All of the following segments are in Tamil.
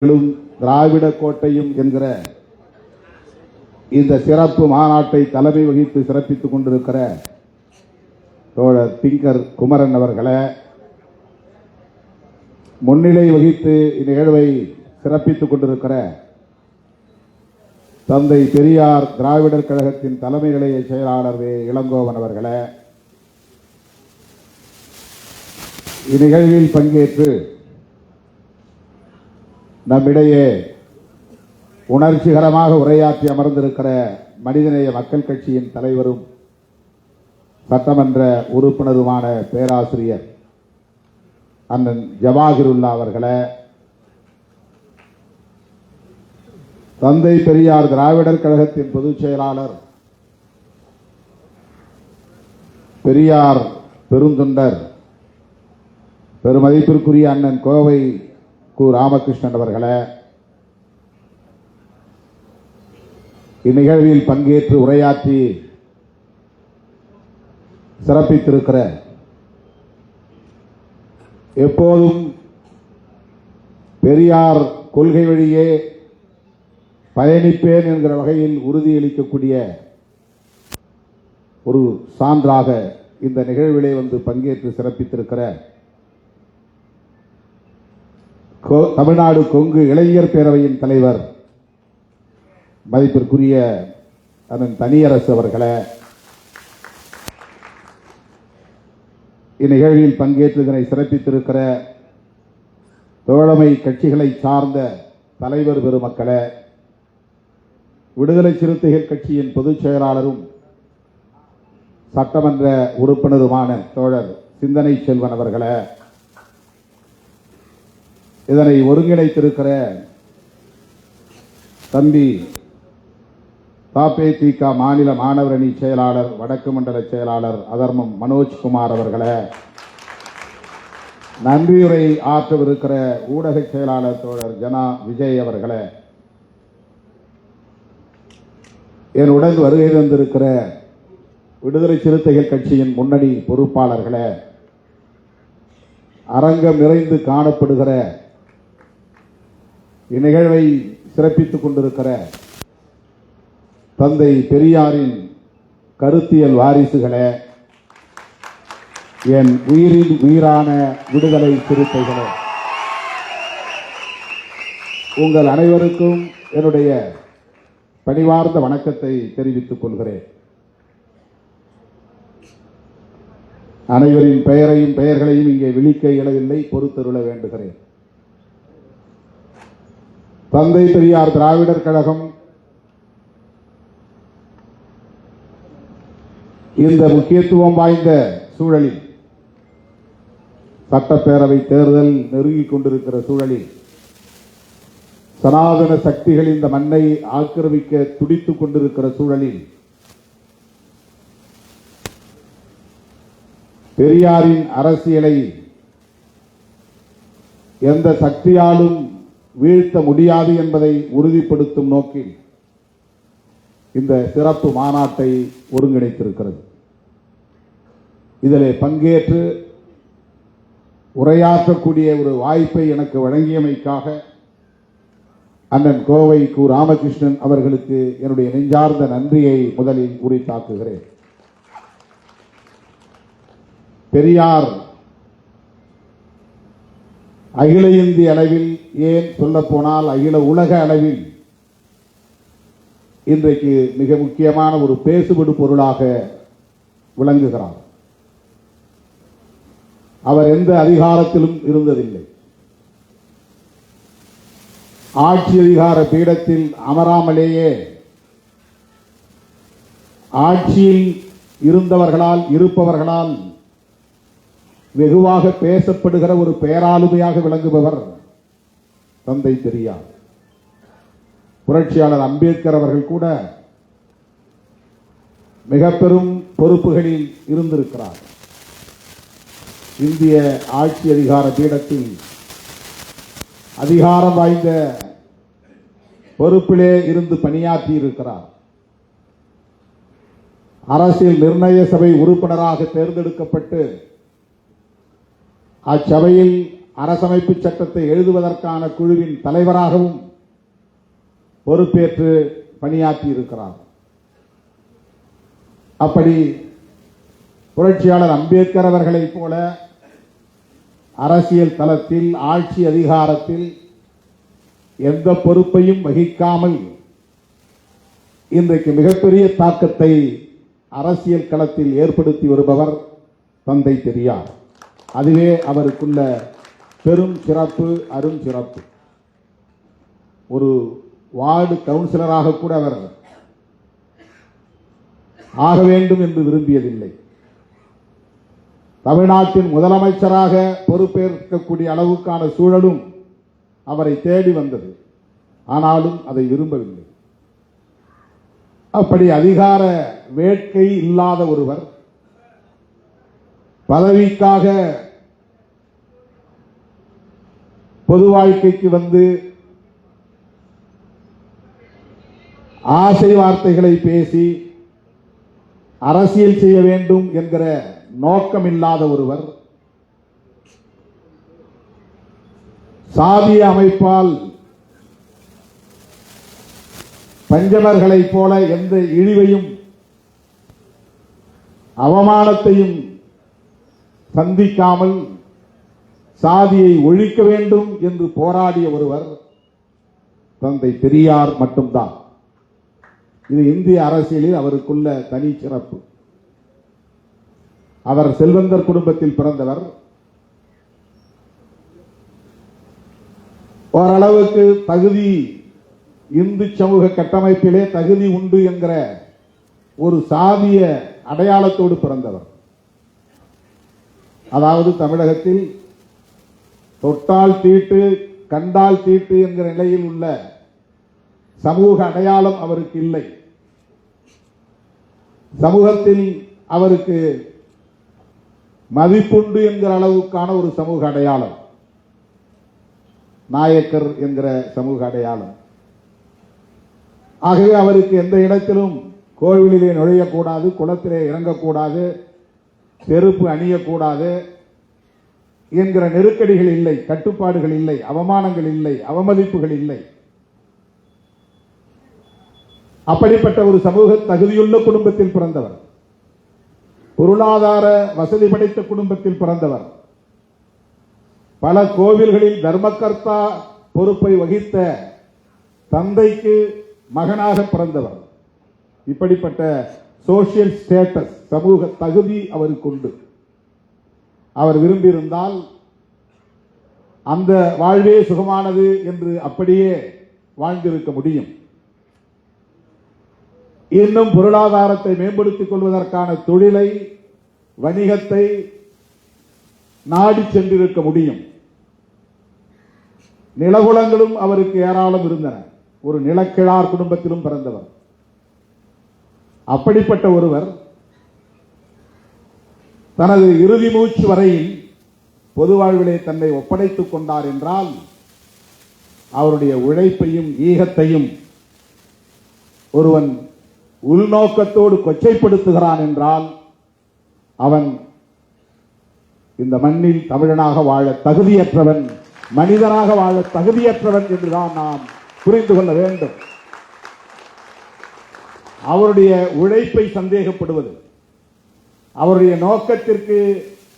திராவிட கோட்டையும் என்கிற இந்த சிறப்பு மாநாட்டை தலைமை வகித்து சிறப்பித்துக் கொண்டிருக்கிற தோழர் திங்கர் குமரன் அவர்களை, முன்னிலை வகித்து இந்நிகழ்வை சிறப்பித்துக் கொண்டிருக்கிற தந்தை பெரியார் திராவிடர் கழகத்தின் தலைமை நிலைய செயலாளர் இளங்கோவன் அவர்களை, இந்நிகழ்வில் பங்கேற்று நம்மிடையே உணர்ச்சிகரமாக உரையாற்றி அமர்ந்திருக்கிற மனிதநேய மக்கள் கட்சியின் தலைவரும் சட்டமன்ற உறுப்பினருமான பேராசிரியர் அண்ணன் ஜவாஹிருல்லா அவர்களை, தந்தை பெரியார் திராவிடர் கழகத்தின் பொதுச் செயலாளர் பெரியார் பெருந்தொண்டர் பெருமதிப்பிற்குரிய அண்ணன் கோவை கு ராமகிருஷ்ணன் அவர்களை, இந்நிகழ்வில் பங்கேற்று உரையாற்றி சிறப்பித்திருக்கிற, எப்போதும் பெரியார் கொள்கை வழியே பயணிப்பேன் என்கிற வகையில் உறுதியளிக்கக்கூடிய ஒரு சான்றாக இந்த நிகழ்விலே வந்து பங்கேற்று சிறப்பித்திருக்கிற தமிழ்நாடு கொங்கு இளைஞர் பேரவையின் தலைவர் மதிப்பிற்குரிய அண்ணன் தனியரசு அவர்களை, இந்நிகழ்வில் பங்கேற்று இதனை சிறப்பித்திருக்கிற தோழமை கட்சிகளை சார்ந்த தலைவர் பெருமக்களை, விடுதலை சிறுத்தைகள் கட்சியின் பொதுச் செயலாளரும் சட்டமன்ற உறுப்பினருமான தோழர் சிந்தனை செல்வன் அவர்களை, இதனை ஒருங்கிணைத்திருக்கிற தம்பி தபேதிக மாநில மாணவர் அணி செயலாளர் வடக்கு மண்டல செயலாளர் அதர்மம் மனோஜ்குமார் அவர்களை, நன்றியுரை ஆற்றவிருக்கிற ஊடக செயலாளர் தோழர் ஜனா விஜய் அவர்களை, என்னுடன் வருகை தந்திருக்கிற விடுதலை சிறுத்தைகள் கட்சியின் முன்னணி பொறுப்பாளர்களை, அரங்கம் நிறைந்து காணப்படுகிற இந்நிகழ்வை சிறப்பித்துக் கொண்டிருக்கிற தந்தை பெரியாரின் கருத்தியல் வாரிசுகளே, என் உயிரின் உயிரான விடுதலை சிறுத்தைகளே, உங்கள் அனைவருக்கும் என்னுடைய பணிவார்ந்த வணக்கத்தை தெரிவித்துக் கொள்கிறேன். அனைவரின் பெயரையும் பெயர்களையும் இங்கே விழிக்க இயலவில்லை, பொறுத்தருள வேண்டுகிறேன். தந்தை பெரியார் திராவிடர் கழகம் இந்த முக்கியத்துவம் வாய்ந்த சூழலில், சட்டப்பேரவை தேர்தல் நெருங்கிக் கொண்டிருக்கிற சூழலில், சனாதன சக்திகள் இந்த மண்ணை ஆக்கிரமிக்க துடித்துக் கொண்டிருக்கிற சூழலில், பெரியாரின் அரசியலை எந்த சக்தியாலும் வீழ்த்த முடியாது என்பதை உறுதிப்படுத்தும் நோக்கில் இந்த சிறப்பு மாநாட்டை ஒருங்கிணைத்திருக்கிறது. இதிலே பங்கேற்று உரையாற்றக்கூடிய ஒரு வாய்ப்பை எனக்கு வழங்கியமைக்காக அண்ணன் கோவை கு ராமகிருஷ்ணன் அவர்களுக்கு என்னுடைய நெஞ்சார்ந்த நன்றியை முதலில் உரித்தாக்குகிறேன். பெரியார் அகில இந்திய அளவில், ஏன் சொல்லப்போனால் அகில உலக அளவில் இன்றைக்கு மிக முக்கியமான ஒரு பேசுபடு பொருளாக விளங்குகிறார். அவர் எந்த அதிகாரத்திலும் இருந்ததில்லை. ஆட்சி அதிகார பீடத்தில் அமராமலேயே ஆட்சியில் இருந்தவர்களால் இருப்பவர்களால் வெகுவாக பேசப்படுகிற ஒரு பேராளுமையாக விளங்குபவர் தந்தை பெரியார். புரட்சியாளர் அம்பேத்கர் அவர்கள் கூட மிக பெரும் பொறுப்புகளில் இருந்திருக்கிறார். இந்திய ஆட்சி அதிகார பீடத்தில் அதிகாரம் வாய்ந்த பொறுப்பிலே இருந்து பணியாற்றி இருக்கிறார். அரசியல் நிர்ணய சபை உறுப்பினராக தேர்ந்தெடுக்கப்பட்டு அச்சபையில் அரசமைப்பு சட்டத்தை எழுதுவதற்கான குழுவின் தலைவராகவும் பொறுப்பேற்று பணியாற்றி இருக்கிறார். அப்படி புரட்சியாளர் அம்பேத்கர் அவர்களைப் போல அரசியல் தளத்தில் ஆட்சி அதிகாரத்தில் எந்த பொறுப்பையும் வகிக்காமல் இன்றைக்கு மிகப்பெரிய தாக்கத்தை அரசியல் களத்தில் ஏற்படுத்தி வருபவர் தந்தை பெரியார். அதுவே அவருக்குள்ள பெரும் சிறப்பு, அரும் சிறப்பு. ஒரு வார்டு கவுன்சிலராக கூட அவர் ஆக வேண்டும் என்று விரும்பியதில்லை. தமிழ்நாட்டின் முதலமைச்சராக பொறுப்பேற்கக்கூடிய அளவுக்கான சூழலும் அவரை தேடி வந்தது. ஆனாலும் அதை விரும்பவில்லை. அப்படி அதிகார வேட்கை இல்லாத ஒருவர் பதவிக்காக பொது வாழ்க்கைக்கு வந்து ஆசை வார்த்தைகளை பேசி அரசியல் செய்ய வேண்டும் என்கிற நோக்கம் இல்லாத ஒருவர் சாதிய அமைப்பால் பஞ்சமர்களைப் போல எந்த இழிவையும் அவமானத்தையும் சந்திக்காமல் சாதியை ஒழிக்க வேண்டும் என்று போராடிய ஒருவர் தந்தை பெரியார் மட்டும்தான். இது இந்திய அரசியலில் அவருக்குள்ள தனி சிறப்பு. அவர் செல்வந்தர் குடும்பத்தில் பிறந்தவர். ஓரளவுக்கு தகுதி, இந்து சமூக கட்டமைப்பிலே தகுதி உண்டு என்கிற ஒரு சாதிய அடையாளத்தோடு பிறந்தவர். அதாவது தமிழகத்தில் தொட்டால் தீட்டு, கண்டால் தீட்டு என்கிற நிலையில் உள்ள சமூக அடையாளம் அவருக்கு இல்லை. சமூகத்தில் அவருக்கு மதிப்புண்டு என்கிற அளவுக்கான ஒரு சமூக அடையாளம், நாயக்கர் என்கிற சமூக அடையாளம். ஆகவே அவருக்கு எந்த இடத்திலும் கோவிலிலே நுழையக்கூடாது, குளத்திலே இறங்கக்கூடாது, செருப்பு அணியக்கூடாது என்கிற நெருக்கடிகள் இல்லை, கட்டுப்பாடுகள் இல்லை, அவமானங்கள் இல்லை, அவமதிப்புகள் இல்லை. அப்படிப்பட்ட ஒரு சமூக தகுதியுள்ள குடும்பத்தில் பிறந்தவர், பொருளாதார வசதி படைத்த குடும்பத்தில் பிறந்தவர், பல கோவில்களில் தர்மகர்த்தா பொறுப்பை வகித்த தந்தைக்கு மகனாக பிறந்தவர். இப்படிப்பட்ட சோசியல் ஸ்டேட்டஸ், சமூக தகுதி அவருக்கு உண்டு. அவர் விரும்பியிருந்தால் அந்த வாழ்வே சுகமானது என்று அப்படியே வாழ்ந்திருக்க முடியும். இன்னும் பொருளாதாரத்தை மேம்படுத்திக் கொள்வதற்கான தொழிலை, வணிகத்தை நாடி சென்றிருக்க முடியும். நிலகுலங்களும் அவருக்கு ஏராளம் இருந்தன. ஒரு நிலக்கிழார் குடும்பத்திலும் பிறந்தவர். அப்படிப்பட்ட ஒருவர் தனது இறுதி மூச்சு வரையில் பொது வாழ்விலே தன்னை ஒப்படைத்துக் கொண்டார் என்றால் அவருடைய உழைப்பையும் ஈகத்தையும் ஒருவன் உள்நோக்கத்தோடு கொச்சைப்படுத்துகிறான் என்றால் அவன் இந்த மண்ணில் தமிழனாக வாழ தகுதியற்றவன், மனிதனாக வாழ தகுதியற்றவன் என்றுதான் நாம் புரிந்து கொள்ள வேண்டும். அவருடைய உழைப்பை சந்தேகப்படுவது, அவருடைய நோக்கத்திற்கு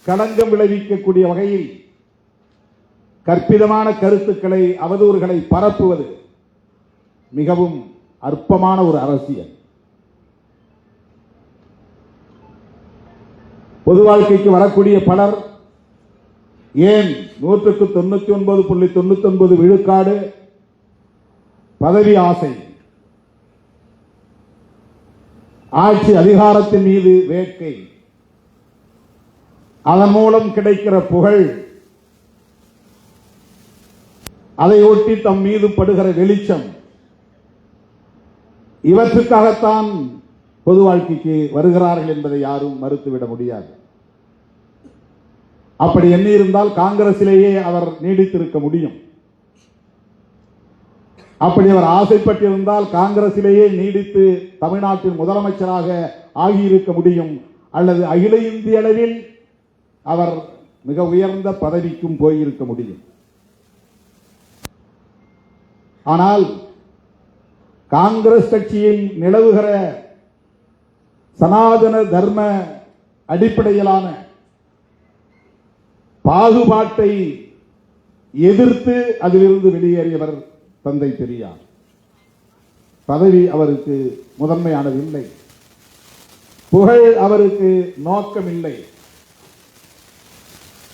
களங்கம் விளைவிக்கக்கூடிய வகையில் கற்பிதமான கருத்துக்களை, அவதூறுகளை பரப்புவது மிகவும் அற்பமான ஒரு அரசியல். பொது வாழ்க்கைக்கு வரக்கூடிய பலர் ஏன் 199.99 விழுக்காடு பதவி ஆசை, ஆட்சி அதிகாரத்தின் மீது வேட்கை, அதன் மூலம் கிடைக்கிற புகழ், அதை ஒட்டி தம் மீது படுகிற வெளிச்சம், இவற்றுக்காகத்தான் பொது வாழ்க்கைக்கு வருகிறார்கள் என்பதை யாரும் மறுத்துவிட முடியாது. அப்படி எண்ணியிருந்தால் காங்கிரசிலேயே அவர் நீடித்திருக்க முடியும். அப்படி அவர் ஆசைப்பட்டிருந்தால் காங்கிரசிலேயே நீடித்து தமிழ்நாட்டின் முதலமைச்சராக ஆகியிருக்க முடியும். அல்லது அகில இந்திய அளவில் அவர் மிக உயர்ந்த பதவிக்கும் போயிருக்க முடியும். ஆனால் காங்கிரஸ் கட்சியில் நிலவுகிற சனாதன தர்ம அடிப்படையிலான பாகுபாட்டை எதிர்த்து அதிலிருந்து வெளியேறியவர் தந்தை பெரியார். பதவி அவருக்கு முதன்மையானது இல்லை, புகழ் அவருக்கு நோக்கம் இல்லை.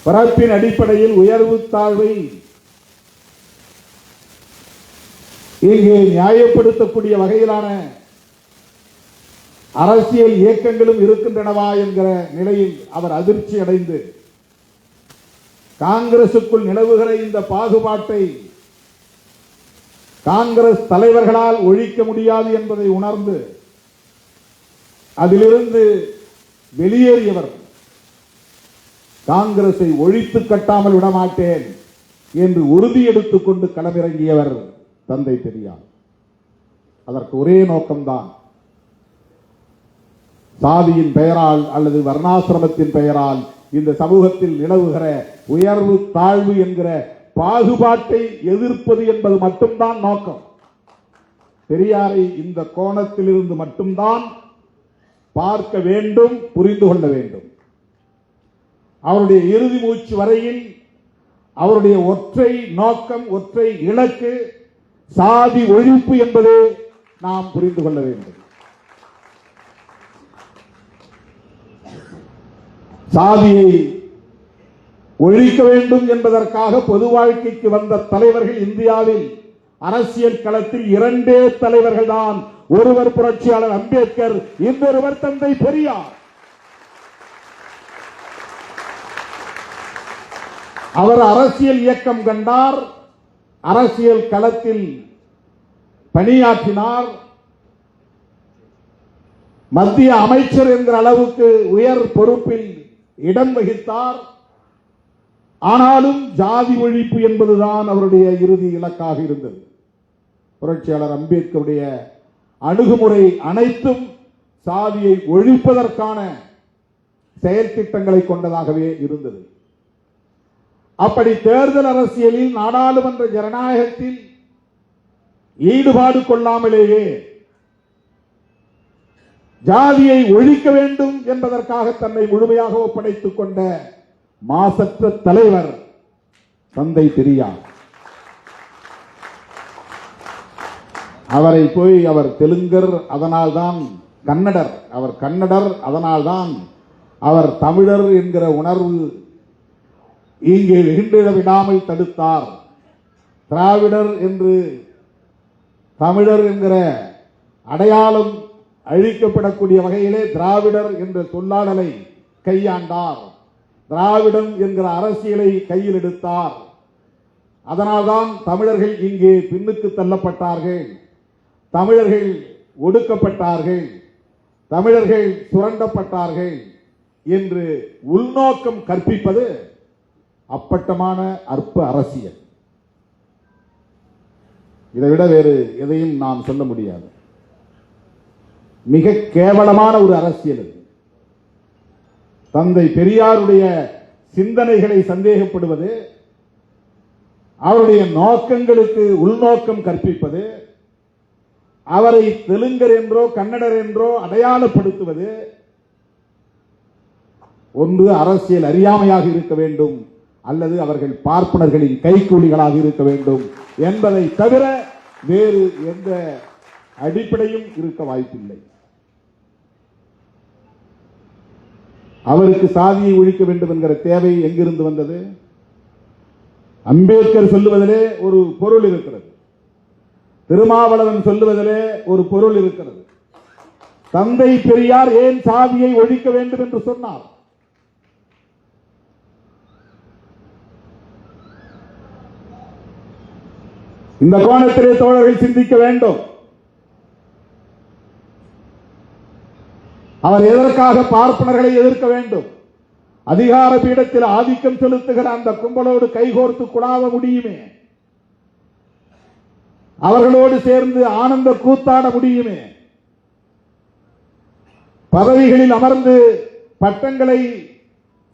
பிறப்பின் அடிப்படையில் உயர்வு தாழ்வை இங்கே நியாயப்படுத்தக்கூடிய வகையிலான அரசியல் இயக்கங்களும் இருக்கின்றனவா என்கிற நிலையில் அவர் அதிர்ச்சி அடைந்து காங்கிரசுக்குள் நிலவுகிற இந்த பாகுபாட்டை காங்கிரஸ் தலைவர்களால் ஒழிக்க முடியாது என்பதை உணர்ந்து அதிலிருந்து வெளியேறியவர். காங்கிரஸை ஒழித்து கட்டாமல் விடமாட்டேன் என்று உறுதி எடுத்துக் கொண்டு களமிறங்கியவர் தந்தை பெரியார். அதற்கு ஒரே நோக்கம்தான், சாதியின் பெயரால் அல்லது வர்ணாசிரமத்தின் பெயரால் இந்த சமூகத்தில் நிலவுகிற உயர்வு தாழ்வு என்கிற பாகுபாட்டை எதிர்ப்பது என்பது மட்டும்தான் நோக்கம். பெரியாரை இந்த கோணத்திலிருந்து மட்டும்தான் பார்க்க வேண்டும், புரிந்து கொள்ள வேண்டும். அவருடைய இறுதி மூச்சு வரையில் அவருடைய ஒற்றை நோக்கம், ஒற்றை இலக்கு சாதி ஒழிப்பு என்பதை நாம் புரிந்து கொள்ள வேண்டும். சாதியை ஒழிக்க வேண்டும் என்பதற்காக பொது வாழ்க்கைக்கு வந்த தலைவர்கள் இந்தியாவில் அரசியல் களத்தில் இரண்டே தலைவர்கள் தான். ஒருவர் புரட்சியாளர் அம்பேத்கர், இன்னொருவர் தந்தை பெரியார். அவர் அரசியல் இயக்கம் கண்டார், அரசியல் களத்தில் பணியாற்றினார், மத்திய அமைச்சர் என்கிற அளவுக்கு உயர் பொறுப்பில் இடம் வகித்தார். ஆனாலும் ஜாதி ஒழிப்பு என்பதுதான் அவருடைய இறுதி இலக்காக இருந்தது. புரட்சியாளர் அம்பேத்கருடைய அணுகுமுறை அனைத்தும் சாதியை ஒழிப்பதற்கான செயல் திட்டங்களை கொண்டதாகவே இருந்தது. அப்படி தேர்தல் அரசியலில், நாடாளுமன்ற ஜனநாயகத்தில் ஈடுபாடு கொள்ளாமலேயே ஜாதியை ஒழிக்க வேண்டும் என்பதற்காக தன்னை முழுமையாக ஒப்படைத்துக் கொண்ட மாசற்ற தலைவர் தந்தை பெரியார். அவரை போய் அவர் தெலுங்கர், அதனால்தான் கன்னடர், அவர் கன்னடர், அதனால்தான் அவர் தமிழர் என்கிற உணர்வு இங்கே வெகுண்டிட விடாமல் தடுத்தார். திராவிடர் என்று தமிழர் என்கிற அடையாளம் அழிக்கப்படக்கூடிய வகையிலே திராவிடர் என்ற சொல்லாடலை கையாண்டார். திராவிடம் என்கிற அரசியலை கையில் எடுத்தார். அதனால்தான் தமிழர்கள் இங்கே பின்னுக்கு தள்ளப்பட்டார்கள், தமிழர்கள் ஒடுக்கப்பட்டார்கள், தமிழர்கள் சுரண்டப்பட்டார்கள் என்று உள்நோக்கம் கற்பிப்பது அப்பட்டமான அற்ப அரசியல். இதைவிட வேறு எதையும் நாம் சொல்ல முடியாது. மிக கேவலமான ஒரு அரசியல். தந்தை பெரியாருடைய சிந்தனைகளை சந்தேகப்படுவது, அவருடைய நோக்கங்களுக்கு உள்நோக்கம் கற்பிப்பது, அவரை தெலுங்கர் என்றோ கன்னடர் என்றோ அடையாளப்படுத்துவது ஒன்று அரசியல் அறியாமையாக இருக்க வேண்டும், அல்லது அவர்கள் பார்ப்பனர்களின் கைக்கூலிகளாக இருக்க வேண்டும் என்பதை தவிர வேறு எந்த அடிப்படையும் இருக்க வாய்ப்பில்லை. அவருக்கு சாதியை ஒழிக்க வேண்டும் என்கிற தேவை எங்கிருந்து வந்தது? அம்பேத்கர் சொல்லுவதிலே ஒரு பொருள் இருக்கிறது, திருமாவளவன் சொல்லுவதிலே ஒரு பொருள் இருக்கிறது. தந்தை பெரியார் ஏன் சாதியை ஒழிக்க வேண்டும் என்று சொன்னார்? இந்த கோணத்திலே தோழர்கள் சிந்திக்க வேண்டும். அவர் எதற்காக பார்ப்பனர்களை எதிர்க்க வேண்டும்? அதிகார பீடத்தில் ஆதிக்கம் செலுத்துகிற அந்த கும்பலோடு கைகோர்த்து குழாவ முடியுமே, அவர்களோடு சேர்ந்து ஆனந்த கூத்தாட முடியுமே, பதவிகளில் அமர்ந்து பட்டங்களை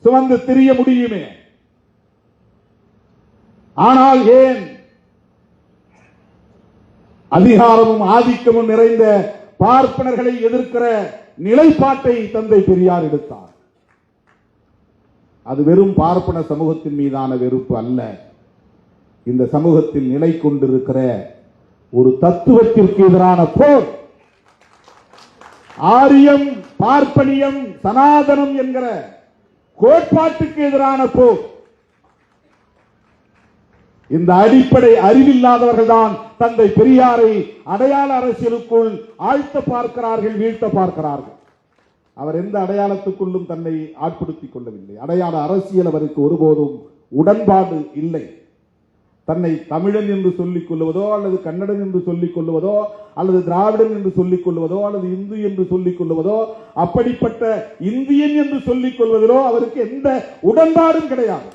சுமந்து திரிய முடியுமே. ஆனால் ஏன் அதிகாரமும் ஆதிக்கமும் நிறைந்த பார்ப்பனர்களை எதிர்க்கிற நிலைப்பாட்டை தந்தை பெரியார் எடுத்தார்? அது வெறும் பார்ப்பன சமூகத்தின் மீதான வெறுப்பு அல்ல, இந்த சமூகத்தில் நிலை கொண்டிருக்கிற ஒரு தத்துவத்திற்கு எதிரான போர். ஆரியம், பார்ப்பனியம், சனாதனம் என்கிற கோட்பாட்டுக்கு எதிரான போர். இந்த அடிப்படை அறிவில்லாதவர்கள் தான் தந்தை பெரியாரை அடையாள அரசியலுக்குள் ஆழ்த்த பார்க்கிறார்கள், வீழ்த்த பார்க்கிறார்கள். அவர் எந்த அடையாளத்துக்குள்ளும் தன்னை ஆட்படுத்திக் கொள்ளவில்லை. அடையாள அரசியல் அவருக்கு ஒருபோதும் உடன்பாடு இல்லை. தன்னை தமிழன் என்று சொல்லிக் கொள்வதோ அல்லது கன்னடன் என்று சொல்லிக் கொள்வதோ அல்லது திராவிடன் என்று சொல்லிக் கொள்வதோ அல்லது இந்து என்று சொல்லிக் கொள்வதோ அப்படிப்பட்ட இந்தியன் என்று சொல்லிக் கொள்வதிலோ அவருக்கு எந்த உடன்பாடும் கிடையாது.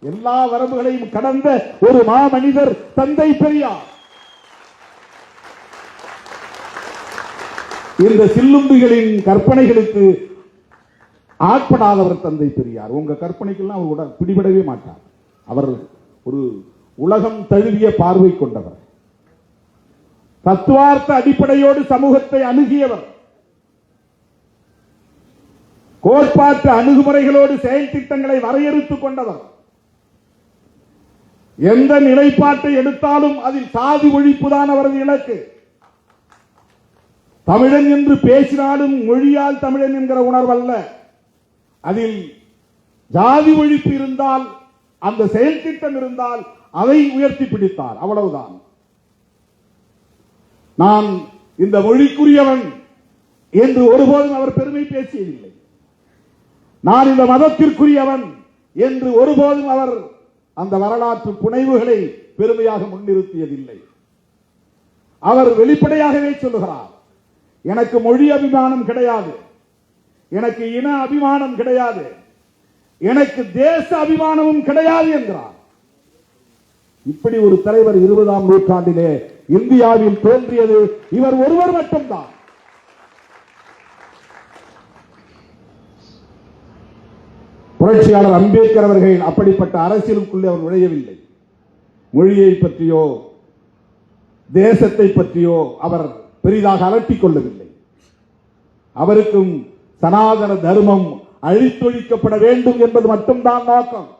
எல்லா வரம்புகளையும் கடந்த ஒரு மாமனிதர் தந்தை பெரியார். இந்த சில்லும்பிகளின் கற்பனைகளுக்கு ஆட்படாதவர் தந்தை பெரியார். உங்க கற்பனைக்கெல்லாம் அவர் பிடிபடவே மாட்டார். அவர் ஒரு உலகம் தழுவிய பார்வை கொண்டவர், தத்துவார்த்த அடிப்படையோடு சமூகத்தை அணுகியவர், கோட்பாட்டு அணுகுமுறைகளோடு செயல் திட்டங்களை வரையறுத்துக் கொண்டவர். எந்த நிலைப்பாட்டை எடுத்தாலும் அதில் சாதி ஒழிப்பு தான் அவரது இலக்கு. தமிழன் என்று பேசினாலும் மொழியால் தமிழன் என்கிற உணர்வல்ல, அதில் ஜாதி ஒழிப்பு இருந்தால், அந்த செயல் திட்டம் இருந்தால் அதை உயர்த்தி பிடித்தார். அவ்வளவுதான். நான் இந்த மொழிக்குரியவன் என்று ஒருபோதும் அவர் பெருமை பேசியதில்லை. நான் இந்த மதத்திற்குரியவன் என்று ஒருபோதும் அவர் அந்த வரலாற்று புனைவுகளை பெருமையாக முன்னிறுத்தியதில்லை. அவர் வெளிப்படையாகவே சொல்லுகிறார், எனக்கு மொழி அபிமானம் கிடையாது, எனக்கு இன அபிமானம் கிடையாது, எனக்கு தேச அபிமானமும் கிடையாது என்கிறார். இப்படி ஒரு தலைவர் 20ஆம் நூற்றாண்டிலே இந்தியாவில் தோன்றியது இவர் ஒருவர் மட்டும்தான். புரட்சியாளர் அம்பேத்கர் அவர்கள் அப்படிப்பட்ட அரசியலுக்குள்ளே அவர் நுழையவில்லை. மொழியை பற்றியோ தேசத்தை பற்றியோ அவர் பெரிதாக அலட்டிக் கொள்ளவில்லை. அவருக்கும் சனாதன தர்மம் அழித்தொழிக்கப்பட வேண்டும் என்பது மட்டும்தான் நோக்கம்.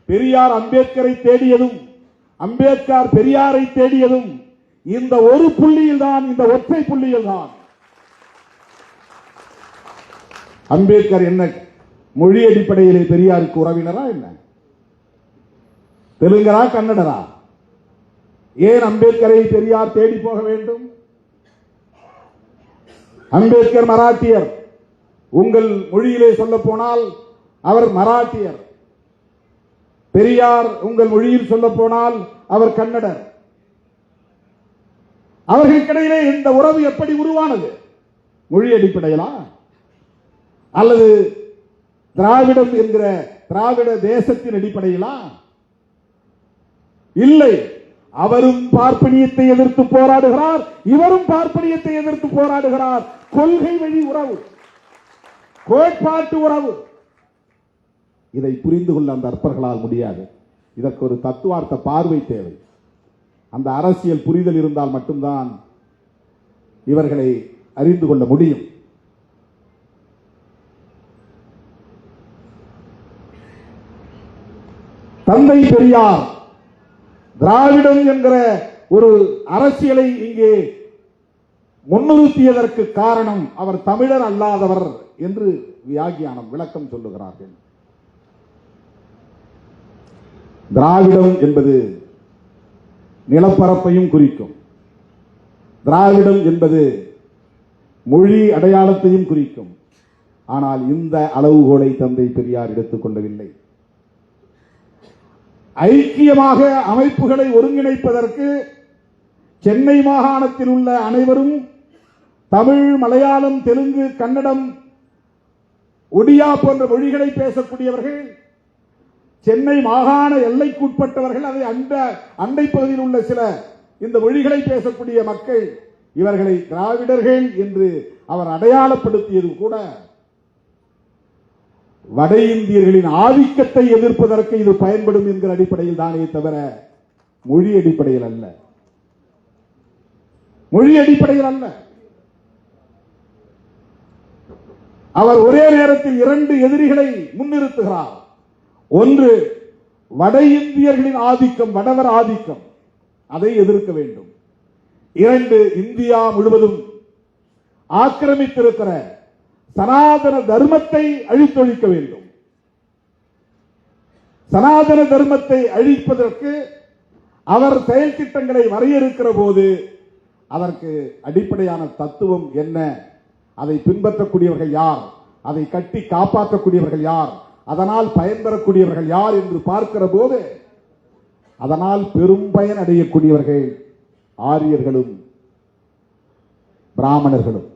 பெரியார் அம்பேத்கரை தேடியதும் அம்பேத்கர் பெரியாரை தேடியதும் இந்த ஒரு புள்ளியில் தான், இந்த ஒற்றை புள்ளியில் தான். அம்பேத்கர் என்ன மொழி அடிப்படையிலே பெரியாருக்கு உறவினரா என்ன? தெலுங்கரா கன்னடரா? ஏன் அம்பேத்கரை பெரியார் தேடி போக வேண்டும்? அம்பேத்கர் மராட்டியர், உங்கள் மொழியிலே சொல்ல போனால் அவர் மராட்டியர். பெரியார் உங்கள் மொழியில் சொல்ல போனால் அவர் கன்னடர். அவர்களுக்கிடையிலே இந்த உறவு எப்படி உருவானது? மொழி அடிப்படையிலா அல்லது திராவிடம் என்கிற திராவிட தேசத்தின் அடிப்படையிலா? இல்லை. அவரும் பார்ப்பனியத்தை எதிர்த்து போராடுகிறார், இவரும் பார்ப்பனியத்தை எதிர்த்து போராடுகிறார். கொள்கை வழி உறவு, கோட்பாட்டு உறவு. இதை புரிந்து கொள்ள அந்த அற்பர்களால் முடியாது. இதற்கு ஒரு தத்துவார்த்த பார்வை தேவை. அந்த அரசியல் புரிதல் இருந்தால் மட்டும்தான் இவர்களை அறிந்து கொள்ள முடியும். தந்தை பெரியார் திராவிடம் என்கிற ஒரு அரசியலை இங்கே முன்னிறுத்தியதற்கு காரணம் அவர் தமிழர் அல்லாதவர் என்று வியாக்கியானம் விளக்கம் சொல்லுகிறார்கள். திராவிடம் என்பது நிலப்பரப்பையும் குறிக்கும். திராவிடம் என்பது மொழி அடையாளத்தையும் குறிக்கும். ஆனால் இந்த அளவுகோலை தந்தை பெரியார் எடுத்துக் கொள்ளவில்லை. ஐக்கியமாக அமைப்புகளை ஒருங்கிணைப்பதற்கு சென்னை மாகாணத்தில் உள்ள அனைவரும் தமிழ், மலையாளம், தெலுங்கு, கன்னடம், ஒடியா போன்ற மொழிகளை பேசக்கூடியவர்கள், சென்னை மாகாண எல்லைக்குட்பட்டவர்கள், அதை அண்டை பகுதியில் உள்ள சில இந்த மொழிகளை பேசக்கூடிய மக்கள், இவர்களை திராவிடர்கள் என்று அவர் அடையாளப்படுத்தியது கூட வட இந்தியர்களின் ஆதிக்கத்தை எதிர்ப்பதற்கு இது பயன்படும் என்கிற அடிப்படையில் தானே தவிர மொழி அடிப்படையில் அல்ல. மொழி அடிப்படையில் அல்ல. அவர் ஒரே நேரத்தில் இரண்டு எதிரிகளை முன்னிறுத்துகிறார். ஒன்று வட இந்தியர்களின் ஆதிக்கம், வடவர் ஆதிக்கம், அதை எதிர்க்க வேண்டும். இரண்டு, இந்தியா முழுவதும் ஆக்கிரமித்திருக்கிற சனாதன தர்மத்தை அழித்தொழிக்க வேண்டும். சனாதன தர்மத்தை அழிப்பதற்கு அவர் செயல் திட்டங்களை வரையறுக்கிற போது அதற்கு அடிப்படையான தத்துவம் என்ன, அதை பின்பற்றக்கூடியவர்கள் யார், அதை கட்டி காப்பாற்றக்கூடியவர்கள் யார், அதனால் பயன்பெறக்கூடியவர்கள் யார் என்று பார்க்கிற போது அதனால் பெரும் பயன் அடையக்கூடியவர்கள் ஆரியர்களும் பிராமணர்களும்.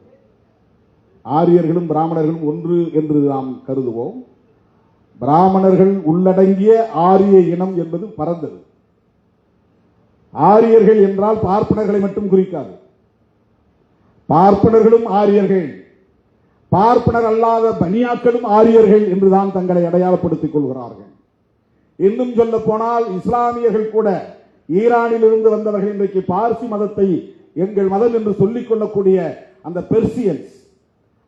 ஆரியர்களும் பிராமணர்களும் ஒன்று என்று நாம் கருதுவோம். பிராமணர்கள் உள்ளடங்கிய ஆரிய இனம் என்பது பரந்தது. ஆரியர்கள் என்றால் பார்ப்பனர்களை மட்டும் குறிக்காது. பார்ப்பனர்களும் ஆரியர்கள், பார்ப்பனர் அல்லாத பனியாக்களும் ஆரியர்கள் என்றுதான் தங்களை அடையாளப்படுத்திக் கொள்கிறார்கள். இன்னும் சொல்ல போனால் இஸ்லாமியர்கள் கூட ஈரானில் இருந்து வந்தவர்கள் இன்றைக்கு பார்சி மதத்தை எங்கள் மதம் என்று சொல்லிக் கொள்ளக்கூடிய அந்த பெர்சியன்ஸ்,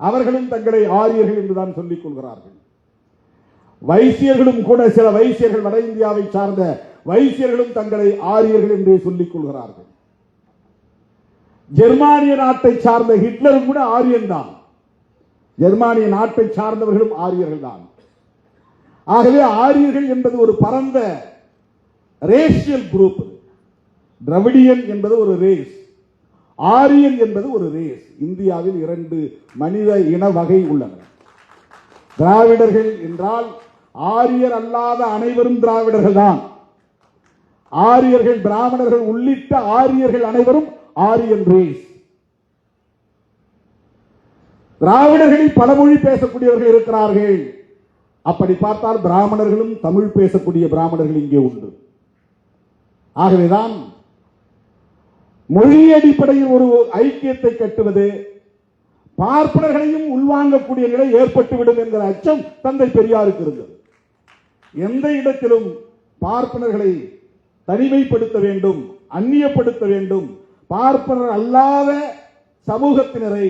அவர்களும் தங்களை ஆரியர்கள் என்றுதான் சொல்லிக் கொள்கிறார்கள். வைசியர்களும் கூட, சில வைசியர்கள், வட இந்தியாவை சார்ந்த வைசியர்களும் தங்களை ஆரியர்கள் என்றே சொல்லிக் கொள்கிறார்கள். ஜெர்மானிய நாட்டை சார்ந்த ஹிட்லரும் கூட ஆரியன் தான். ஜெர்மானிய நாட்டை சார்ந்தவர்களும் ஆரியர்கள் தான். ஆகவே ஆரியர்கள் என்பது ஒரு பரந்த ரேஷியல் குரூப். திராவிடியன் என்பது ஒரு ரேஸ், ஆரியன் என்பது ஒரு ரேஸ். இந்தியாவில் இரண்டு மனித இன வகை உள்ளன. திராவிடர்கள் என்றால் ஆரியர் அல்லாத அனைவரும் திராவிடர்கள் தான். ஆரியர்கள், பிராமணர்கள் உள்ளிட்ட ஆரியர்கள் அனைவரும் ஆரியன் ரேஸ். திராவிடர்களில் பல மொழி பேசக்கூடியவர்கள் இருக்கிறார்கள். அப்படி பார்த்தால் பிராமணர்களும் தமிழ் பேசக்கூடிய பிராமணர்கள் இங்கே உண்டு. ஆகவேதான் மொழி அடிப்படையில் ஒரு ஐக்கியத்தை கட்டுவது பார்ப்பனர்களையும் உள்வாங்கக்கூடிய நிலை ஏற்பட்டுவிடும் என்கிற அச்சம் தந்தை பெரியாருக்கு இருந்தது. எந்த இடத்திலும் பார்ப்பனர்களை தனிமைப்படுத்த வேண்டும், அந்நியப்படுத்த வேண்டும், பார்ப்பனர் அல்லாத சமூகத்தினரை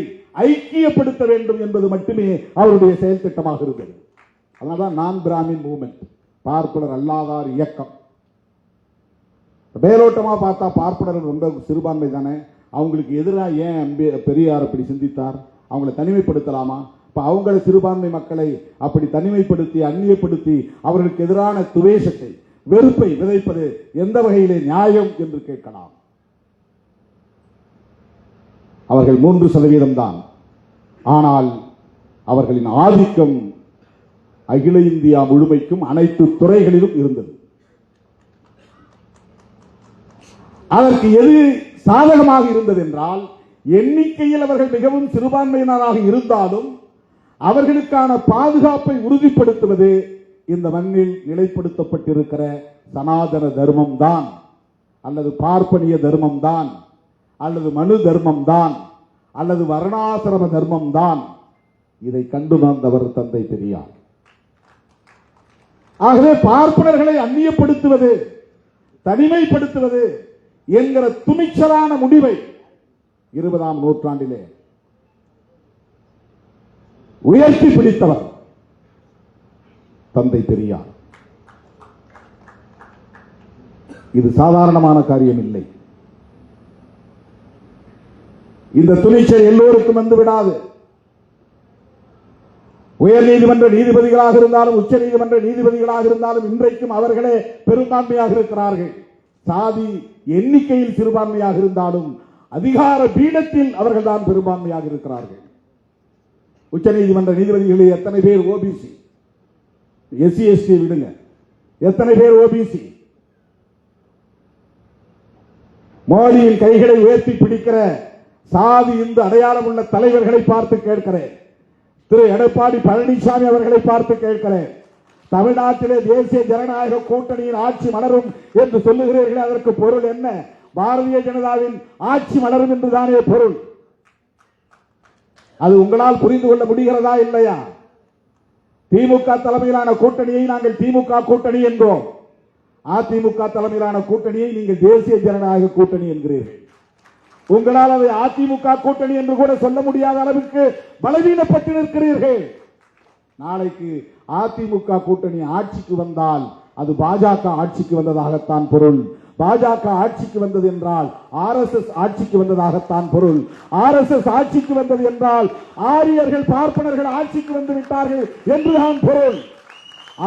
ஐக்கியப்படுத்த வேண்டும் என்பது மட்டுமே அவருடைய செயல் திட்டமாக இருந்தது. அதனால்தான் நான் பிராமின் மூவ்மெண்ட், பார்ப்பனர் அல்லாதார் இயக்கம். மேலோட்டமா பார்த்தா பார்ப்பனர்கள் ரொம்ப சிறுபான்மை தானே, அவங்களுக்கு எதிராக ஏன் பெரியார் அப்படி சிந்தித்தார், அவங்களை தனிமைப்படுத்தலாமா? இப்ப அவங்கள சிறுபான்மை மக்களை அப்படி தனிமைப்படுத்தி அந்நியப்படுத்தி அவர்களுக்கு எதிரான துவேஷத்தை, வெறுப்பை விதைப்பது எந்த வகையிலே நியாயம் என்று கேட்கலாம். அவர்கள் 3% தான். ஆனால் அவர்களின் ஆதிக்கம் அகில இந்தியா முழுமைக்கும் அனைத்து துறைகளிலும் இருந்தது. அதற்கு எது சாதகமாக இருந்தது என்றால், எண்ணிக்கையில் அவர்கள் மிகவும் சிறுபான்மையினராக இருந்தாலும் அவர்களுக்கான பாதுகாப்பை உறுதிப்படுத்துவது இந்த மண்ணில் நிலைப்படுத்தப்பட்டிருக்கிற சனாதன தர்மம் தான், அல்லது பார்ப்பனிய தர்மம் தான், அல்லது மனு தர்மம் தான், அல்லது வர்ணாசிரம தர்மம் தான். இதை கண்டு வந்தவர் தந்தை பெரியார். ஆகவே பார்ப்பனர்களை அந்நியப்படுத்துவது, தனிமைப்படுத்துவது என்கிற துணிச்சலான முடிவை 20ஆம் நூற்றாண்டிலே உயர்த்தி பிடித்தவர் தந்தை பெரியார். இது சாதாரணமான காரியம் இல்லை. இந்த துணிச்சல் எல்லோருக்கும் வந்து விடாது. உயர் நீதிமன்ற நீதிபதிகளாக இருந்தாலும், உச்ச நீதிமன்ற நீதிபதிகளாக இருந்தாலும் இன்றைக்கும் அவர்களே பெரும்பான்மையாக இருக்கிறார்கள். சாதி எண்ணிக்கையில் சிறுபான்மையாக இருந்தாலும் அதிகார பீடத்தில் அவர்கள் தான் பெரும்பான்மையாக இருக்கிறார்கள். உச்ச நீதிமன்ற நீதிபதிகளில் எத்தனை பேர் ஓபிசி? எஸ்சி எஸ்டி விடுங்க, எத்தனை பேர் ஓபிசி? மோடியின் கைகளை உயர்த்தி பிடிக்கிற சாதி இந்து அடையாளம் உள்ள தலைவர்களை பார்த்து கேட்கிறேன். திரு எடப்பாடி பழனிசாமி அவர்களை பார்த்து கேட்கிறேன். தமிழ்நாட்டிலே தேசிய ஜனநாயக கூட்டணியின் ஆட்சி மலரும் என்று சொல்லுகிறீர்களே, அதற்கு பொருள் என்ன? பாரதிய ஜனதாவின் ஆட்சி மலரும் என்றுதானே பொருள். அது உங்களால் புரிந்து கொள்ள முடிகிறதா இல்லையா? திமுக தலைமையிலான கூட்டணியை நாங்கள் திமுக கூட்டணி என்றோம். அதிமுக தலைமையிலான கூட்டணியை நீங்கள் தேசிய ஜனநாயக கூட்டணி என்கிறீர்கள். உங்களால் அதை அதிமுக கூட்டணி என்று கூட சொல்ல முடியாத அளவுக்கு பலவீனப்பட்டு நிற்கிறீர்கள். நாளைக்கு அதிமுக கூட்டணி ஆட்சிக்கு வந்தால் அது பாஜக ஆட்சிக்கு வந்ததாகத்தான் பொருள். பாஜக ஆட்சிக்கு வந்தது என்றால் RSS ஆட்சிக்கு வந்ததாகத்தான் பொருள். RSS ஆட்சிக்கு வந்தது என்றால் ஆரியர்கள் பார்ப்பனர்கள் ஆட்சிக்கு வந்து விட்டார்கள் என்றுதான் பொருள்.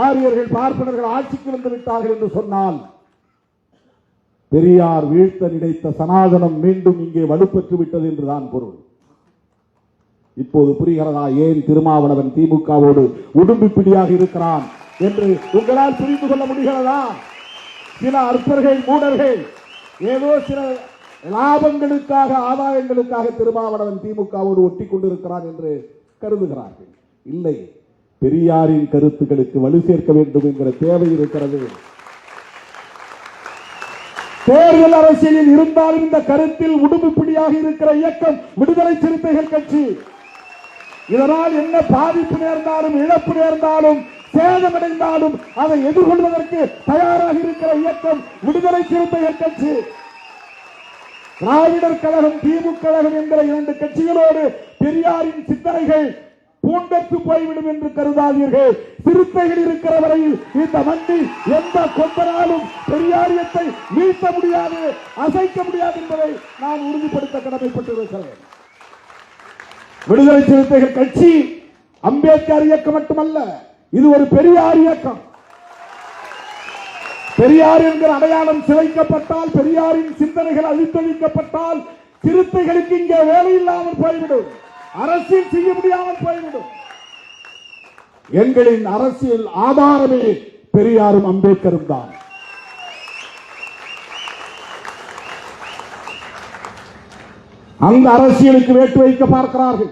ஆரியர்கள் பார்ப்பனர்கள் ஆட்சிக்கு வந்து விட்டார்கள் என்று சொன்னால் பெரியார் வீழ்த்த நினைத்த சனாதனம் மீண்டும் இங்கே வலுப்பெற்று விட்டது என்றுதான் பொருள். இப்போது புரிகிறதா ஏன் திருமாவளவன் திமுகவோடு உடும்பு பிடியாக இருக்கிறான் என்று உங்களால் புரிந்து கொள்ள முடிகிறதா? சில அற்பர்கள் மூடர்கள் ஏதோ சில லாபங்களுக்காக ஆதாயங்களுக்காக திருமாவளவன் திமுகவோடு ஒட்டி கொண்டிருக்கிறான் என்று கருதுகிறார்கள். இல்லை, பெரியாரின் கருத்துக்களுக்கு வலு சேர்க்க வேண்டும் என்கிற தேவை இருக்கிறது. தேர்தல் அரசியலில் இருந்தாலும் இந்த கருத்தில் உடும்பு பிடியாக இருக்கிற இயக்கம் விடுதலை சிறுத்தைகள் கட்சி. இதனால் என்ன பாதிப்பு நேர்ந்தாலும் இழப்பு நேர்ந்தாலும் சேதமடைந்தாலும் அதை எதிர்கொள்வதற்கு தயாராக இருக்கிற இயக்கம் விடுதலை சிறுத்தைகள் கட்சி. திராவிடர் கழகம் திமுக கழகம் என்கிற இரண்டு கட்சிகளோடு பெரியாரின் சிந்தனைகள் பூண்டத்து போய்விடும் என்று கருதாதீர்கள். சிறுத்தைகள் இருக்கிற வரையில் இந்த மண்ணில் எந்த கொம்பனாலும் பெரியாரியத்தை வீழ்த்த முடியாது, அசைக்க முடியாது என்பதை நான் உறுதிப்படுத்த கடமைப்பட்டிருக்கிறேன். விடுதலை சிறுத்தைகள் கட்சி அம்பேத்கர் இயக்கம் மட்டுமல்ல, இது ஒரு பெரியார் இயக்கம். பெரியார் என்கிற அடையாளம் சிதைக்கப்பட்டால், பெரியாரின் சிந்தனைகள் அழித்தொழிக்கப்பட்டால் சிறுத்தைகளுக்கு இங்கே வேலை இல்லாமல் போய்விடும், அரசியல் செய்ய முடியாமல் போய்விடும். எங்களின் அரசியல் ஆதாரமே பெரியாரும் அம்பேத்கரும் தான். அந்த அரசியலுக்கு வேட்டு வைக்க பார்க்கிறார்கள்.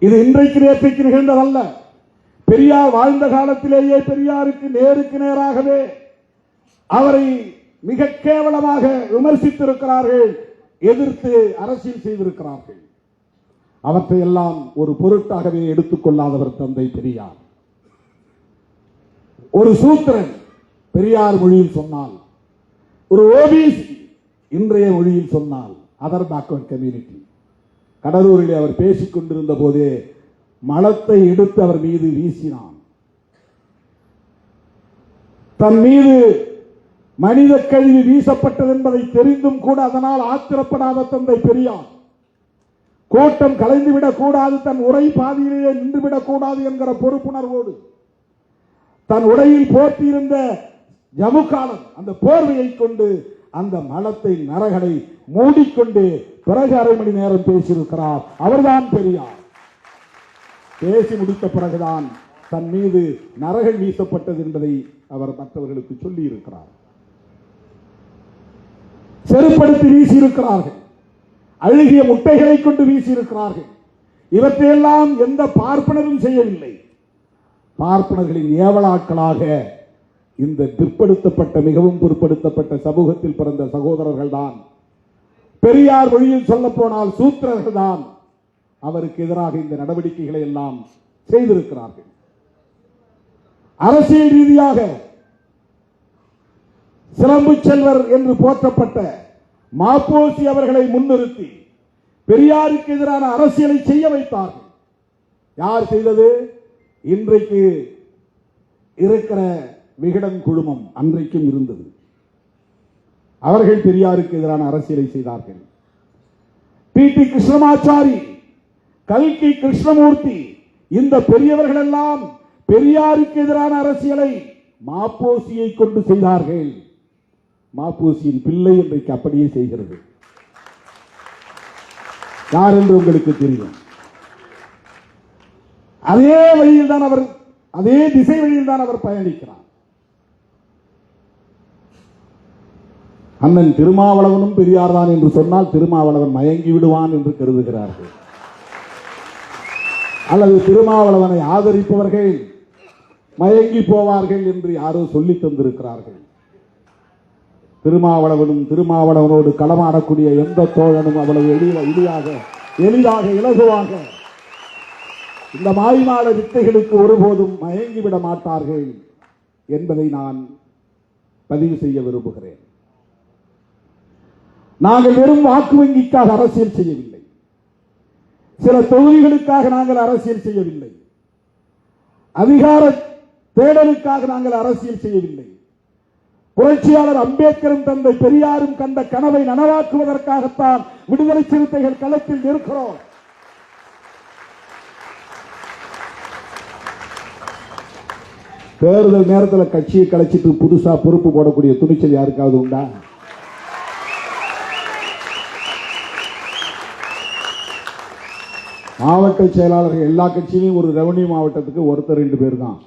இது இன்றைக்கு நேற்றைக்கு நிகழ்ந்ததல்ல. பெரியார் வாழ்ந்த காலத்திலேயே பெரியாருக்கு நேருக்கு நேராகவே அவரை மிக கேவலமாக விமர்சித்திருக்கிறார்கள், எதிர்த்து அரசியல் செய்திருக்கிறார்கள். அவற்றை எல்லாம் ஒரு பொருட்டாகவே எடுத்துக்கொள்ளாதவர் தந்தை பெரியார். ஒரு சூத்திரன் பெரியார் மொழியில் சொன்னால், ஒரு OBC இன்றைய மொழியில் சொன்னால் அதர் பேக்வர்ட் கம்யூனிட்டி. கடலூரில் அவர் பேசிக் கொண்டிருந்த போதே மலத்தை எடுத்து அவர் மீது வீசினான். தன் மீது மனித கழிவு வீசப்பட்டது என்பதை தெரிந்தும் கூட அதனால் ஆத்திரப்படாத தந்தை பெரியார், கோட்டம் கலைந்துவிடக் கூடாது, தன் உரை பாதியிலேயே நின்றுவிடக் கூடாது என்கிற பொறுப்புணர்வோடு தன் உடையில் போர்த்தியிருந்த ஜமுக்காலம் அந்த போர்வையை கொண்டு அந்த மலத்தை நரகளை மூடிக்கொண்டு பிறகு அரை மணி நேரம் பேசியிருக்கிறார். அவர்தான் பெரியார். பேசி முடித்த பிறகுதான் தன் மீது நரகள் வீசப்பட்டது என்பதை அவர் மற்றவர்களுக்கு சொல்லி இருக்கிறார். செருப்படுத்தி வீசியிருக்கிறார்கள், அழுகிய முட்டைகளை கொண்டு வீசியிருக்கிறார்கள். இவற்றையெல்லாம் எந்த பார்ப்பனரும் செய்யவில்லை. பார்ப்பனர்களின் ஏவலாட்களாக இந்த பிற்படுத்தப்பட்ட மிகவும் பிற்படுத்தப்பட்ட சமூகத்தில் பிறந்த சகோதரர்கள் தான், பெரியார் மொழியில் சொல்ல போனால் சூத்திரர்கள் தான் அவருக்கு எதிராக இந்த நடவடிக்கைகளை எல்லாம் செய்திருக்கிறார்கள். அரசியல் ரீதியாக சிலம்பு செல்வர் என்று போற்றப்பட்ட மாப்போசி அவர்களை முன்னிறுத்தி பெரியாருக்கு எதிரான அரசியலை செய்ய வைத்தார்கள். யார் செய்தது? இன்றைக்கு இருக்கிற விகடன் குழுமம் அன்றைக்கும் இருந்தது. அவர்கள் பெரியாருக்கு எதிரான அரசியலை செய்தார்கள். P.T. கிருஷ்ணமாச்சாரி, கல்கி கிருஷ்ணமூர்த்தி, இந்த பெரியவர்கள் எல்லாம் பெரியாருக்கு எதிரான அரசியலை மாப்போசியை கொண்டு செய்தார்கள். மாப்போசியின் பிள்ளை இன்றைக்கு அப்படியே செய்கிறது. யார் என்று உங்களுக்கு தெரியும். அதே வழியில் தான் அவர், அதே திசை வழியில் தான் அவர் பயணிக்கிறார். அண்ணன் திருமாவளவனும் பெரியார் தான் என்று சொன்னால் திருமாவளவன் மயங்கி விடுவான் என்று கருதுகிறார்கள். அல்லது திருமாவளவனை ஆதரிப்பவர்கள் மயங்கி போவார்கள் என்று யாரோ சொல்லி தந்திருக்கிறார்கள். திருமாவளவனும் திருமாவளவனோடு களமாடக்கூடிய எந்த தோழனும் அவ்வளவு எளிதாக இலகுவாக இந்த மாய்மால வித்தைகளுக்கு ஒருபோதும் மயங்கிவிட மாட்டார்கள் என்பதை நான் பதிவு செய்ய விரும்புகிறேன். நாங்கள் வெறும் வாக்கு வங்கிக்காக அரசியல் செய்யவில்லை, சில தொகுதிகளுக்காக நாங்கள் அரசியல் செய்யவில்லை, அதிகார தேடலுக்காக நாங்கள் அரசியல் செய்யவில்லை. புரட்சியாளர் அம்பேத்கரும் தந்தை பெரியாரும் கண்ட கனவை நனவாக்குவதற்காகத்தான் விடுதலை சிறுத்தைகள் களத்தில் இருக்கிறோம். தேர்தல் நேரத்தில் கட்சியை கலைச்சிட்டு புதுசா பொறுப்பு போடக்கூடிய துணிச்சல் யாருக்காவது உண்டா? மாவட்ட செயலாளர்கள் எல்லா கட்சியிலும் ஒரு ரெவன்யூ மாவட்டத்துக்கு ஒருத்தர் 2 பேர் தான்.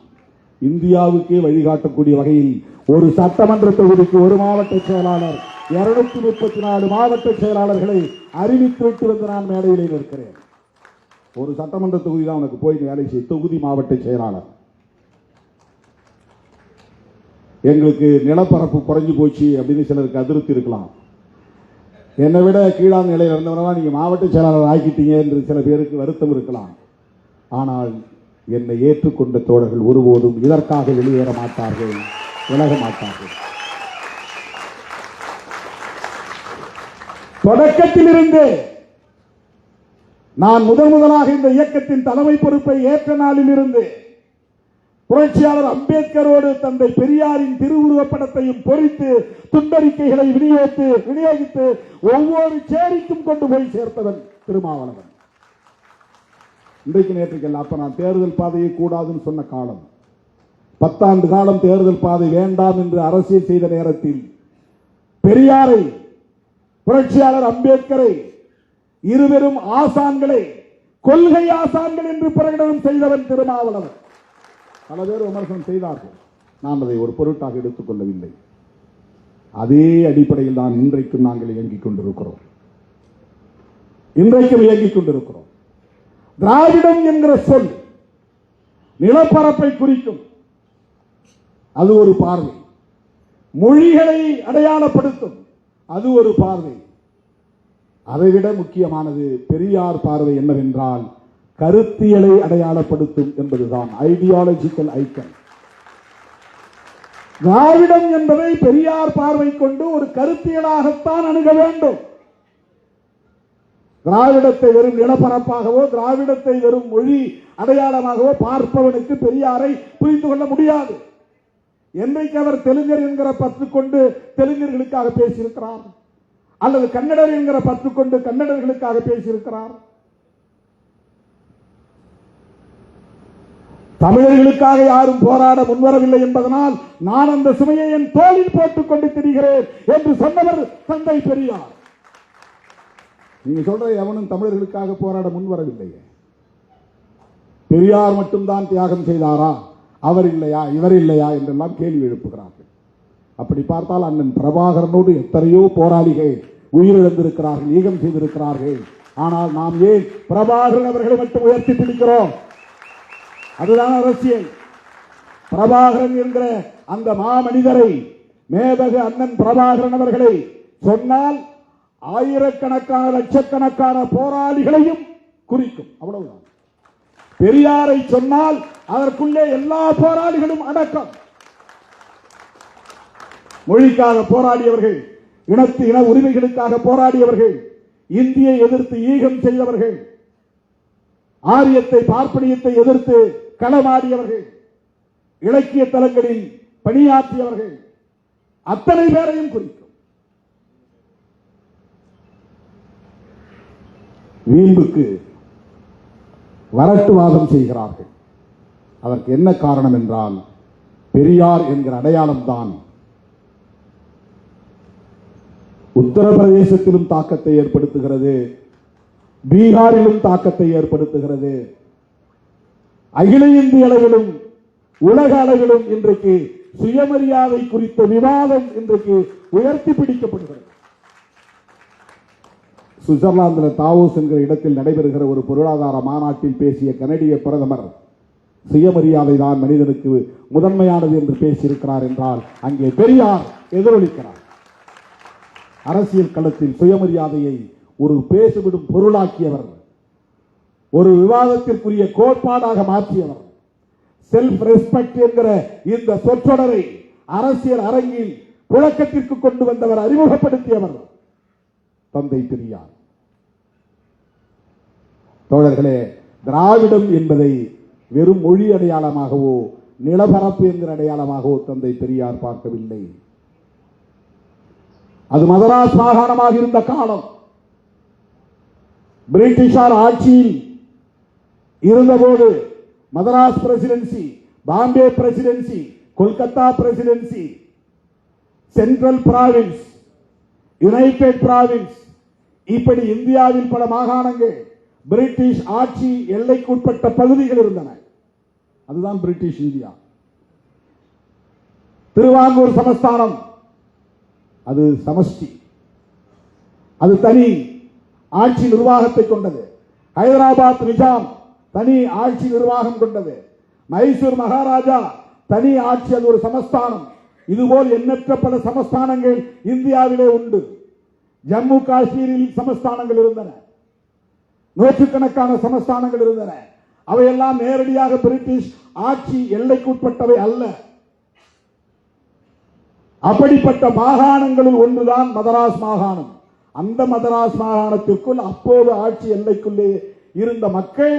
இந்தியாவுக்கே வழிகாட்டக்கூடிய வகையில் ஒரு சட்டமன்ற தொகுதிக்கு ஒரு மாவட்ட செயலாளர், 234 மாவட்ட செயலாளர்களை அறிவித்துவிட்டு வந்து நான் மேடையிலே நிற்கிறேன். ஒரு சட்டமன்ற தொகுதி தான் உனக்கு போய் வேலை செய்ய தொகுதி மாவட்ட செயலாளர். எங்களுக்கு நிலப்பரப்பு குறைஞ்சு போச்சு அப்படின்னு சிலருக்கு அதிருப்தி இருக்கலாம். என்னை விட கீழான நிலையில் இருந்தவனா நீங்க மாவட்ட செயலாளர் ஆக்கிட்டீங்க என்று சில பேருக்கு வருத்தம் இருக்கலாம். ஆனால் என்னை ஏற்றுக்கொண்ட தோழர்கள் ஒருபோதும் இதற்காக வெளியேற மாட்டார்கள், விலக மாட்டார்கள். தொடக்கத்திலிருந்து நான் முதலாக இந்த இயக்கத்தின் தலைமை பொறுப்பை ஏற்ற நாளில் இருந்து புரட்சியாளர் அம்பேத்கரோடு தந்தை பெரியாரின் திருவுருவப் படத்தையும் பொறித்து துண்டறிக்கைகளை விநியோகித்து ஒவ்வொரு சேரிக்கும் கொண்டு போய் சேர்த்தவன் திருமாவளவன். இன்றைக்கு நேற்றுக்கல்ல, அப்ப நான் தேர்தல் பாதையை கூடாதுன்னு சொன்ன காலம், 10 ஆண்டு காலம் தேர்தல் பாதை வேண்டாம் என்று அரசியல் செய்த நேரத்தில் பெரியாரை, புரட்சியாளர் அம்பேத்கரை, இருவரும் ஆசான்களை கொள்கை ஆசான்கள் என்று பிரகடனம் செய்தவன் திருமாவளவன். பல பேர் விமர்சனம் செய்தார்கள், நாம் அதை ஒரு பொருட்டாக எடுத்துக் கொள்ளவில்லை. அதே அடிப்படையில் தான் இன்றைக்கும் நாங்கள் இயங்கிக் கொண்டிருக்கிறோம். திராவிடம் என்கிற சொல் நிலப்பரப்பை குறிக்கும், அது ஒரு பார்வை. மொழிகளை அடையாளப்படுத்தும், அது ஒரு பார்வை. அதைவிட முக்கியமானது பெரியார் பார்வை என்னவென்றால் கருத்தியலை அடையாளப்படுத்தும் என்பதுதான், ஐடியாலஜிக்கல் ஐக்கன். திராவிடம் என்பதை பெரியார் பார்வை கொண்டு ஒரு கருத்தியலாகத்தான் அணுக வேண்டும். திராவிடத்தை வெறும் நிலப்பரப்பாகவோ, திராவிடத்தை வெறும் மொழி அடையாளமாகவோ பார்ப்பவனுக்கு பெரியாரை புரிந்து கொள்ள முடியாது. என்றைக்கு அவர் தெலுங்கர் என்கிற பற்று கொண்டு தெலுங்கர்களுக்காக பேசியிருக்கிறார், அல்லது கன்னடர் என்கிற பற்று கொண்டு கன்னடர்களுக்காக பேசியிருக்கிறார், தமிழர்களுக்காக யாரும் போராட முன்வரவில்லை என்பதனால் நான் அந்த சுமையை என் தோளில் போட்டுக் கொண்டு திரிகிறேன் என்று சொன்னவர் தந்தை பெரியார். நீங்க சொல்ற எவனும் தமிழர்களுக்காக போராட முன்வரவில்லை. பெரியார் மட்டும்தான் தியாகம் செய்தாரா, அவர் இல்லையா, இவர் இல்லையா என்றெல்லாம் கேள்வி எழுப்புகிறார்கள். அப்படி பார்த்தால் அண்ணன் பிரபாகரனோடு எத்தனையோ போராளிகள் உயிரிழந்திருக்கிறார்கள், ஈகம் செய்திருக்கிறார்கள். ஆனால் நாம் ஏன் பிரபாகரன் அவர்களை மட்டும் உயர்த்தி பிடிக்கிறோம்? அதுதான் அரசியல். பிரபாகரன் என்கிற அந்த மாமனிதரை, மேதகு அண்ணன் பிரபாகரன் அவர்களை சொன்னால் ஆயிரக்கணக்கான லட்சக்கணக்கான போராளிகளையும் குறிக்கும், அவ்வளவுதான். பெரியாரை சொன்னால் அதற்குள்ளே எல்லா போராளிகளும் அடக்கம். மொழிக்காக போராடியவர்கள், இன உரிமைகளுக்காக போராடியவர்கள், இந்தியை எதிர்த்து ஈகம் செய்தவர்கள், ஆரியத்தை பார்ப்பனியத்தை எதிர்த்து களமாடியவர்கள், இலக்கிய தலங்களில் பணியாற்றியவர்கள், அத்தனை பேரையும் குறிக்கும். வீம்புக்கு வரட்டுவாதம் செய்கிறார்கள். அதற்கு என்ன காரணம் என்றால் பெரியார் என்கிற அடையாளம் தான் உத்தரப்பிரதேசத்திலும் தாக்கத்தை ஏற்படுத்துகிறது, பீகாரிலும் தாக்கத்தை ஏற்படுத்துகிறது, அகில இந்திய அளவிலும் உலக அளவிலும் இன்றைக்கு சுயமரியாதை குறித்த விவாதம் இன்றைக்கு உயர்த்தி பிடிக்கப்படுகிறது. சுவிட்சர்லாந்தில் தாவோஸ் என்கிற இடத்தில் நடைபெறுகிற ஒரு பொருளாதார மாநாட்டில் பேசிய கனடிய பிரதமர் சுயமரியாதை தான் மனிதனுக்கு முதன்மையானது என்று பேசியிருக்கிறார் என்றால் அங்கே பெரியார் எதிரொலிக்கிறார். அரசியல் களத்தில் சுயமரியாதையை ஒரு பேசுவிடும் பொருளாக்கியவர் ஒரு விவாதத்திற்குரிய கோட்பாடாக மாற்றியவர். செல்ஃப் ரெஸ்பெக்ட் என்கிற இந்த சொற்றொடரை அரசியல் அரங்கில் புழக்கத்திற்கு கொண்டு வந்தவர், அறிமுகப்படுத்தியவர் தந்தை பெரியார். தோழர்களே, திராவிடம் என்பதை வெறும் மொழி அடையாளமாகவோ நிலப்பரப்பு என்கிற அடையாளமாகவோ தந்தை பெரியார் பார்க்கவில்லை. அது மதராஸ் மாகாணமாக இருந்த காலம். பிரிட்டிஷார் ஆட்சியில் இருந்தபோது Madras presidency, Bombay presidency, Kolkata presidency, central province, united province, இப்படி இந்தியாவில் பல மாகாணங்கள் பிரிட்டிஷ் ஆட்சி எல்லைக்குட்பட்ட பகுதிகள் இருந்தன. அதுதான் பிரிட்டிஷ் இந்தியா. திருவாங்கூர் சமஸ்தானம் அது சமஷ்டி, அது தனி ஆட்சி நிர்வாகத்தை கொண்டது. ஹைதராபாத் நிஜாம் தனி ஆட்சி நிர்வாகம் கொண்டது. மைசூர் மகாராஜா தனி ஆட்சி, அது ஒரு சமஸ்தானம். இதுபோல் எண்ணற்ற பல சமஸ்தானங்கள் இந்தியாவிலே உண்டு. ஜம்மு காஷ்மீரில் சமஸ்தானங்கள் இருந்தன, நூற்றுக்கணக்கான சமஸ்தானங்கள் இருந்தன. அவையெல்லாம் நேரடியாக பிரிட்டிஷ் ஆட்சி எல்லைக்குட்பட்டவை அல்ல. அப்படிப்பட்ட மாகாணங்களில் ஒன்றுதான் மதராஸ் மாகாணம். அந்த மதராஸ் மாகாணத்திற்குள் அப்போது ஆட்சி எல்லைக்குள்ளே இருந்த மக்கள்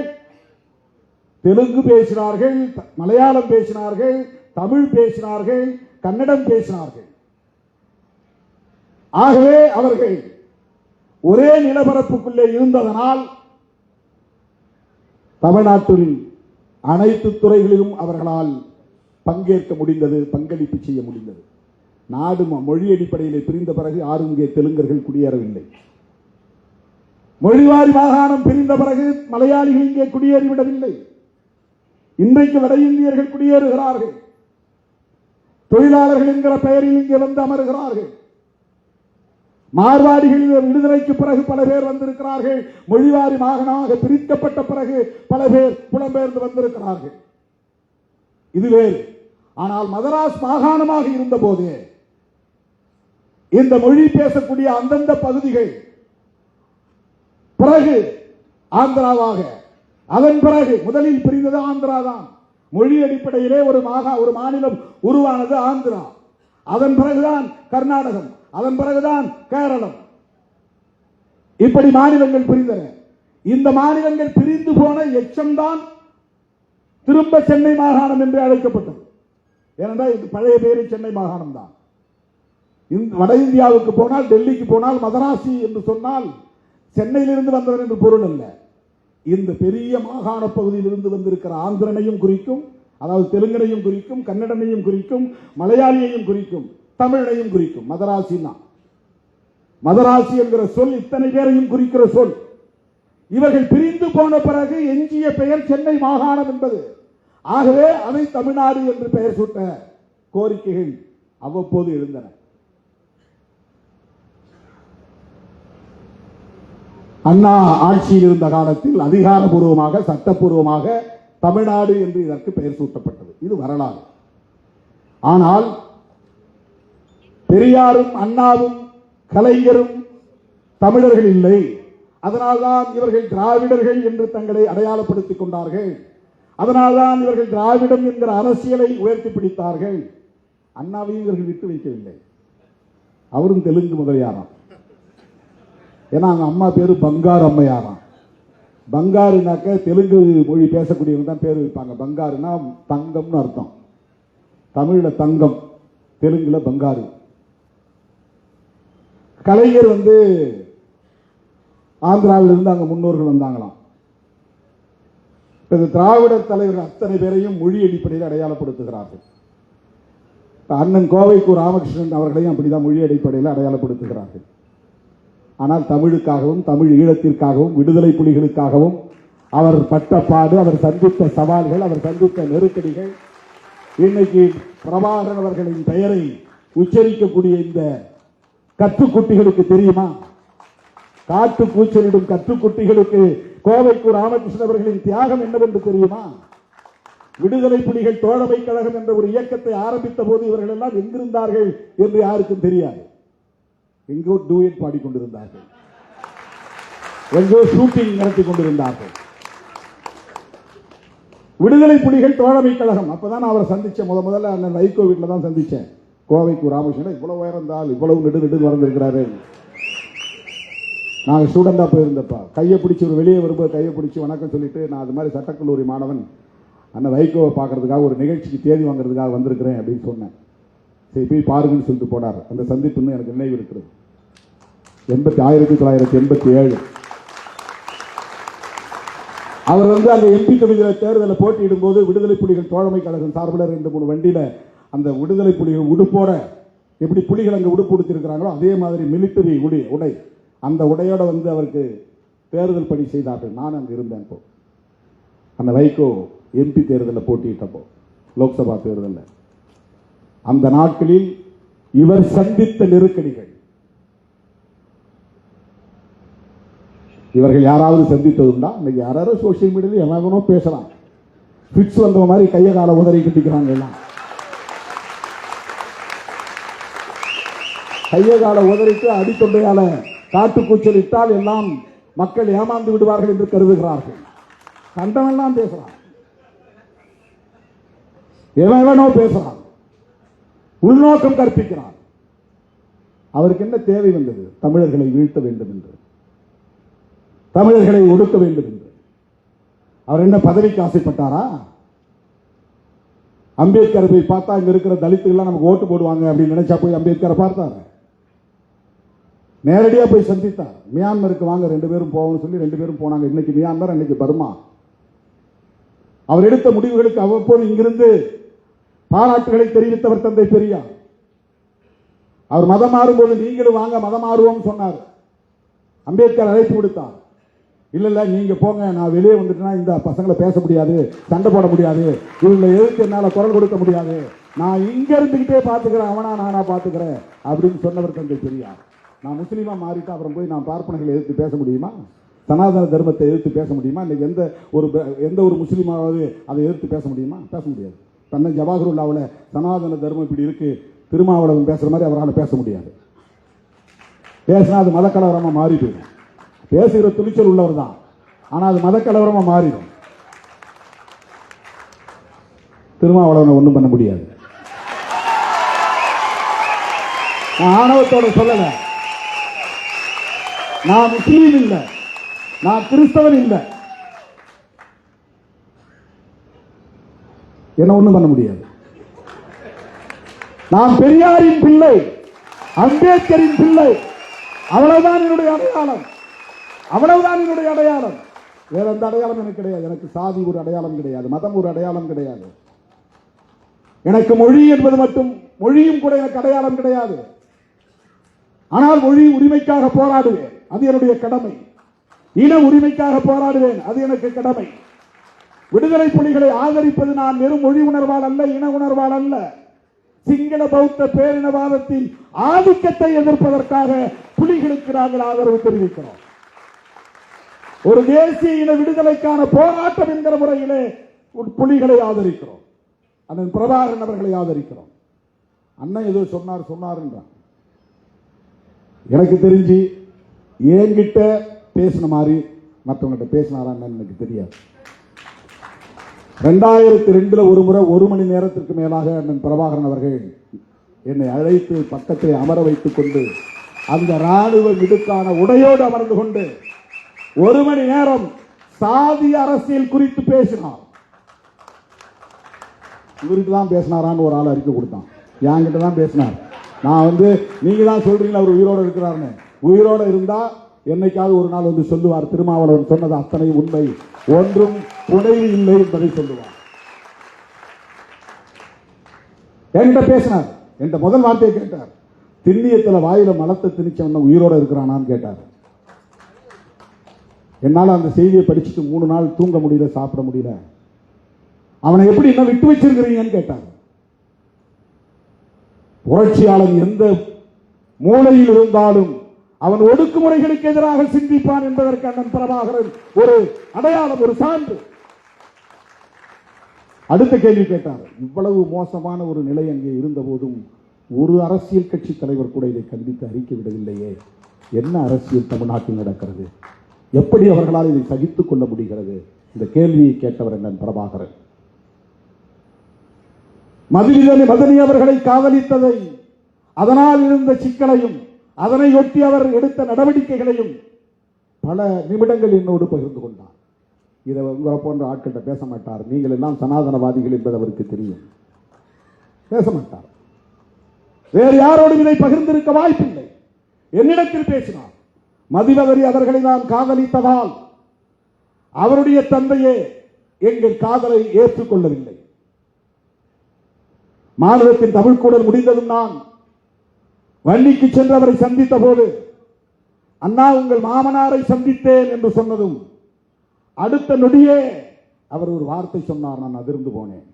தெலுங்கு பேசினார்கள், மலையாளம் பேசினார்கள், தமிழ் பேசினார்கள், கன்னடம் பேசினார்கள். ஆகவே அவர்கள் ஒரே நிலப்பரப்புக்குள்ளே இருந்ததனால் தமிழ்நாட்டில் அனைத்து துறைகளிலும் அவர்களால் பங்கேற்க முடிந்தது, பங்களிப்பு செய்ய முடிந்தது. நாடு மொழி அடிப்படையில் பிரிந்த பிறகு யாரும் இங்கே தெலுங்கர்கள் குடியேறவில்லை. மொழிவாரி மாகாணம் பிரிந்த பிறகு மலையாளிகள் இங்கே குடியேறிவிடவில்லை. இன்றைக்கு வட இந்தியர்கள் குடியேறுகிறார்கள். தொழிலாளர்கள் என்கிற பெயரில் இங்கே வந்து அமர்கிறார்கள். மார்வாடிகள் விடுதலைக்கு பிறகு பல பேர் வந்திருக்கிறார்கள். மொழிவாரி மாகாணமாக பிரிக்கப்பட்ட பிறகு பல பேர் புலம்பெயர்ந்து வந்திருக்கிறார்கள். இது வேறு. ஆனால் மதராஸ் மாகாணமாக இருந்த போது இந்த மொழி பேசக்கூடிய அந்தந்த பகுதிகள் பிறகு ஆந்திராவாக, அதன் பிறகு முதலில் பிரிந்தது ஆந்திரா தான். மொழி அடிப்படையிலே ஒரு மாநிலம் உருவானது ஆந்திரா. அதன் பிறகுதான் கர்நாடகம், அதன் பிறகுதான் கேரளம். இப்படி மாநிலங்கள் பிரிந்தன. இந்த மாநிலங்கள் பிரிந்து போன எச்சம்தான் திரும்ப சென்னை மாகாணம் என்று அழைக்கப்பட்டது. ஏனென்றால் இது பழைய பேரு சென்னை மாகாணம் தான். வட இந்தியாவுக்கு போனால், டெல்லிக்கு போனால் மதராசி என்று சொன்னால் சென்னையிலிருந்து வந்தவர் என்று பொருள் அல்ல. இந்த பெரிய மாகாண பகுதியில் இருந்து வந்திருக்கிற ஆந்திரனையும் குறிக்கும், அதாவது தெலுங்கனையும் குறிக்கும், கன்னடனையும் குறிக்கும், மலையாளியையும் குறிக்கும், தமிழையும் குறிக்கும். மதராசி தான். மதராசி என்கிற சொல் இத்தனை பேரையும் குறிக்கிற சொல். இவர்கள் பிரிந்து போன பிறகு எஞ்சிய பெயர் சென்னை மாகாணம் என்பது. ஆகவே அதை தமிழ்நாடு என்று பெயர் சூட்ட கோரிக்கைகள் அவ்வப்போது எழுந்தன. அண்ணா ஆட்சியில் இருந்த காலத்தில் அதிகாரபூர்வமாக, சட்டப்பூர்வமாக தமிழ்நாடு என்று இதற்கு பெயர் சூட்டப்பட்டது. இது வரலாறு. ஆனால் பெரியாரும் அண்ணாவும் கலைஞரும் தமிழர்கள் இல்லை. அதனால்தான் இவர்கள் திராவிடர்கள் என்று தங்களை அடையாளப்படுத்திக் கொண்டார்கள். அதனால்தான் இவர்கள் திராவிடம் என்கிற அரசியலை உயர்த்தி பிடித்தார்கள். அண்ணாவையும் இவர்கள் விட்டு வைக்கவில்லை. அவரும் தெலுங்கு முதலியாராம். ஏன்னா அவங்க அம்மா பேரு பங்காரு அம்மையாராம். பங்காருனாக்க தெலுங்கு மொழி பேசக்கூடியவங்க தான் பேர் வைப்பாங்க. பங்காருனா தங்கம்னு அர்த்தம். தமிழ்ல தங்கம், தெலுங்குல பங்காரு. கலைஞர் ஆந்திராவில் இருந்து அங்க முன்னோர்கள் வந்தாங்களாம். திராவிட தலைவர்கள் அத்தனை பேரையும் மொழி அடிப்படையில் அடையாளப்படுத்துகிறார்கள். அண்ணன் கோவைக்கு ராமகிருஷ்ணன் அவர்களையும் அப்படிதான் மொழி அடிப்படையில் அடையாளப்படுத்துகிறார்கள். ஆனால் தமிழுக்காகவும், தமிழ் ஈழத்திற்காகவும், விடுதலை புலிகளுக்காகவும் அவர் பட்ட பாடு, அவர் சந்தித்த சவால்கள், அவர் சந்தித்த நெருக்கடிகள், இன்னைக்கு பிரபாகரன் அவர்களின் பெயரை உச்சரிக்கக்கூடிய இந்த கற்றுக்குட்டிகளுக்கு தெரியுமா? காட்டு கூச்சலிடும் கற்றுக்குட்டிகளுக்கு கோவைக்கு ராமகிருஷ்ணன் அவர்களின் தியாகம் என்னவென்று தெரியுமா? விடுதலை புலிகள் தோழமை கழகம் என்ற ஒரு இயக்கத்தை ஆரம்பித்த போது இவர்கள் எல்லாம் எங்கிருந்தார்கள் என்று யாருக்கும் தெரியாது. எங்கோ டூயட் பாடிக்கொண்டிருந்தார்கள், எங்கோ ஷூட்டிங் நடத்தி கொண்டிருந்தார்கள். விடுதலை புலிகள் தோழமை கழகம். அப்பதான் நான் அவரை சந்திச்சேன். முதல்ல அண்ணன் வைகோ வீட்டில் தான் சந்திச்சேன். கோவைக்கு ராமகிருஷ்ணன் இவ்வளவு உயரம் இருந்தால் இவ்வளவு நெடு வளர்ந்துருக்கிறாரு. நான் ஸ்டூடெண்டா போயிருந்தப்பா கையை பிடிச்சி ஒரு வெளியே வரும்போது கையை பிடிச்சி வணக்கம் சொல்லிட்டு, நான் அது மாதிரி சட்டக்கல்லூரி மாணவன் அண்ணன் வைகோவை பார்க்கறதுக்காக ஒரு நிகழ்ச்சிக்கு தேதி வாங்குறதுக்காக வந்திருக்கிறேன் அப்படின்னு சொன்னேன். சரி போய் பாருங்கன்னு சொல்லிட்டு போனார். அந்த சந்திப்புன்னு எனக்கு நினைவு இருக்கிறது. 1987 அவர் வந்து அந்த எம்பி தொகுதியில் தேர்தலில் போட்டியிடும் போது விடுதலை புலிகள் தோழமை கழகம் சார்பில் 2-3 வண்டியில அந்த விடுதலை புலிகள் உடுப்போட, எப்படி புலிகள் அங்கே உடுப்பு உடுத்திருக்கிறாங்களோ அதே மாதிரி மிலிட்டரி உடை, அந்த உடையோட வந்து அவருக்கு தேர்தல் பணி செய்தார்கள். நான் அங்கே இருந்தேன். இப்போ அந்த வைகோ எம்பி தேர்தலில் போட்டியிட்டப்போ, லோக்சபா தேர்தலில், அந்த நாட்களில் இவர் சந்தித்த நெருக்கடிகள் இவர்கள் யாராவது சந்தித்ததுண்டா? இன்னைக்கு யாராவது சோசியல் மீடியாவில் எவனோ பேசலாம். பிக்ஸ் வந்த மாதிரி கையை கால உதறி கட்டிக்கிறாங்க. எல்லாம் கையை கால உதறிட்டு அடித்தொண்டையால காட்டு கூச்சலிட்டால் எல்லாம் மக்கள் ஏமாந்து விடுவார்கள் என்று கருதுகிறார்கள். கண்டவெல்லாம் பேசுறான், எவனோ பேசுறான், உள்நோக்கம் கற்பிக்கிறான். அவருக்கு என்ன தேவை வந்தது? தமிழர்களை வீழ்த்த வேண்டும் என்று, தமிழர்களை ஒடுக்க வேண்டும் என்று. அவர் என்ன பதவிக்கு ஆசைப்பட்டாரா? அம்பேத்கர் போய் பார்த்தா இங்க இருக்கிற தலித்துகள் நமக்கு ஓட்டு போடுவாங்க அப்படின்னு நினைச்சா போய் அம்பேத்கரை பார்த்தார்? நேரடியா போய் சந்தித்தார். மியான்மருக்கு வாங்க 2 பேரும் போவோம்னு சொல்லி 2 பேரும் போனாங்க. இன்னைக்கு மியான்மர், அன்னைக்கு பர்மா. அவர் எடுத்த முடிவுகளுக்கு அவ்வப்போது இங்கிருந்து பாராட்டுகளை தெரிவித்தவர் தந்தை பெரியார். அவர் மதம் மாறும்போது நீங்களும் வாங்க மதம் மாறுவோம் சொன்னார். அம்பேத்கர் அழைப்பு கொடுத்தார். இல்ல நீங்க போங்க, நான் வெளியே வந்துட்டேன்னா இந்த பசங்களை பேச முடியாது, சண்டை போட முடியாது, இவங்களை எதிர்த்து என்னால குரல் கொடுக்க முடியாது, நான் இங்க இருந்துகிட்டே பாத்துக்கிறேன், அவனா நானா பாத்துக்கிறேன் அப்படின்னு சொன்னவர் தந்தை பெரியார். நான் முஸ்லீமா மாறிட்டு அப்புறம் போய் நான் பார்ப்பனர்களை எதிர்த்து பேச முடியுமா? சனாதன தர்மத்தை எதிர்த்து பேச முடியுமா? இன்னைக்கு எந்த ஒரு முஸ்லீமாவது அதை எதிர்த்து பேச முடியுமா? பேச முடியாது. தன்னை ஜவாஹருல்லாவில் சனாதன தர்மம் இப்படி இருக்கு, திருமாவளவன் பேசுற மாதிரி அவரால் பேச முடியாது. பேசினா அது மதக்கலவரமா மாறி போயிடும். பேசுகிற துணிச்சல் உள்ளவர் தான், ஆனா அது மதக்கலவரமா மாறிடும். திருமாவளவனை ஒண்ணும் பண்ண முடியாது. நான் ஆணவத்தோட சொல்லல, நான் முஸ்லீம் இல்ல, நான் கிறிஸ்தவன் இல்ல, என்ன ஒண்ணும் பண்ண முடியாது. நான் பெரியாரின் பிள்ளை, அம்பேத்கரின் பிள்ளை, அவ்வளவுதான் என்னுடைய அடையாளம், அவ்வளவுதான் என்னுடைய அடையாளம். வேற எந்த அடையாளம் எனக்கு கிடையாது. எனக்கு சாதி ஒரு அடையாளம் கிடையாது, மதம் ஒரு அடையாளம் கிடையாது. எனக்கு மொழி என்பது மட்டும், மொழியும் கூட எனக்கு அடையாளம் கிடையாது. ஆனால் மொழி உரிமைக்காக போராடுவேன், அது என்னுடைய கடமை. இன உரிமைக்காக போராடுவேன், அது எனக்கு கடமை. விடுதலை புலிகளை ஆதரிப்பது நான் வெறும் மொழி உணர்வால் அல்ல, இன உணர்வால் அல்ல, சிங்கள பௌத்த பேரினவாதத்தின் ஆதிக்கத்தை எதிர்ப்பதற்காக புலிகளுக்கு நாங்கள் ஆதரவு தெரிவிக்கிறோம். ஒரு தேசிய இன விடுதலைக்கான போராட்டம் என்கிற முறையிலே புலிகளை ஆதரிக்கிறோம். அண்ணன் பிரபாகரன் அவர்களை ஆதரிக்கிறோம். அண்ணன் ஏதோ சொன்னார் என்றான். எனக்கு தெரிஞ்சு என்கிட்ட பேசின மாதிரி மற்றவங்கிட்ட பேசினாரான்னு எனக்கு தெரியாது. 2002 ஒரு முறை 1 மணி நேரத்திற்கு மேலாக அண்ணன் பிரபாகரன் அவர்கள் என்னை அழைத்து பக்கத்தை அமர வைத்துக் கொண்டு அந்த ராணுவ மிடுக்கான உடையோடு அமர்ந்து கொண்டு 1 மணி நேரம் சாதி அரசியல் குறித்து பேசினார். இவருக்கு தான் பேசினாரான்னு ஒரு ஆள் அறிக்கை கொடுத்தான். என்கிட்ட தான் பேசினார். நான் நீங்க தான் சொல்றீங்களா அவர் உயிரோடு இருக்கிறார்னு. உயிரோடு இருந்தா என்னைக்காவது ஒரு நாள் சொல்லுவார், திருமாவளவன் சொன்னது அத்தனை உண்மை, ஒன்றும் புனைவு இல்லை என்பதை சொல்லுவார். என்கிட்ட பேசினார். என்ற முதல் வார்த்தையை கேட்டார், திண்ணியத்தில் வாயில மலத்தை திணிச்சவன் உயிரோட இருக்கிறானான்னு கேட்டார். என்னால் அந்த செய்தியை படிச்சுட்டு 3 நாள் தூங்க முடியல, சாப்பிட முடியல. அவனை எப்படி என்ன விட்டு வச்சிருக்கிறீங்கன்னு கேட்டார். புரட்சியாளன் எந்த மூலையில் இருந்தாலும் அவன் ஒடுக்குமுறைகளுக்கு எதிராக சிந்திப்பான் என்பதற்கு அண்ணன் பிரபாகரன் ஒரு அடையாளம், ஒரு சான்று. அடுத்த கேள்வி கேட்டார், இவ்வளவு மோசமான ஒரு நிலை அங்கே இருந்த போதும் ஒரு அரசியல் கட்சி தலைவர் கூட இதை கண்டித்து அறிக்கை விடவில்லையே, என்ன அரசியல் தமிழ்நாட்டில் நடக்கிறது, எப்படி அவர்களால் இதை சகித்துக் கொள்ள முடிகிறது? இந்த கேள்வியை கேட்டவர் அண்ணன் பிரபாகரன். மதனி அவர்களை காதலித்ததை, அதனால் இருந்த சிக்கலையும், அதனையொட்டி அவர் எடுத்த நடவடிக்கைகளையும் பல நிமிடங்கள் என்னோடு பகிர்ந்து கொண்டார். இதை உங்களை போன்ற ஆட்கள்கிட்ட பேச மாட்டார். நீங்கள் எல்லாம் சனாதனவாதிகள் என்பது அவருக்கு தெரியும். பேச மாட்டார். வேறு யாரோடும் இதை பகிர்ந்திருக்க வாய்ப்பில்லை. என்னிடத்தில் பேசினார். மதிவதனி அவர்களை நான் காதலித்ததால் அவருடைய தந்தையே எங்கள் காதலை ஏற்றுக்கொள்ளவில்லை. மாநிலத்தின் தமிழ்க்கூடல் முடிந்ததும் நான் வன்னிக்கு சென்று அவரை சந்தித்த போது, அண்ணா உங்கள் மாமனாரை சந்தித்தேன் என்று சொன்னதும் அடுத்த நொடியே அவர் ஒரு வார்த்தை சொன்னார். நான் அதிர்ந்து போனேன்.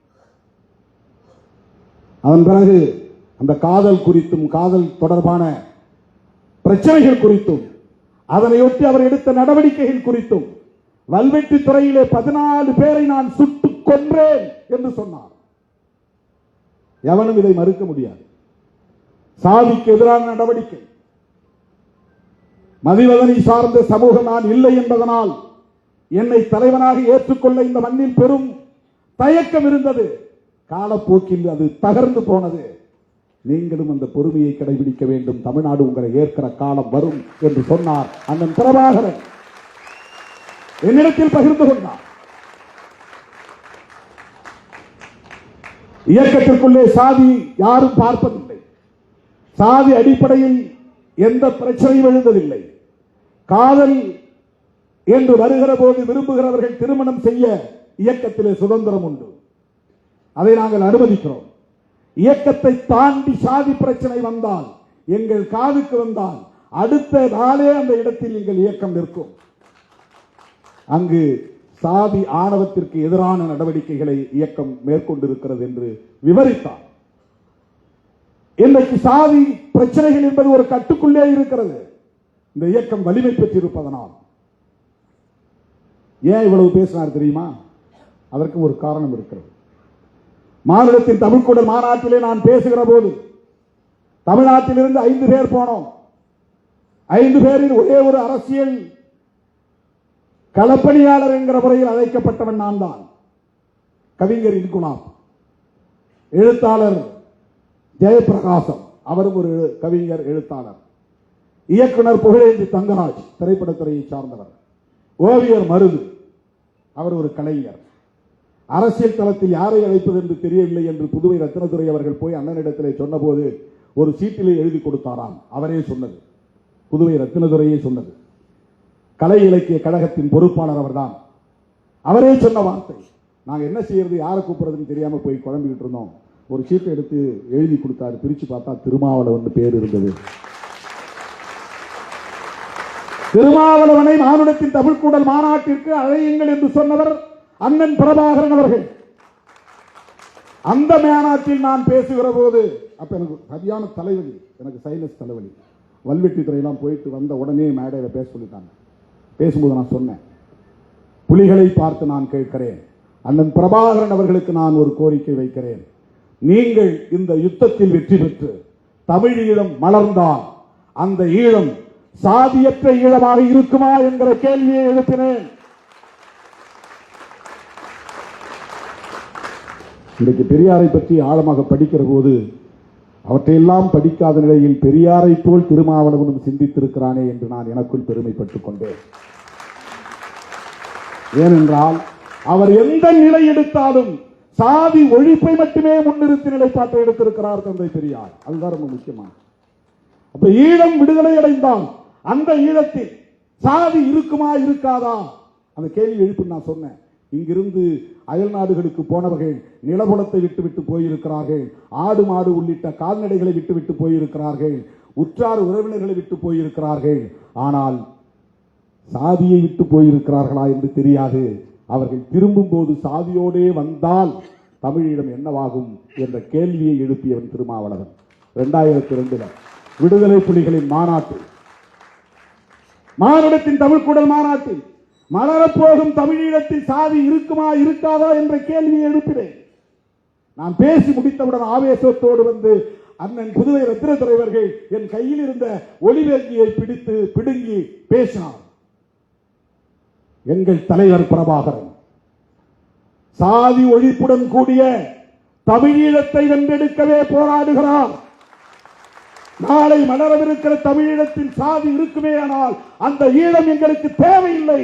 அதன் பிறகு அந்த காதல் குறித்தும், காதல் தொடர்பான பிரச்சனைகள் குறித்தும், அதனையொட்டி அவர் எடுத்த நடவடிக்கைகள் குறித்தும், வல்வெட்டி துறையிலே 14 பேரை நான் சுட்டுக் கொன்றேன் என்று சொன்னார். எவனும் இதை மறுக்க முடியாது. சாதிக்கு எதிரான நடவடிக்கை. மதிவதனி சார்ந்த சமூகம் நான் இல்லை என்பதனால் என்னை தலைவனாக ஏற்றுக்கொள்ள இந்த மண்ணில் பெரும் தயக்கம் இருந்தது. காலப்போக்கில் அது தகர்ந்து போனது. நீங்களும் அந்த பொறுமையை கடைபிடிக்க வேண்டும். தமிழ்நாடு உங்களை ஏற்கிற காலம் வரும் என்று சொன்னார் அண்ணன் பிரபாகரன். என்னிடத்தில் பகிர்ந்து கொண்டார். இயக்கத்திற்குள்ளே சாதி யாரும் பார்ப்பதில்லை. சாதி அடிப்படையில் எந்த பிரச்சனையும் எழுந்ததில்லை. காதல் என்று வருகிற போது விரும்புகிறவர்கள் திருமணம் செய்ய இயக்கத்திலே சுதந்திரம் உண்டு. அதை நாங்கள் அனுமதிக்கிறோம். இயக்கத்தை தாண்டி சாதி பிரச்சனை வந்தால், எங்கள் காதுக்கு வந்தால், அடுத்த நாளே அந்த இடத்தில் எங்கள் இயக்கம் நிற்கும். அங்கு சாதி ஆணவத்திற்கு எதிரான நடவடிக்கைகளை இயக்கம் மேற்கொண்டிருக்கிறது என்று விவரித்தார். இன்றைக்கு சாதி பிரச்சனைகள் என்பது ஒரு கட்டுக்குள்ளே இருக்கிறது. இந்த இயக்கம் வலிமை பெற்றிருப்பதனால். ஏன் இவ்வளவு பேசினார் தெரியுமா? அதற்கு ஒரு காரணம் இருக்கிறது. மாநிலத்தின் தமிழ்க்கூடல் மாநாட்டிலே நான் பேசுகிற போது தமிழ்நாட்டிலிருந்து 5 பேர் போனோம். 5 பேரில் ஒரே ஒரு அரசியல் களப்பணியாளர் என்கிற முறையில் அழைக்கப்பட்டவன் நான் தான். கவிஞர் இன்குலாப், எழுத்தாளர் ஜெயபிரகாசம், அவரும் ஒரு கவிஞர் எழுத்தாளர். இயக்குனர் புகழேந்தி தங்கராஜ், திரைப்படத்துறையை சார்ந்தவர். ஓவியர் மருது, அவர் ஒரு கலைஞர். அரசியல் தளத்தில் யாரை அழைப்பது என்று தெரியவில்லை என்று புதுவை ரத்தினதுரை அவர்கள் போய் அண்ணனிடத்திலே சொன்னபோது ஒரு சீட்டிலே எழுதி கொடுத்தாராம். அவரே சொன்னது, புதுவை ரத்தினதுரையே சொன்னது. கலை இலக்கிய கழகத்தின் பொறுப்பாளர் அவர்தான். அவரே சொன்ன வார்த்தை. நாங்க என்ன செய்யறது, யாரை கூப்பிடுறதுன்னு தெரியாம போய் குழம்பிக்கிட்டு இருந்தோம். ஒரு சீட்டை எடுத்து எழுதி கொடுத்தாரு. பிரிச்சு பார்த்தா திருமாவளவன் பேர் இருந்தது. திருமாவளவனை மானுடத்தின் தமிழ்க்கூடல் மாநாட்டிற்கு அழையுங்கள் என்று சொன்னவர் அண்ணன் பிரபாகரன் அவர்கள். அந்த மாநாட்டில் நான் பேசுகிற போது, அப்ப எனக்கு சரியான தலைவலி, எனக்கு சைனஸ் தலைவலி. வல்வெட்டி துறையெல்லாம் போயிட்டு வந்த உடனே மேடையில பேச சொல்லிட்டாங்க. பேசும்போது நான் சொன்னேன், புலிகளை பார்த்து நான் கேட்கிறேன், அண்ணன் பிரபாகரன் அவர்களுக்கு நான் ஒரு கோரிக்கை வைக்கிறேன். நீங்கள் இந்த யுத்தத்தில் வெற்றி பெற்று தமிழ் ஈழம் மலர்ந்தால் அந்த ஈழம் சாதியற்ற ஈழமாக இருக்குமா என்கிற கேள்வியை எழுப்பினேன். இன்றைக்கு பெரியாரை பற்றி ஆழமாக படிக்கிற போது அவற்றையெல்லாம் படிக்காத நிலையில் பெரியாரை போல் திருமாவளவனும் சிந்தித்திருக்கிறானே என்று நான் எனக்குள் பெருமைப்பட்டுக் கொண்டேன். ஏனென்றால் அவர் எந்த நிலை எடுத்தாலும் சாதி ஒழிப்பை மட்டுமே முன்னிறுத்தி நிலைப்பாட்டை எடுத்திருக்கிறார் தந்தை பெரியார். அதுதான் ரொம்ப முக்கியமான. அப்ப ஈழம் விடுதலை அடைந்தால் அந்த ஈழத்தில் சாதி இருக்குமா இருக்காதா அந்த கேள்வி எழுப்பி நான் சொன்னேன். இங்கிருந்து அயல் நாடுகளுக்கு போனவர்கள் நிலபுலத்தை விட்டுவிட்டு போயிருக்கிறார்கள், ஆடு மாடு உள்ளிட்ட கால்நடைகளை விட்டுவிட்டு போயிருக்கிறார்கள், உற்றார் உறவினர்களை விட்டு போயிருக்கிறார்கள். ஆனால் சாதியை விட்டு போயிருக்கிறார்களா என்று தெரியாது. அவர்கள் திரும்பும் போது சாதியோடே வந்தால் தமிழீழம் என்னவாகும் என்ற கேள்வியை எழுப்பியவன் திருமாவளவன். 2002 விடுதலை புலிகளின் மாநாட்டு, மானுடத்தின் தமிழ்க்கூடல் மாநாட்டில் மலரப்போகும் தமிழீழத்தில் சாதி இருக்குமா இருக்காதா என்ற கேள்வியை எழுப்பினேன். நான் பேசி முடித்தவுடன் ஆவேசத்தோடு வந்து அண்ணன் புதுவை ரத்தினதுரை அவர்கள் என் கையில் இருந்த ஒலிபேசியை பிடித்து பிடுங்கி பேசினார். எங்கள் தலைவர் பிரபாகரன் சாதி ஒழிப்புடன் கூடிய தமிழீழத்தை வென்றெடுக்கவே போராடுகிறார். நாளை மலரவிருக்கிற தமிழீழத்தில் சாதி இருக்குமே, ஆனால் அந்த ஈழம் எங்களுக்கு தேவையில்லை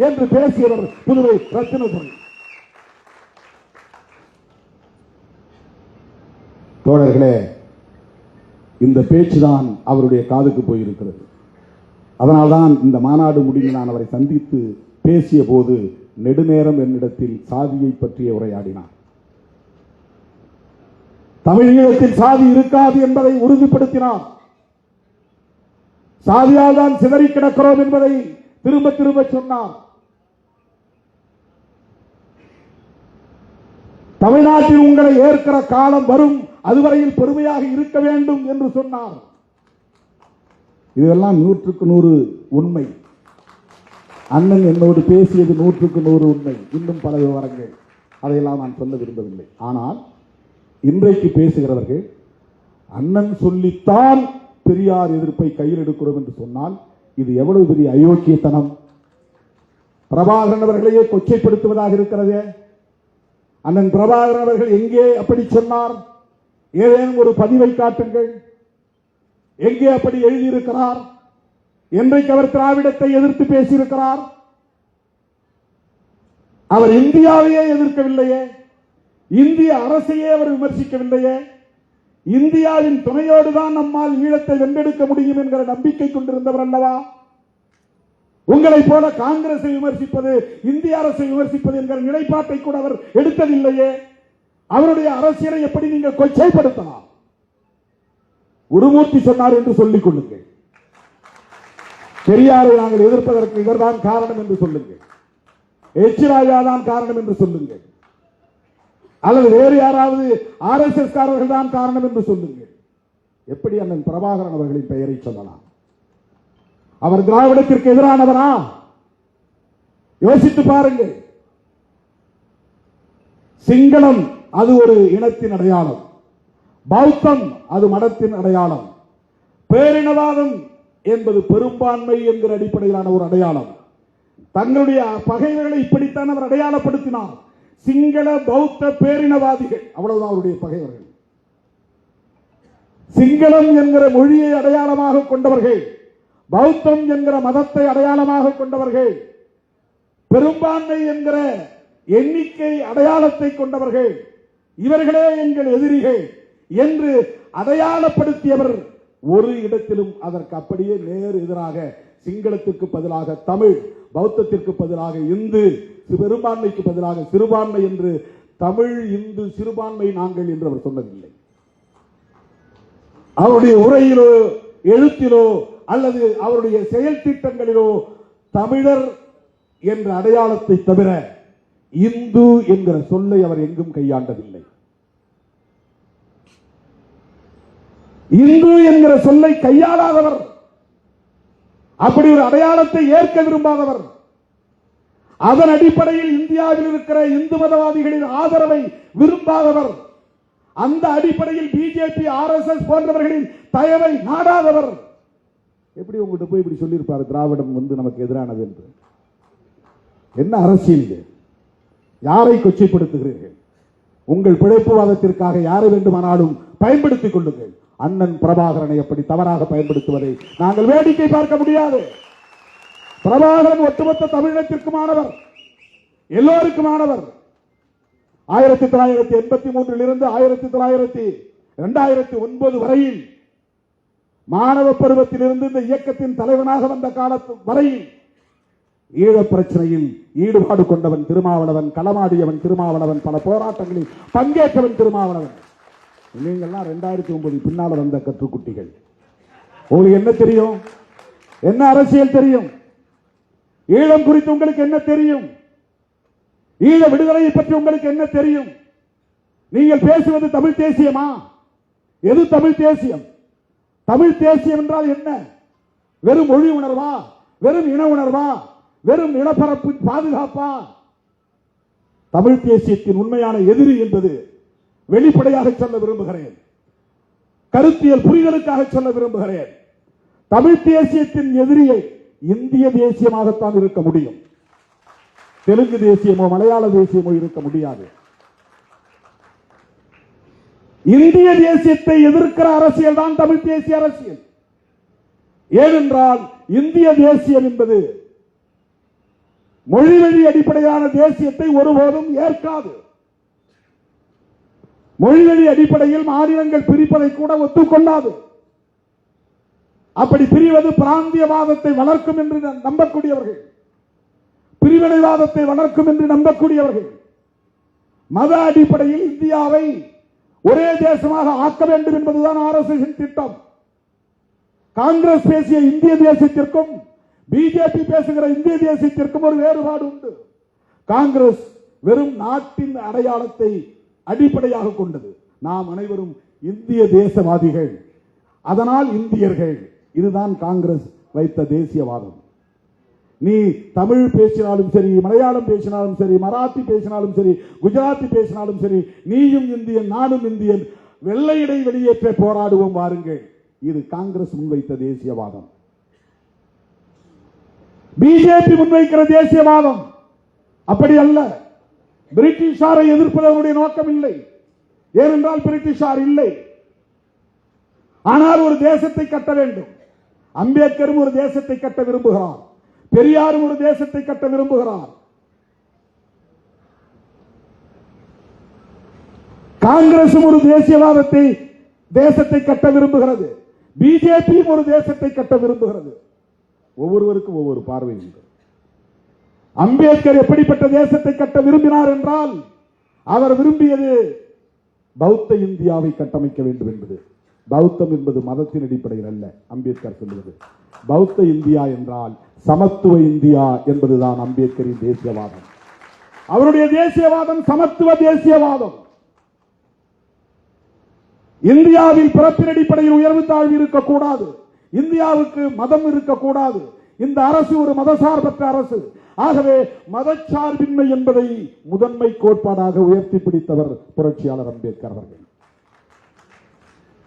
என்று பேசியவர் புதுவை ரத்தினதுரை. தோழர்களே, இந்த பேச்சுதான் அவருடைய காதுக்கு போயிருக்கிறது. அதனால்தான் இந்த மாநாடு முடிந்து நான் அவரை சந்தித்து பேசிய போது நெடுநேரம் என்னிடத்தில் சாதியை பற்றிய உரையாடினார். தமிழீழத்தில் சாதி இருக்காது என்பதை உறுதிப்படுத்தினார். சாதியால் தான் சிதறி கிடக்கிறோம் என்பதை திரும்ப திரும்ப சொன்னார். தமிழ்நாட்டில் உங்களை ஏற்கிற காலம் வரும், அதுவரையில் பொறுமையாக இருக்க வேண்டும் என்று சொன்னார். இதெல்லாம் 100% உண்மை. அண்ணன் என்னோடு பேசியது 100% உண்மை. இன்னும் பல விவரங்கள், அதையெல்லாம் நான் சொல்ல விரும்பவில்லை. ஆனால் இன்றைக்கு பேசுகிறவர்கள் அண்ணன் சொல்லித்தான் பெரியார் எதிர்ப்பை கையில் எடுக்கிறோம் என்று சொன்னால் இது எவ்வளவு பெரிய அயோக்கியத்தனம்! பிரபாகரன் அவர்களையே கொச்சைப்படுத்துவதாக இருக்கிறதே. அண்ணன் பிரபாகரன் அவர்கள் எங்கே அப்படி சொன்னார்? ஏதேனும் ஒரு பதிவை காட்டுங்கள். எங்கே அப்படி எழுதியிருக்கிறார்? என்றைக்கு அவர் திராவிடத்தை எதிர்த்து பேசியிருக்கிறார்? அவர் இந்தியாவையே எதிர்க்கவில்லையே, இந்திய அரசையே அவர் விமர்சிக்கவில்லையே. இந்தியாவின் துணையோடு தான் நம்மால் ஈழத்தை வென்றெடுக்க முடியும் என்கிற நம்பிக்கை கொண்டிருந்தவர் அல்லவா? உங்களை போல காங்கிரஸை விமர்சிப்பது, இந்திய அரசை விமர்சிப்பது என்கிற நிலைப்பாட்டை கூட அவர் எடுத்ததில்லையே. அவருடைய அரசியலை எப்படி நீங்கள் கொச்சைப்படுத்தலாம்? குருமூர்த்தி சொன்னார் என்று சொல்லிக் கொள்ளுங்கள். பெரியாரை நாங்கள் எதிர்ப்பதற்கு இவர்தான் காரணம் என்று சொல்லுங்கள். எச் ராஜா தான் காரணம் என்று சொல்லுங்கள். அல்லது வேறு யாராவது RSS காரர்கள் தான் காரணம் என்று சொல்லுங்கள். எப்படி அண்ணன் பிரபாகரன் அவர்களின் பெயரை சொல்லலாம்? அவர் திராவிடத்திற்கு எதிரானவரா? யோசித்து பாருங்கள். சிங்களம் அது ஒரு இனத்தின் அடையாளம், பௌத்தம் அது மதத்தின் அடையாளம், பேரினவாதம் என்பது பெரும்பான்மை என்கிற அடிப்படையிலான ஒரு அடையாளம். தங்களுடைய பகைவர்களை இப்படித்தான் அவர் அடையாளப்படுத்தினார். சிங்கள பௌத்த பேரினவாதிகள், அவ்வளவுதான் அவருடைய பகைவர்கள். சிங்களம் என்கிற மொழியை அடையாளமாக கொண்டவர்கள், பௌத்தம் என்கிற மதத்தை அடையாளமாக கொண்டவர்கள், பெரும்பான்மை என்கிற எண்ணிக்கை அடையாளத்தை கொண்டவர்கள், இவர்களே எங்கள் எதிரிகள் என்று அடையாளப்படுத்தியவர் ஒரு இடத்திலும் அதற்கு அப்படியே நேர் எதிராக சிங்களத்திற்கு பதிலாக தமிழ், பௌத்தத்திற்கு பதிலாக இந்து, பெரும்பான்மைக்கு பதிலாக சிறுபான்மை என்று தமிழ், இந்து, சிறுபான்மை நாங்கள் என்று அவர் சொன்னதில்லை. அவருடைய உரையிலோ எழுத்திலோ அல்லது அவருடைய செயல் திட்டங்களிலோ தமிழர் என்ற அடையாளத்தை தவிர இந்து என்கிற சொல்லை அவர் எங்கும் கையாண்டதில்லை. இந்து என்கிற சொல்லை கையாளாதவர், அப்படி ஒரு அடையாளத்தை ஏற்க விரும்பாதவர், அதன் அடிப்படையில் இந்தியாவில் இருக்கிற இந்து மதவாதிகளின் ஆதரவை விரும்பாதவர், அந்த அடிப்படையில் பிஜேபி RSS போன்றவர்களின் தயவை நாடாதவர் எப்படி உங்கள்கிட்ட போய் இப்படி சொல்லியிருப்பார் திராவிடம் நமக்கு எதிரானது என்று? என்ன அரசியல்? யாரை கொச்சைப்படுத்துகிறீர்கள்? உங்கள் பிழைப்புவாதத்திற்காக யாரை வேண்டுமானாலும் பயன்படுத்திக் கொள்ளுங்கள். அண்ணன் பிரபாகரனை எப்படி தவறாக பயன்படுத்துவதை நாங்கள் வேடிக்கை பார்க்க முடியாது. பிரபாகரன் ஒட்டுமொத்த தமிழகத்திற்குமானவர், எல்லோருக்குமானவர். 1983 இருந்து 2009 வரையில் மாணவ பருவத்திலிருந்து இந்த இயக்கத்தின் தலைவனாக வந்த காலத்து வரையில் ஈழப் பிரச்சனையில் ஈடுபாடு கொண்டவன் திருமாவளவன், களமாடியவன் திருமாவளவன், பல போராட்டங்களில் பங்கேற்றவன் திருமாவளவன். நீங்கள்லாம் 2009 பின்னால வந்த கற்றுக்குட்டிகள். உங்களுக்கு என்ன தெரியும்? என்ன அரசியல் தெரியும்? ஈழம் குறித்து உங்களுக்கு என்ன தெரியும்? ஈழ விடுதலையை பற்றி உங்களுக்கு என்ன தெரியும்? நீங்கள் பேசுவது தமிழ் தேசியமா? எது தமிழ் தேசியம்? தமிழ் தேசியம் என்றால் என்ன? வெறும் மொழி உணர்வா? வெறும் இன உணர்வா? வெறும் நிலப்பரப்பு பாதுகாப்பா? தமிழ் தேசியத்தின் உண்மையான எதிரி என்பது வெளிப்படையாக சொல்ல விரும்புகிறேன். கருத்தியல் புரிதலுக்காக சொல்ல விரும்புகிறேன். தமிழ் தேசியத்தின் எதிரியை இந்திய தேசியமாகத்தான் இருக்க முடியும். தெலுங்கு தேசியமோ மலையாள தேசியமோ இருக்க முடியாது. இந்திய தேசியத்தை எதிர்க்கிற அரசியல் தான் தமிழ் தேசிய அரசியல். ஏனென்றால் இந்திய தேசியம் என்பது மொழி வழி அடிப்படையிலான தேசியத்தை ஒருபோதும் ஏற்காது. மொழி வழி அடிப்படையில் மாநிலங்கள் பிரிப்பதை கூட ஒத்துக்கொள்ளாது. அப்படி பிரிவது பிராந்தியவாதத்தை வளர்க்கும் என்று நம்பக்கூடியவர்கள், பிரிவினைவாதத்தை வளர்க்கும் என்று நம்பக்கூடியவர்கள், மத அடிப்படையில் இந்தியாவை ஒரே தேசமாக ஆக்க வேண்டும் என்பதுதான் RSS திட்டம். காங்கிரஸ் பேசிய இந்திய தேசத்திற்கும் பிஜேபி பேசுகிற இந்திய தேசத்திற்கும் ஒரு வேறுபாடு உண்டு. காங்கிரஸ் வெறும் நாட்டின் அடையாளத்தை அடிப்படையாக கொண்டது. நாம் அனைவரும் இந்திய தேசவாதிகள், அதனால் இந்தியர்கள். இதுதான் காங்கிரஸ் வைத்த தேசியவாதம். நீ தமிழ் பேசினாலும் சரி, மலையாளம் பேசினாலும் சரி, மராத்தி பேசினாலும் சரி, குஜராத்தி பேசினாலும் சரி, நீயும் இந்தியன் நானும் இந்தியன், வெள்ளையடை வெளியேற்ற போராடுவோம் வாருங்கள். இது காங்கிரஸ் முன்வைத்த தேசியவாதம். பிஜேபி முன்வைக்கிற தேசியவாதம் அப்படி அல்ல. பிரிட்டிஷாரை எதிர்ப்பதனுடைய நோக்கம் இல்லை. ஏனென்றால் பிரிட்டிஷார் இல்லை. ஆனால் ஒரு தேசத்தை கட்ட வேண்டும். அம்பேத்கரும் ஒரு தேசத்தை கட்ட விரும்புகிறார். பெரியாரும் ஒரு தேசத்தை கட்ட விரும்புகிறார். காங்கிரசும் ஒரு தேசியவாதத்தை தேசத்தை கட்ட விரும்புகிறது. பிஜேபியும் ஒரு தேசத்தை கட்ட விரும்புகிறது. ஒவ்வொருவருக்கும் ஒவ்வொரு பார்வை உண்டு. அம்பேத்கர் எப்படிப்பட்ட தேசத்தை கட்ட விரும்பினார் என்றால், அவர் விரும்பியது பௌத்த இந்தியாவை கட்டமைக்க வேண்டும் என்பது. பௌத்தம் என்பது மதத்தின் அடிப்படையில் அல்ல. அம்பேத்கர் சொல்லுவது பௌத்த இந்தியா என்றால் சமத்துவ இந்தியா என்பதுதான் அம்பேத்கரின் தேசியவாதம். அவருடைய தேசியவாதம் சமத்துவ தேசியவாதம். இந்தியாவில் பிறப்பின் அடிப்படையில் உயர்வு தாழ்வு இருக்கக்கூடாது. இந்தியாவுக்கு மதம் இருக்கக்கூடாது. இந்த அரசு ஒரு மதசார்பற்ற அரசு. ஆகவே மதச்சார்பின்மை என்பதை முதன்மை கோட்பாடாக உயர்த்தி பிடித்தவர் புரட்சியாளர் அம்பேத்கர் அவர்கள்.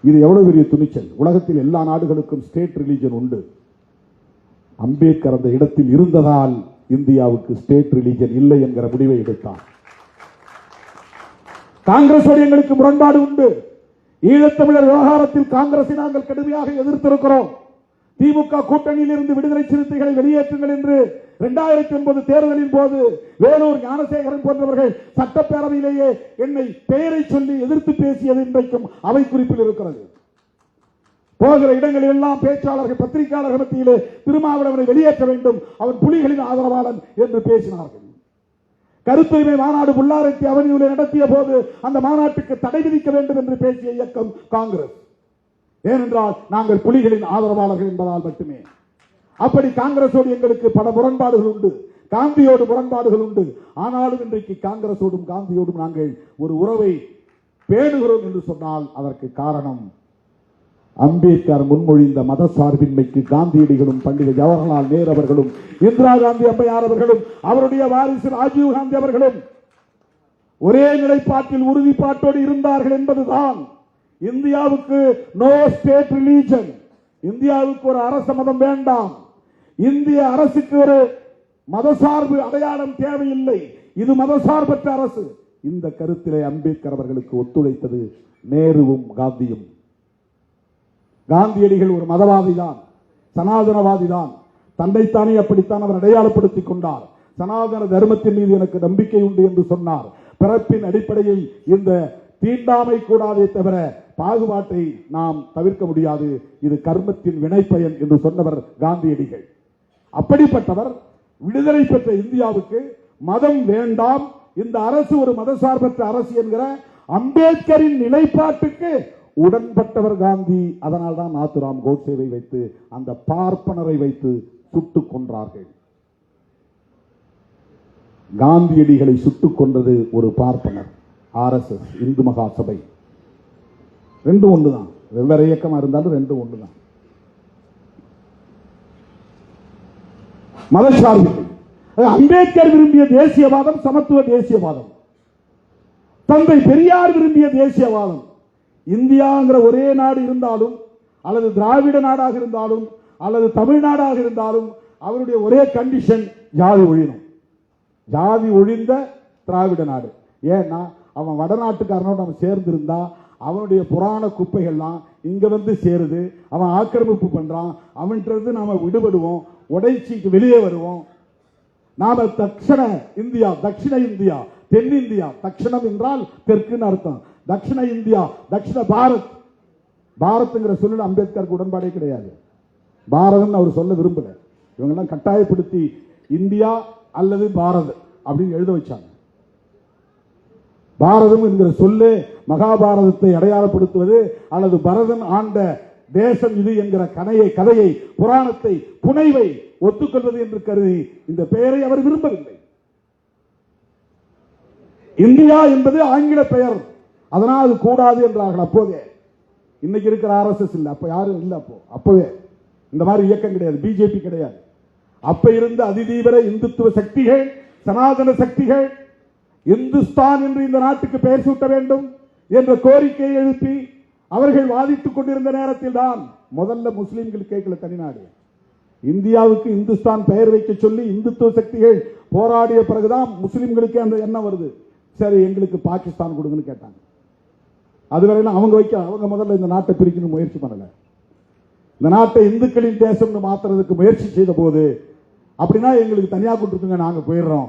இது எவ்வளவு பெரிய துணிச்சல்! உலகத்தில் எல்லா நாடுகளுக்கும் ஸ்டேட் ரிலிஜன் உண்டு. அம்பேத்கர் அந்த இடத்தில் இருந்ததால் இந்தியாவுக்கு ஸ்டேட் ரிலிஜன் இல்லை என்கிற முடிவை எடுத்தார். காங்கிரஸோடு எங்களுக்கு முரண்பாடு உண்டு. ஈழத்தமிழர் விவகாரத்தில் காங்கிரஸை நாங்கள் கடுமையாக எதிர்த்திருக்கிறோம். திமுக கூட்டணியில் இருந்து விடுதலை சிறுத்தைகளை வெளியேற்றுங்கள் என்று 2009 தேர்தலின் போது வேலூர் ஞானசேகரன் போன்றவர்கள் சட்டப்பேரவையிலேயே என்னை பெயரை சொல்லி எதிர்த்து பேசியது இன்றைக்கும் அவை குறிப்பில் இருக்கிறது. போகிற இடங்களில் எல்லாம் பேச்சாளர்கள், பத்திரிகையாளர்கள் மத்தியிலே திருமாவளவனை வெளியேற்ற வேண்டும், அவன் புலிகளின் ஆதரவாளன் என்று பேசினார்கள். கருத்துரிமை மாநாடு புல்லாரத்தி அவனியூரில் நடத்திய போது அந்த மாநாட்டுக்கு தடை விதிக்க வேண்டும் என்று பேசிய இயக்கம் காங்கிரஸ். ஏனென்றால் நாங்கள் புலிகளின் ஆதரவாளர்கள் என்பதால் மட்டுமே. அப்படி காங்கிரஸோடு எங்களுக்கு பல முரண்பாடுகள் உண்டு. காந்தியோடு முரண்பாடுகள் உண்டு. ஆனாலும் இன்றைக்கு காங்கிரஸோடும் காந்தியோடும் நாங்கள் ஒரு உறவை பேணுகிறோம் என்று சொன்னால் அதற்கு காரணம் அம்பேத்கர் முன்மொழிந்த மத சார்பின்மைக்கு காந்தியடிகளும் பண்டித ஜவஹர்லால் நேரு அவர்களும் இந்திரா காந்தி அம்மையார் அவர்களும் அவருடைய வாரிசு ராஜீவ் காந்தி அவர்களும் ஒரே நிலைப்பாட்டில் உறுதிப்பாட்டோடு இருந்தார்கள் என்பதுதான். இந்தியாவுக்கு நோ ஸ்டேட் ரிலீஜன், இந்தியாவுக்கு ஒரு அரச மதம் வேண்டாம், இந்திய அரசுக்கு ஒரு மதசார்பு அடையாளம் தேவையில்லை, இது மதசார்பற்ற அரசு. இந்த கருத்திலே அம்பேத்கர் அவர்களுக்கு ஒத்துழைத்தது நேருவும் காந்தியும். காந்தியடிகள் ஒரு மதவாதி தான், சனாதனவாதி தான். தன்னைத்தானே அப்படித்தான் அவர் அடையாளப்படுத்திக் கொண்டார். சனாதன தர்மத்தின் மீது எனக்கு நம்பிக்கை உண்டு என்று சொன்னார். பிறப்பின் அடிப்படையில் இந்த தீண்டாமை கூடாதே தவிர பாகுபாட்டை நாம் தவிர்க்க முடியாது, இது கர்மத்தின் வினைப்பயன் என்று சொன்னவர் காந்தியடிகள். அப்படிப்பட்டவர் விடுதலை பெற்ற இந்தியாவுக்கு மதம் வேண்டாம், இந்த அரசு ஒரு மதசார்பற்ற அரசு என்கிற அம்பேத்கரின் நிலைப்பாட்டுக்கு உடன்பட்டவர் காந்தி. அதனால் தான் நாத்துராம் கோட்சேவை வைத்து அந்த பார்ப்பனரை வைத்து சுட்டுக் கொன்றார்கள். காந்தியடிகளை சுட்டுக் கொன்றது ஒரு பார்ப்பனர். RSS இந்து மகா சபை ரெண்டும் ஒன்றுதான். வெவ்வேறு இயக்கமா இருந்தாலும் ரெண்டும் ஒன்றுதான். மதசார்பில்லை. அம்பேத்கர் விரும்பிய தேசியவாதம் சமத்துவ தேசியவாதம். தந்தை பெரியார் விரும்பிய தேசியவாதம். இந்தியாங்கிற ஒரே நாடு இருந்தாலும், அல்லது திராவிட நாடாக இருந்தாலும், அல்லது தமிழ்நாடாக இருந்தாலும் அவருடைய ஒரே கண்டிஷன் ஜாதி ஒழியணும். ஜாதி ஒழிந்த திராவிட நாடு. ஏன்னா அவன் வடநாட்டுக்காரனோடு நம்ம சேர்ந்து இருந்தா அவனுடைய புராண குப்பைகள்லாம் இங்க வந்து சேருது. அவன் ஆக்கிரமிப்பு பண்றான். அவன்கிட்ட நாம விடுபடுவோம், உடைச்சிட்டு வெளியே வருவோம். நாம தட்சிண இந்தியா, தட்சிண இந்தியா, தென்னிந்தியா, தட்சிணம் என்றால் தெற்குன்னு அர்த்தம். தட்சிண இந்தியா, தட்சிண பாரத். பாரத்ங்கிற சொல்ல அம்பேத்கருக்கு உடன்பாடே கிடையாது. பாரதம் அவர் சொல்ல விரும்பல. இவங்கெல்லாம் கட்டாயப்படுத்தி இந்தியா அல்லது பாரத் அப்படின்னு எழுத வச்சாங்க. பாரதம் என்கிற சொல்லு மகாபாரதத்தை அடையாளப்படுத்துவது அல்லது பரதன் ஆண்ட தேசம் இது என்கிற கதையை, புராணத்தை, புனைவை ஒத்துக்கொள்வது என்று கருதி இந்த பெயரை அவர் விரும்பவில்லை. இந்தியா என்பது ஆங்கில பெயர், அதனால் அது கூடாது என்றார்கள் அப்போதே. இன்னைக்கு இருக்கிற RSS இல்ல, அப்ப யாரும் இல்ல. அப்பவே இந்த மாதிரி இயக்கம் கிடையாது, பிஜேபி கிடையாது. அப்ப இருந்த அதிதீவிர இந்துத்துவ சக்திகள், சனாதன சக்திகள் இந்துஸ்தான் என்று இந்த நாட்டுக்கு பெயர் சூட்ட வேண்டும் என்ற கோரிக்கையை எழுப்பி அவர்கள் வாதித்துக் கொண்டிருந்த நேரத்தில் தான் முதல்ல முஸ்லிம்கள் கேட்கல தனிநாடு. இந்தியாவுக்கு இந்துஸ்தான் பெயர் வைக்க சொல்லி இந்துத்துவ சக்திகள் போராடிய பிறகுதான் முஸ்லிம்களுக்கு அந்த எண்ணம் வருது. சரி, எங்களுக்கு பாகிஸ்தான் கொடுங்கன்னு கேட்டாங்க. அதுவரையிலும் அவங்க முதல்ல இந்த நாட்டை பிரிக்கணும் முயற்சி பண்ணல. இந்த நாட்டை இந்துக்களின் தேசம்னு மாத்துறதுக்கு முயற்சி செய்த போது அப்படின்னா எங்களுக்கு தனியா கொடுத்துருங்க, நாங்க போயிடுறோம்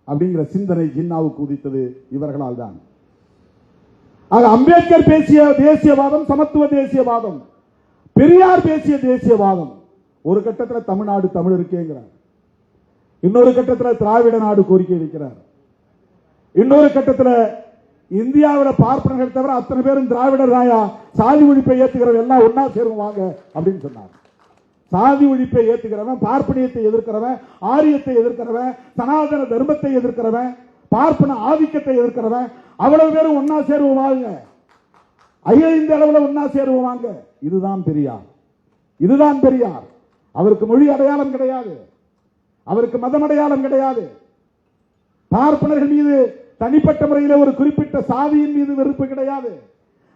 அப்படிங்கிற சிந்தனை ஜின்னாவுக்கு உதித்தது இவர்களால் தான். ஆக அம்பேத்கர் பேசிய தேசியவாதம் சமத்துவ தேசியவாதம், பெரியார் பேசிய தேசியவாதம். ஒரு கட்டத்தில் தமிழ்நாடு தமிழருக்கேங்கிறார், இன்னொரு கட்டத்தில் திராவிட நாடு கோரிக்கை வைக்கிறார், இன்னொரு கட்டத்தில் இந்தியாவில் பார்ப்பனர்கள் தவிர அத்தனை பேரும் திராவிடர் ராயா, சாதி ஒழிப்பை ஏற்றுகிறவங்க எல்லாம் ஒன்னா சேருவாங்க அப்படின்னு சொன்னார். சாதி ஒழிப்பை ஏற்றுகிறவன், பார்ப்பனியத்தை எதிர்க்கிறவன், ஆரியத்தை எதிர்க்கிறவன், சனாதன தர்மத்தை எதிர்க்கிறவன், பார்ப்பன ஆதிக்கத்தை எதிர்க்கிறவன் அவ்வளவு பேரும் ஒன்னா சேருவாங்க, அகில இந்திய அளவில் ஒன்னா சேருவாங்க. இதுதான் பெரியார், இதுதான் பெரியார். அவருக்கு மொழி அடையாளம் கிடையாது, அவருக்கு மதம் அடையாளம் கிடையாது. பார்ப்பனர்கள் மீது தனிப்பட்ட முறையில் ஒரு குறிப்பிட்ட சாதியின் மீது வெறுப்பு கிடையாது.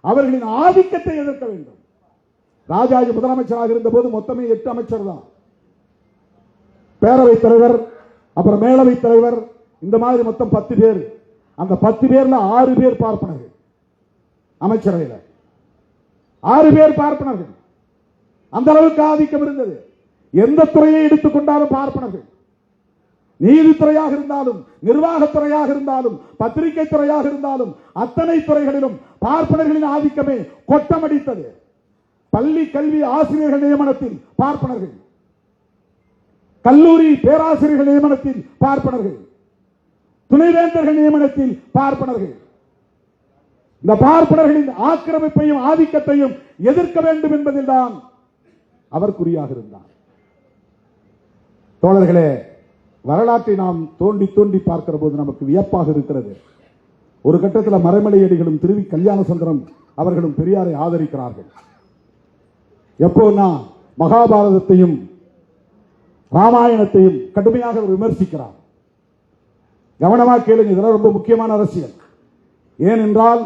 அவர்களின் ஆதிக்கத்தை எதிர்க்க வேண்டும். ராஜாஜி முதலமைச்சராக இருந்த போது மொத்தமே 8 அமைச்சர் தான், பேரவைத் தலைவர், அப்புறம் மேலவைத் தலைவர், இந்த மாதிரி மொத்தம் 10 பேர். அந்த 10 பேர்ல 6 பேர் பார்ப்பனர்கள். அமைச்சரவையில் 6 பேர் பார்ப்பனர்கள். அந்த அளவுக்கு ஆதிக்கம் இருந்தது. எந்த துறையை எடுத்துக்கொண்டாலும் பார்ப்பனர்கள். நீதித்துறையாக இருந்தாலும், நிர்வாகத்துறையாக இருந்தாலும், பத்திரிகை துறையாக இருந்தாலும், அத்தனை துறைகளிலும் பார்ப்பனர்களின் ஆதிக்கமே கொட்டமடித்தது. பள்ளி கல்வி ஆசிரியர்கள் நியமனத்தில் பார்ப்பனர்கள், கல்லூரி பேராசிரியர்கள் நியமனத்தில் பார்ப்பனர்கள், துணைவேந்தர்கள் நியமனத்தில் பார்ப்பனர்கள். இந்த பார்ப்பனர்களின் ஆக்கிரமிப்பையும் ஆதிக்கத்தையும் எதிர்க்க வேண்டும் என்பதில் தான் அவர் குறியாக இருந்தார். தோழர்களே, வரலாற்றை நாம் தோண்டி தோண்டி பார்க்கிற போது நமக்கு வியப்பாக இருக்கிறது. ஒரு கட்டத்தில் மறைமலையடிகளும் திருவி கல்யாண சுந்தரம் அவர்களும் பெரியாரை ஆதரிக்கிறார்கள். எப்போனா மகாபாரதத்தையும் ராமாயணத்தையும் கடுமையாக விமர்சிக்கிறார். கவனமாக கேளுங்க, இதெல்லாம் ரொம்ப முக்கியமான அரசியல். ஏனென்றால்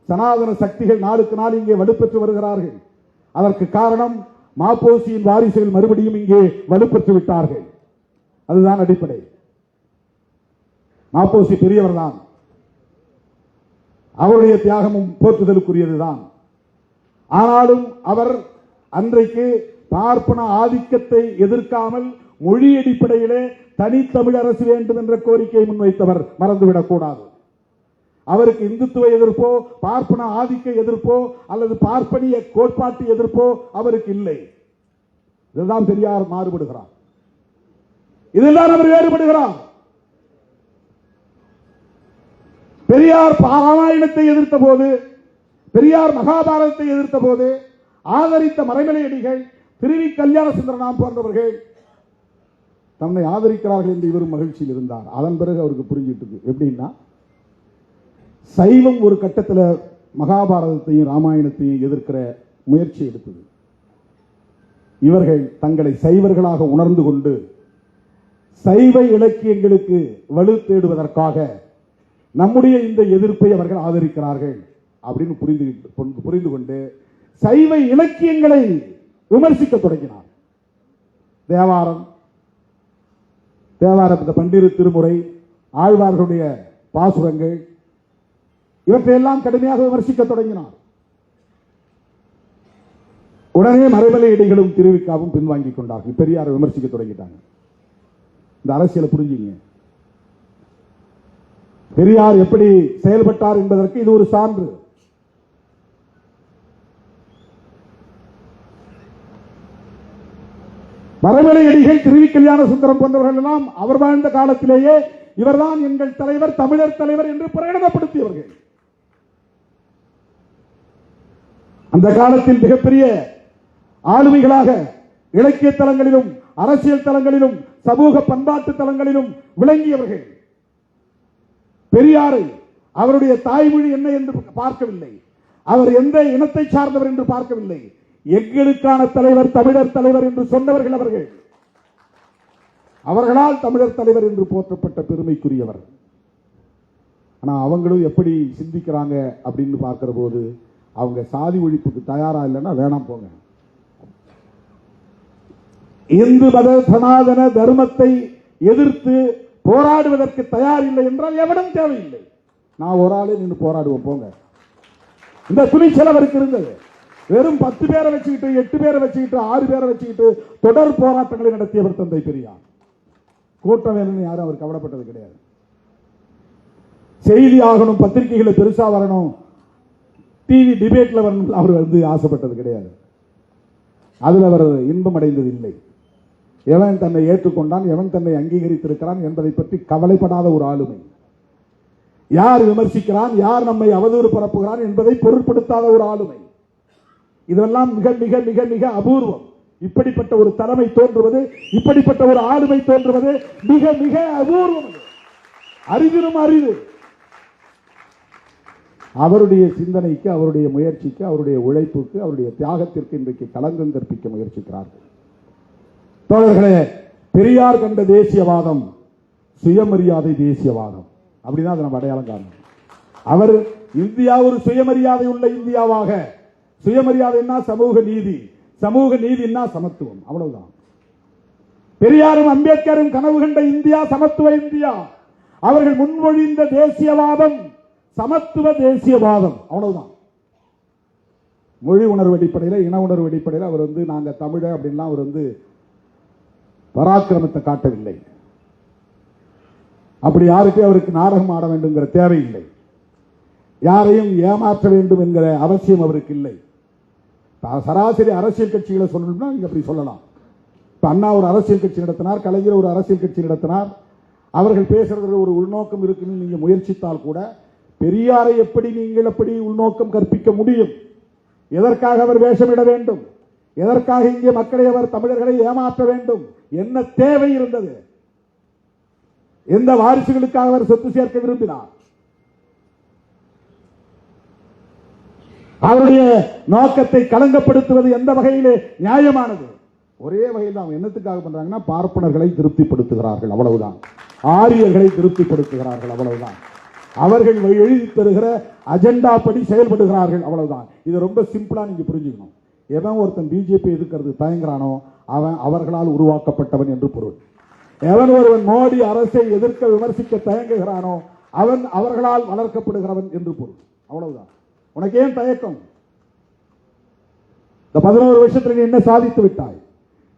சனாதன சக்திகள் நாளுக்கு நாள் இங்கே வலுப்பெற்று வருகிறார்கள். அதற்கு காரணம் மாப்போசியின் வாரிசுகள் மறுபடியும் இங்கே வலுப்பெற்று விட்டார்கள். அதுதான் அடிப்படை. மாப்போசி பெரியவர் தான், அவருடைய தியாகமும் போற்றுதலுக்குரியதுதான். ஆனாலும் அவர் அன்றைக்கு பார்ப்பன ஆதிக்கத்தை எதிர்க்காமல் மொழி அடிப்படையிலே தனித்தமிழ் அரசு வேண்டும் என்ற கோரிக்கையை முன்வைத்தவர், மறந்துவிடக் கூடாது. அவருக்கு இந்துத்துவ எதிர்ப்போ, பார்ப்பன ஆதிக்க எதிர்ப்போ அல்லது பார்ப்பனிய கோட்பாட்டு எதிர்ப்போ அவருக்கு இல்லை. இதுதான் பெரியார் மாறுபடுகிறார், இதெல்லாம் அவர் வேறுபடுகிறார். பெரியார் ராமாயணத்தை எதிர்த்த போது, பெரியார் மகாபாரதத்தை எதிர்த்த போது ஆதரித்த மறைமலையடிகள், திருவி கல்யாண சுந்தரம் போன்றவர்கள் தன்னை ஆதரிக்கிறார்கள் என்று இவரும் மகிழ்ச்சியில் இருந்தார். அதன் பிறகு அவருக்கு புரிஞ்சிட்டு எப்படின்னா, சைவம் ஒரு கட்டத்தில் மகாபாரதத்தையும் ராமாயணத்தையும் எதிர்க்கிற முயற்சி எடுத்தது. இவர்கள் தங்களை சைவர்களாக உணர்ந்து கொண்டு சைவ இலக்கியங்களுக்கு வலு தேடுவதற்காக நம்முடைய இந்த எதிர்ப்பை அவர்கள் ஆதரிக்கிறார்கள் அப்படின்னு புரிந்து கொண்டு சைவ இலக்கியங்களை விமர்சிக்க தொடங்கினார். தேவாரம், இந்த பன்னிரு திருமுறை, ஆழ்வார்களுடைய பாசுரங்கள், இவற்றையெல்லாம் கடுமையாக விமர்சிக்க தொடங்கினார். உடனே மறைமலையடிகளும் திருவிக்காவும் பின்வாங்கிக் கொண்டார்கள். பெரியாரை விமர்சிக்க தொடங்கிட்டாங்க. இந்த அரசியலை புரிஞ்சுங்க. பெரியார் எப்படி செயல்பட்டார் என்பதற்கு இது ஒரு சான்று. மறைமலையடிகள், திருவி கல்யாண சுந்தரம் போன்றவர்கள் எல்லாம் அவர் வாழ்ந்த காலத்திலேயே இவர்தான் எங்கள் தலைவர், தமிழர் தலைவர் என்று பிரகடனப்படுத்தியவர்கள். அந்த காலத்தில் மிகப்பெரிய ஆளுமைகளாக இலக்கிய தலங்களிலும் அரசியல் தலங்களிலும் சமூக பண்பாட்டு தலங்களிலும் விளங்கியவர்கள். பெரியாரை அவருடைய தாய்மொழி என்ன என்று பார்க்கவில்லை, அவர் எந்த இனத்தை சார்ந்தவர் என்று பார்க்கவில்லை. எங்களுக்கான தலைவர், தமிழர் தலைவர் என்று சொன்னவர்கள் அவர்கள். அவர்களால் தமிழர் தலைவர் என்று போற்றப்பட்ட பெருமைக்குரியவர். ஆனா அவங்களும் எப்படி சிந்திக்கிறாங்க அப்படின்னு பார்க்கிற போது அவங்க சாதி ஒழிப்புக்கு தயாரா இல்லைன்னா வேணாம் போங்க. இந்து மத சனாதன தர்மத்தை எதிர்த்து போராடுவதற்கு தயார் இல்லை என்றால் எவனும் தேவையில்லை. நான் ஒரு ஆளே நின்று போராடுவோம் போங்க. இந்த துணிச்சல் அவருக்கு இருந்தது. வெறும் 10 பேரை வச்சுக்கிட்டு, 8 பேரை வச்சுக்கிட்டு, 6 பேரை வச்சுக்கிட்டு தொடர் போராட்டங்களை நடத்தியவர் தந்தை பெரியார். கூட்டம் வேணும்னு யாரும் அவர் கவலைப்பட்டது கிடையாது. செய்தி ஆகணும், பத்திரிகைகளை பெருசா வரணும், டிவி டிபேட்ல வரணும் அவர் ஆசைப்பட்டது கிடையாது. அதில் அவர் இன்பம் அடைந்தது இல்லை. எவன் தன்னை ஏற்றுக்கொண்டான், எவன் தன்னை அங்கீகரித்திருக்கிறான் என்பதை பற்றி கவலைப்படாத ஒரு ஆளுமை. யார் விமர்சிக்கிறான், யார் நம்மை அவதூறு பரப்புகிறான் என்பதை பொருட்படுத்தாத ஒரு ஆளுமை. இதெல்லாம் மிக மிக மிக மிக அபூர்வம். இப்படிப்பட்ட ஒரு தலைமை தோன்றுவது, இப்படிப்பட்ட ஒரு ஆளுமை தோன்றுவது மிக மிக அபூர்வம். அரிதிலும் அரிது. அவருடைய சிந்தனைக்கு, அவருடைய முயற்சிக்கு, அவருடைய உழைப்புக்கு, அவருடைய தியாகத்திற்கு இன்றைக்கு களங்கம் கற்பிக்க முயற்சிக்கிறார்கள். தோழர்களே, பெரியார் கண்ட தேசியவாதம் சுயமரியாதை தேசியவாதம். அப்படிதான் அதை நம்ம அடையாளம் காரணம். அவர் இந்தியா ஒரு சுயமரியாதை உள்ள இந்தியாவாக, சுயமரியாதைன்னா சமூக நீதி, சமூக நீதினா சமத்துவம், அவ்வளவுதான். பெரியாரும் அம்பேத்கரும் கனவு கண்ட இந்தியா சமத்துவ இந்தியா. அவர்கள் முன்மொழிந்த தேசியவாதம் சமத்துவ தேசியவாதம், அவ்வளவுதான். மொழி உணர்வு அடிப்படையில், இன உணர்வு அடிப்படையில் அவர் நாங்க தமிழர் அப்படின்லாம் அவர் பராக்கிரமத்தை காட்டவில்லை. அப்படி யாருக்கு அவருக்கு நாடகம் ஆட வேண்டும்ங்கிற தேவையில்லை. யாரையும் ஏமாற்ற வேண்டும் என்கிற அவசியம் அவருக்கு இல்லை. சராசரி அரசியல் கட்சிகளை சொல்லணும்னா நீங்க அப்படி சொல்லலாம். இப்ப அண்ணா ஒரு அரசியல் கட்சி நடத்தினார், கலைஞர் ஒரு அரசியல் கட்சி நடத்தினார். அவர்கள் பேசுறதுல ஒரு உள்நோக்கம் இருக்குன்னு நீங்க முயற்சித்தால் கூட பெரியாரை எப்படி நீங்கள் எப்படி உள்நோக்கம் கற்பிக்க முடியும்? எதற்காக அவர் வேஷமிட வேண்டும்? எதற்காக இங்கே மக்களை அவர் தமிழர்களை ஏமாற்ற வேண்டும்? என்ன தேவை இருந்தது? எந்த வாரிசுகளுக்காக அவர் சொத்து சேர்க்க விரும்பினார்? அவருடைய நோக்கத்தை களங்கப்படுத்துவது எந்த வகையிலே நியாயமானது? ஒரே வகையில் அவங்க என்னத்துக்காக பண்றாங்கன்னா, பார்ப்பனர்களை திருப்திப்படுத்துகிறார்கள், அவ்வளவுதான். ஆரியர்களை திருப்திப்படுத்துகிறார்கள், அவ்வளவுதான். அவர்கள் எழுதி தருகிற அஜெண்டா படி செயல்படுகிறார்கள், அவ்வளவுதான். இது ரொம்ப சிம்பிளா நீங்க புரிஞ்சுக்கணும். எவன் ஒருத்தன் பிஜேபி எதிர்க்கிறது தயங்குறானோ அவன் அவர்களால் உருவாக்கப்பட்டவன் என்று பொருள். எவன் ஒருவன் மோடி அரசை எதிர்க்க விமர்சிக்க தயங்குகிறானோ அவன் அவர்களால் வளர்க்கப்படுகிறவன் என்று பொருள், அவ்வளவுதான். உனக்கு ஏன் தயக்கம்? இந்த 11 வருஷத்தில் நீ என்ன சாதித்து விட்டாய்?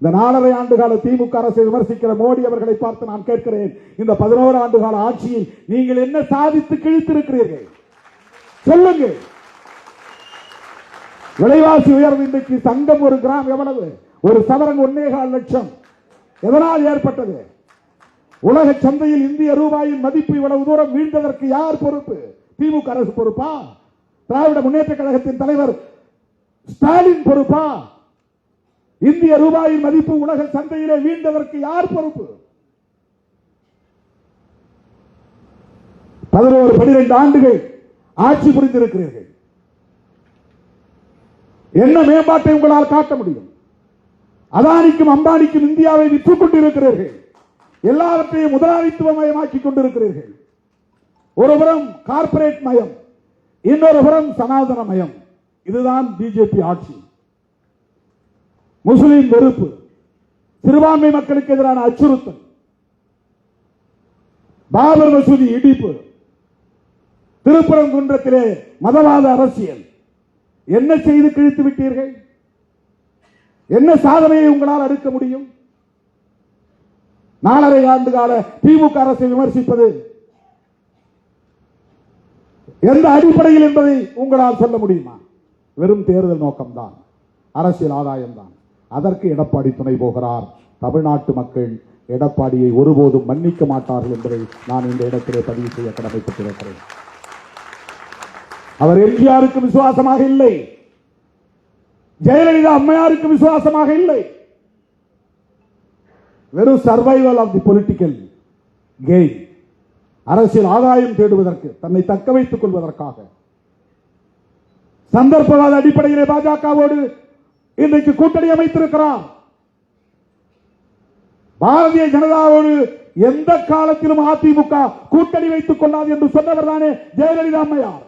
இந்த 4.5 ஆண்டு கால திமுக அரசை விமர்சிக்கிற மோடி அவர்களை பார்த்து நான் கேட்கிறேன், இந்த 11 ஆண்டு கால ஆட்சியில் நீங்கள் என்ன சாதித்து கிழித்திருக்கிறீர்கள்? சொல்லுங்க. விலைவாசி உயர்வு இன்றைக்கு தங்கம் 1 கிராம் எவ்வளவு? ஒரு சவரன் 1.25 லட்சம். எதனால் ஏற்பட்டது? உலக சந்தையில் இந்திய ரூபாயின் மதிப்பு இவ்வளவு தூரம் வீழ்ந்ததற்கு யார் பொறுப்பு? திமுக அரசு பொறுப்பா? திராவிட முன்னேற்ற கழகத்தின் தலைவர் ஸ்டாலின் பொறுப்பா? இந்திய ரூபாயின் மதிப்பு உலக சந்தையிலே வீழ்ந்ததற்கு யார் பொறுப்பு? 11-12 ஆண்டுகள் ஆட்சி புரிந்திருக்கிறீர்கள். என்ன மேம்பாட்டை உங்களால் காட்ட முடியும்? அதானிக்கும் அம்பானிக்கும் இந்தியாவை விற்றுக் கொண்டிருக்கிறீர்கள். எல்லாவற்றையும் முதலாளித்துவ மயமாக்கிக் கொண்டிருக்கிறீர்கள். ஒருபுறம் கார்ப்பரேட் மயம், இன்னொரு புறம் சனாதன மயம். இதுதான் பிஜேபி ஆட்சி. முஸ்லிம் வெறுப்பு, சிறுபான்மை மக்களுக்கு எதிரான அச்சுறுத்தல், பாபர் மசூதி இடிப்பு, திருப்பரங்குன்றத்திலே மதவாத அரசியல். என்ன செய்து கிழித்து விட்டீர்கள்? என்ன சாதனையை உங்களால் எடுக்க முடியும்? 4.5 ஆண்டு கால திமுக அரசை விமர்சிப்பது எந்த அடிப்படையில் என்பதை உங்களால் சொல்ல முடியுமா? வெறும் தேர்தல் நோக்கம்தான், அரசியல் ஆதாயம்தான். அதற்கு எடப்பாடி துணை போகிறார். தமிழ்நாட்டு மக்கள் எடப்பாடியை ஒருபோதும் மன்னிக்க மாட்டார்கள் என்பதை நான் இந்த இடத்திலே பதிவு செய்ய கடமைப்பட்டிருக்கிறேன். அவர் எம்ஜிஆருக்கு விசுவாசமாக இல்லை, ஜெயலலிதா அம்மையாருக்கு விசுவாசமாக இல்லை. வெறும் survival of the political gain, அரசியல் ஆதாயம் தேடுவதற்கு, தன்னை தக்க வைத்துக் கொள்வதற்காக சந்தர்ப்பவாத அடிப்படையிலே பாஜகவோடு இன்றைக்கு கூட்டணி அமைத்திருக்கிறார். பாரதிய ஜனதாவோடு எந்த காலத்திலும் அதிமுக கூட்டணி வைத்துக் கொள்ளாது என்று சொன்னவர் தானே ஜெயலலிதா அம்மையார்.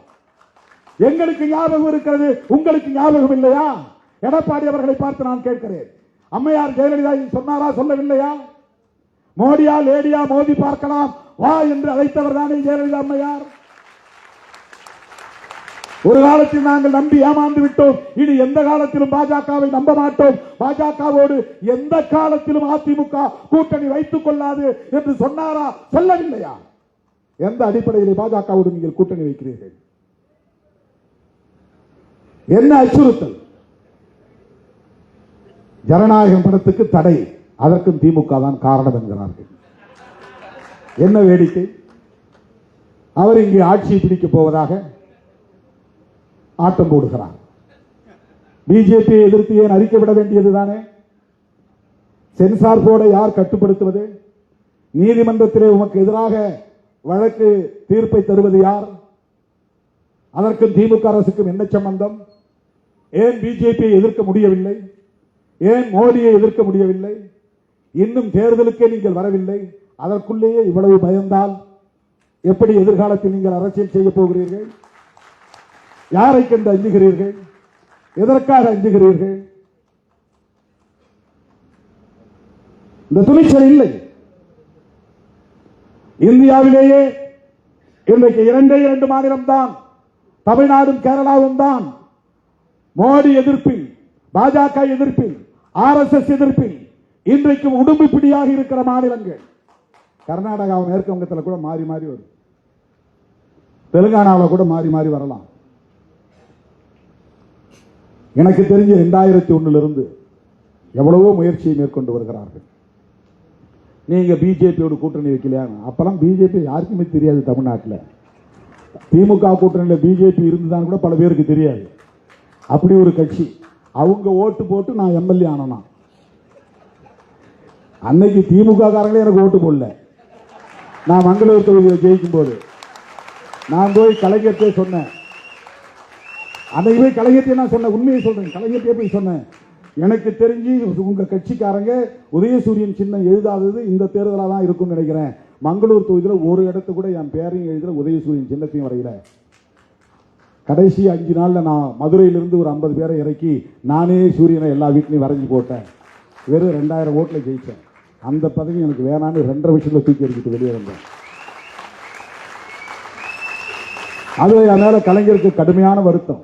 எங்களுக்கு ஞாபகம் இருக்கிறது, உங்களுக்கு ஞாபகம் இல்லையா? எடப்பாடி அவர்களை பார்த்து நான் கேட்கிறேன், அம்மையார் ஜெயலலிதா சொன்னாரா, சொல்லவில்லையா? மோடியா லேடியா மோதி பார்க்கலாம் வா என்று அழைத்தவர் தானே ஜெயலலிதா அம்மையார். ஒரு காலத்தில் நாங்கள் நம்பி ஏமாந்து விட்டோம், இனி எந்த காலத்திலும் பாஜகவை நம்ப மாட்டோம், பாஜகவோடு எந்த காலத்திலும் அதிமுக கூட்டணி வைத்துக் கொள்ளாது என்று சொன்னாரா, சொல்லவில்லையா? எந்த அடிப்படையில் பாஜகவோடு நீங்கள் கூட்டணி வைக்கிறீர்கள்? என்ன அச்சுறுத்தல்? ஜனநாயகம் படத்துக்கு தடை, அதற்கும் திமுக தான் காரணம் என்கிறார்கள். என்ன வேடிக்கை! அவர் இங்கே ஆட்சியை பிடிக்கப் போவதாக ஆட்டம் போடுகிறார். பிஜேபியை எதிர்த்து ஏன் அறிக்கை விட வேண்டியதுதானே? சென்சார் போர்டை யார் கட்டுப்படுத்துவது? நீதிமன்றத்திலே உமக்கு எதிராக வழக்கு தீர்ப்பை தருவது யார்? அதற்கும் திமுக அரசுக்கும் என்ன சம்பந்தம்? ஏன் பிஜேபியை எதிர்க்க முடியவில்லை? ஏன் மோடியை எதிர்க்க முடியவில்லை? இன்னும் தேர்தலுக்கே நீங்கள் வரவில்லை, அதற்குள்ளேயே இவ்வளவு பயந்தால் எப்படி எதிர்காலத்தில் நீங்கள் அரசியல் செய்ய போகிறீர்கள்? யாரை கண்டு அஞ்சுகிறீர்கள்? எதற்காக அஞ்சுகிறீர்கள்? இந்த துணிச்சல் இல்லை. இந்தியாவிலேயே இன்றைக்கு 2 மாநிலம் தான், தமிழ்நாடும் கேரளாவும் தான் மோடி எதிர்ப்பில், பாஜக எதிர்ப்பில், RSS எதிர்ப்பில் இன்றைக்கு உடும்பு பிடியாக இருக்கிற மாநிலங்கள். கர்நாடகாவும் மேற்கு வங்கத்தில் கூட மாறி மாறி வரும், தெலுங்கானாவில் கூட மாறி மாறி வரலாம். எனக்கு தெரிஞ்ச 2001 எவ்வளவோ முயற்சியை மேற்கொண்டு வருகிறார்கள். நீங்க பிஜேபியோடு கூட்டணி வைக்கலையா? அப்பெல்லாம் பிஜேபி யாருக்குமே தெரியாது. தமிழ்நாட்டில் திமுக கூட்டணியில் பிஜேபி இருந்துதான் கூட பல பேருக்கு தெரியாது. அப்படி ஒரு கட்சி. அவங்க ஓட்டு போட்டு நான் எம்எல்ஏ ஆனா, அன்னைக்கு திமுக காரங்களே எனக்கு ஓட்டு போடல. நான் மங்களூர் தொகுதியில் ஜெயிக்கும் போது நான் போய் கலைஞர்கிட்டே சொன்னேன். அன்னைக்கு போய் கலைஞர்கிட்ட நான் சொன்னேன், உண்மையை சொல்றேன், கலைஞர்கிட்டே போய் சொன்னேன், எனக்கு தெரிஞ்சு உங்க கட்சிக்காரங்க உதயசூரியன் சின்னம் எழுதாதது இந்த தேர்தலாக தான் இருக்கும்னு நினைக்கிறேன். மங்களூர் தொகுதியில் ஒரு இடத்து கூட என் பேரையும் எழுதல, உதயசூரியன் சின்னத்தையும் வரையில. கடைசி 5 நாளில் நான் மதுரையிலிருந்து ஒரு 50 பேரை இறக்கி நானே சூரியனை எல்லா வீட்லையும் வரைஞ்சி போட்டேன். வெறும் 2000 ஓட்டில் ஜெயிச்சேன். அந்த பதவி எனக்கு வேணான்னு 2.5 வருஷத்தில் தூக்கி எறிஞ்சிட்டு வெளியே வந்தேன். அது அதனால கலைஞருக்கு கடுமையான வருத்தம்.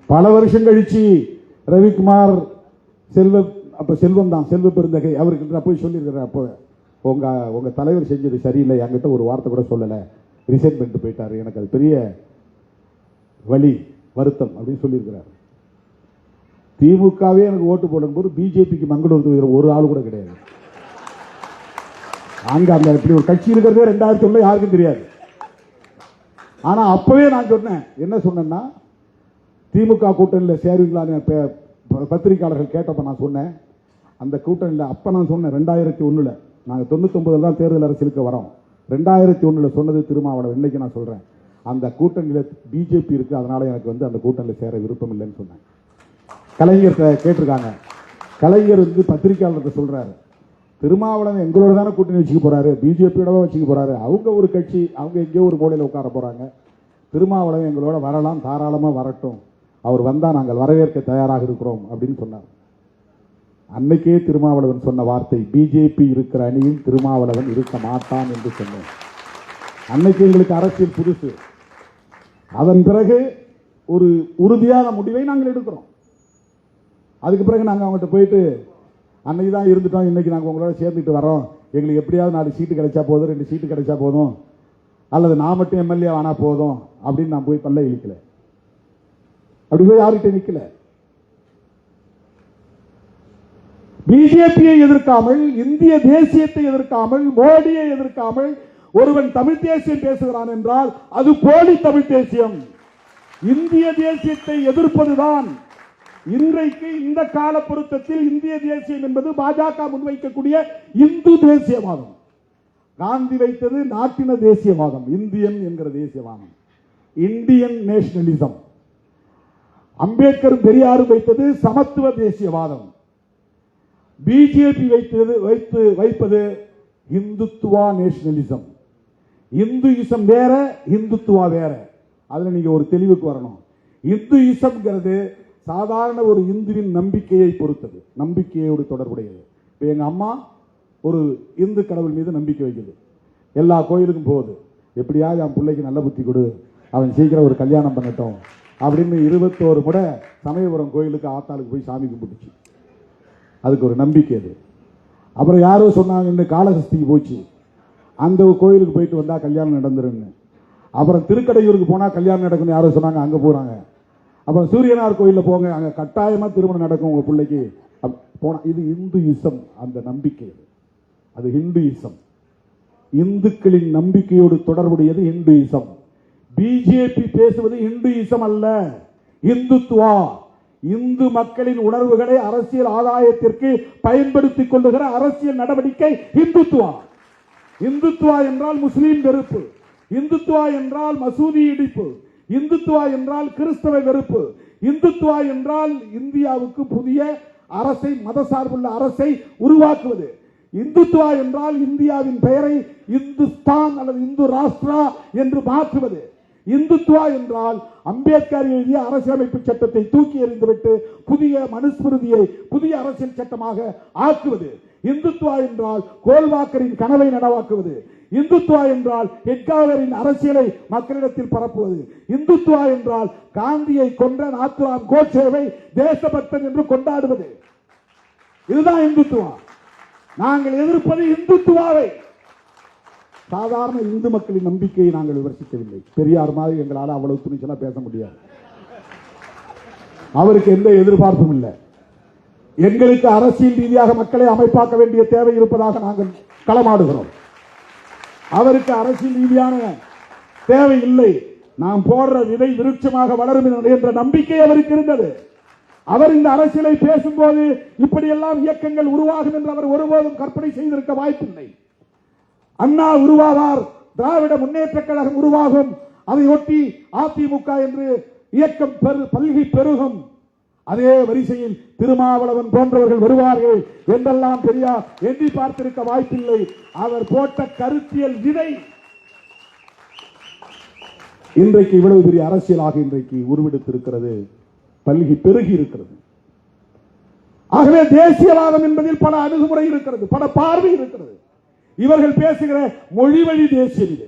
பல வருஷம் கழிச்சு ரவிக்குமார் செல்வம் தான், செல்வ பெருந்தகை, அவருக்கு நான் போய் சொல்லியிருக்கிறேன், அப்போ உங்க தலைவர் செஞ்சது சரியில்லை, என்கிட்ட ஒரு வார்த்தை கூட சொல்லலை, ரிசைன் பண்ணிட்டு போயிட்டாரு, எனக்கு அது பெரிய வலி வருத்தம் அப்படின்னு சொல்லியிருக்கிறார். திமுகவே எனக்கு ஓட்டு போடும் போது பிஜேபிக்கு மங்களூர் தொகுதியில் ஒரு ஆள் கூட கிடையாது. அங்க அந்த இப்படி ஒரு கட்சி இருக்கிறதே 2001 யாருக்கும் தெரியாது. ஆனா அப்பவே நான் சொன்னேன், என்ன சொன்னேன்னா, திமுக கூட்டணியில் சேருவீங்களான்னு பத்திரிகையாளர்கள் கேட்டப்ப நான் சொன்னேன், அந்த கூட்டணியில் அப்ப நான் சொன்னேன் 2001 நாங்கள் 99 தான் தேர்தல் அரசியலுக்கு வரோம். 2001 சொன்னது திருமாவளவன். இன்னைக்கு நான் சொல்றேன், அந்த கூட்டணியில் பிஜேபி இருக்கு, அதனால எனக்கு அந்த கூட்டணியில் சேர விருப்பம் இல்லைன்னு சொன்னேன். கலைஞர் கேட்டிருக்காங்க, கலைஞர் பத்திரிகையாளர்கிட்ட சொல்றாரு, திருமாவளவன் எங்களோட தானே கூட்டணி வச்சுக்க போறாரு, பிஜேபியோட வச்சுக்க போறாரு, அவங்க ஒரு கட்சி, அவங்க எங்கேயோ ஒரு மூலையில் உட்கார போறாங்க, திருமாவளவன் எங்களோட வரலாம், தாராளமா வரட்டும், அவர் வந்தா நாங்கள் வரவேற்க தயாராக இருக்கிறோம் அப்படின்னு சொன்னார். அன்னைக்கே திருமாவளவன் சொன்ன வார்த்தை, பிஜேபி இருக்கிற அணியில் திருமாவளவன் இருக்க மாட்டான் என்று சொன்னேன். அன்னைக்கு எங்களுக்கு அரசியல் புதுசு. அதன் பிறகு ஒரு உறுதியான முடிவை நாங்கள் எடுக்கிறோம். அதுக்கு பிறகு நாங்கள் அவங்ககிட்ட போயிட்டு அன்னைக்கு தான் இருந்துட்டோம், இன்னைக்கு நாங்கள் உங்களோட சேர்ந்துட்டு வரோம், எங்களுக்கு எப்படியாவது 4 சீட்டு கிடைச்சா போதும், 2 சீட்டு கிடைச்சா போதும், அல்லது நான் மட்டும் எம்எல்ஏ ஆனா போதும் அப்படின்னு நான் போய் பல்ல இழுக்கல. அப்படி போய் யார்கிட்ட நிக்கல. பிஜேபியை எதிர்க்காமல், இந்திய தேசியத்தை எதிர்க்காமல், மோடியை எதிர்க்காமல் ஒருவன் தமிழ் தேசியம் பேசுகிறான் என்றால் அது போலி தமிழ் தேசியம். இந்திய தேசியத்தை எதிர்ப்பதுதான் இன்றைக்கு இந்த கால பொருத்தத்தில் இந்திய தேசியம் என்பது பாஜக முன்வைக்கக்கூடிய இந்து தேசியவாதம். காந்தி வைத்தது நாட்டின தேசியவாதம், இந்தியன் என்கிற தேசியவாதம், இந்தியன் நேஷனலிசம். அம்பேத்கர் பெரியாரும் வைத்தது சமத்துவ தேசியவாதம். பிஜேபி வைப்பது இந்துத்துவா நேஷனலிசம். இந்துயிசம் வேற, இந்துத்துவா வேற. அதுல நீங்க ஒரு தெளிவுக்கு வரணும். இந்துயிசம்ங்கிறது சாதாரண ஒரு இந்துவின் நம்பிக்கையை பொறுத்தது, நம்பிக்கையோடு தொடர்புடையது. இப்போ எங்க அம்மா ஒரு இந்து கடவுள் மீது நம்பிக்கை வைக்குது, எல்லா கோயிலுக்கும் போகுது, எப்படியாவது என் பிள்ளைக்கு நல்ல புத்தி கொடு, அவன் சீக்கிரம் ஒரு கல்யாணம் பண்ணட்டும் அப்படின்னு 21 முறை சமயபுரம் கோயிலுக்கு ஆத்தாளுக்கு போய் சாமி கும்பிட்டுச்சு. அதுக்கு ஒரு நம்பிக்கை அது. அப்புறம் யாரோ சொன்னாங்க இன்னும் காளஹஸ்திக்கு போச்சு, அந்த கோயிலுக்கு போயிட்டு வந்தா கல்யாணம் நடந்துருன்னு. அப்புறம் திருக்கடையூருக்கு போனா கல்யாணம் நடக்கும்னு யாரோ சொன்னாங்க, அங்க போறாங்க. அப்புறம் சூரியனார் கோயிலில் போங்க, அங்க கட்டாயமா திருமணம் நடக்கும் உங்க பிள்ளைக்கு போனா. இது இந்துயிசம், அந்த நம்பிக்கை அது ஹிந்துயிசம். இந்துக்களின் நம்பிக்கையோடு தொடர்புடையது இந்துயிசம். பிஜேபி பேசுவது இந்துயிசம் அல்ல, இந்துத்துவா. இந்து மக்களின் உணர்வுகளை அரசியல் ஆதாயத்திற்கு பயன்படுத்திக் கொள்ளுகிற அரசியல் நடவடிக்கை இந்துத்துவா. இந்துத்துவா என்றால் முஸ்லீம் வெறுப்பு, இந்துத்துவா என்றால் மசூதி இடிப்பு, இந்துத்துவா என்றால் கிறிஸ்தவ வெறுப்பு, இந்துத்துவா என்றால் இந்தியாவுக்கு புதிய அரசை, மதசார்புள்ள அரசை உருவாக்குவது. இந்துத்துவா என்றால் இந்தியாவின் பெயரை இந்துஸ்தான் அல்லது இந்து ராஷ்டிரா என்று மாற்றுவது. இந்துத்துவா என்றால் அம்பேத்கர் எழுதிய அரசியலமைப்பு சட்டத்தை தூக்கி எறிந்துவிட்டு புதிய மனுஸ்மிருதியை புதிய அரசியல் சட்டமாக ஆக்குவது. இந்துத்துவா என்றால் கோல்வாக்கரின் கனவை நனவாக்குவது. இந்துத்துவா என்றால் ஹெட்காவரின் அரசியலை மக்களிடத்தில் பரப்புவது. இந்துத்துவா என்றால் காந்தியை கொன்ற நாத்துராம் கோட்சேவை தேசபக்தன் என்று கொண்டாடுவது. இதுதான் இந்துத்துவா. நாங்கள் எதிர்ப்பது இந்துத்துவாவை. சாதாரண இந்து மக்களின் நம்பிக்கையை நாங்கள் விமர்சிக்கவில்லை. பெரியார் மாதிரி எங்களால் அவ்வளவு துணிச்சலா பேச முடியாது. அவருக்கு எந்த எதிர்பார்ப்பும் இல்லை. எங்களுக்கு அரசியல் ரீதியாக மக்களை அமைப்பாக்க வேண்டிய தேவை இருப்பதாக நாங்கள் களமாடுகிறோம். அவருக்கு அரசியல் ரீதியான தேவை இல்லை. நாம் போடுற விதை விருட்சமாக வளரும் என்ற நம்பிக்கை அவருக்கு இருந்தது. அவர் இந்த அரசியலை பேசும்போது இப்படியெல்லாம் இயக்கங்கள் உருவாகும் என்று அவர் ஒருபோதும் கற்பனை செய்திருக்க வாய்ப்பில்லை. அண்ணா உருவாவார், திராவிட முன்னேற்ற கழகம் உருவாகும், அதை ஒட்டி அதிமுக என்று இயக்கம் பல்கி பெருகும், அதே வரிசையில் திருமாவளவன் போன்றவர்கள் வருவார்கள் என்றெல்லாம் பெரியார் எண்ணி பார்த்திருக்க வாய்ப்பில்லை. அவர் போட்ட கருத்தியல் விதை இன்றைக்கு இவ்வளவு பெரிய அரசியலாக இன்றைக்கு உருவெடுத்திருக்கிறது, பல்கி பெருகி இருக்கிறது. ஆகவே தேசியவாதம் என்பதில் பல அணுகுமுறை இருக்கிறது, பல பார்வை இருக்கிறது. இவர்கள் பேசுகிற மொழி வழி தேசியம் இது.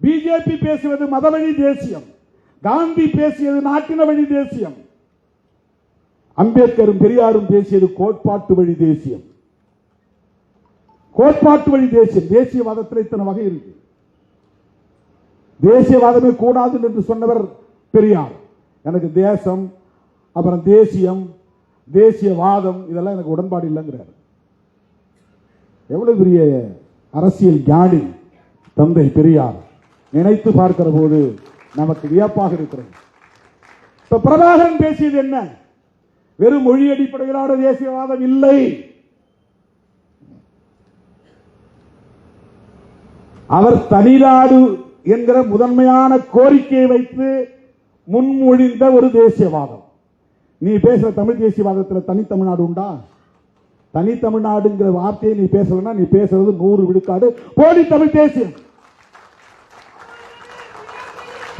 பிஜேபி பேசுவது மதவழி தேசியம், காந்தி பேசியது நாட்டின வழி தேசியம், அம்பேத்கரும் பெரியாரும் பேசியது கோட்பாட்டு வழி தேசியம். கோட்பாட்டு வழி தேசியம். தேசியவாதத்தில் இத்தனை வகை இருக்கு. தேசியவாதமே கூடாது என்று சொன்னவர் பெரியார். எனக்கு தேசம், அப்புறம் தேசியம், தேசியவாதம் இதெல்லாம் எனக்கு உடன்பாடு இல்லைங்கிறார். எவ்வளவு பெரிய அரசியல் ஞானி தந்தை பெரியார். நினைத்து பார்க்கிற போது நமக்கு வியப்பாக இருக்கிறது. இப்ப பிரபாகரன் பேசியது என்ன? வெறும் மொழி அடிப்படையிலான தேசியவாதம் இல்லை. அவர் தனிநாடு என்கிற முதன்மையான கோரிக்கையை வைத்து முன்மொழிந்த ஒரு தேசியவாதம். நீ பேசுற தமிழ் தேசியவாதத்தில் தனி தமிழ்நாடு உண்டா? தனி தமிழ்நாடுங்கிற வார்த்தையை நீ பேசலன்னா நீ பேசுறது 100 விழுக்காடு போலி தமிழ் தேசியம்.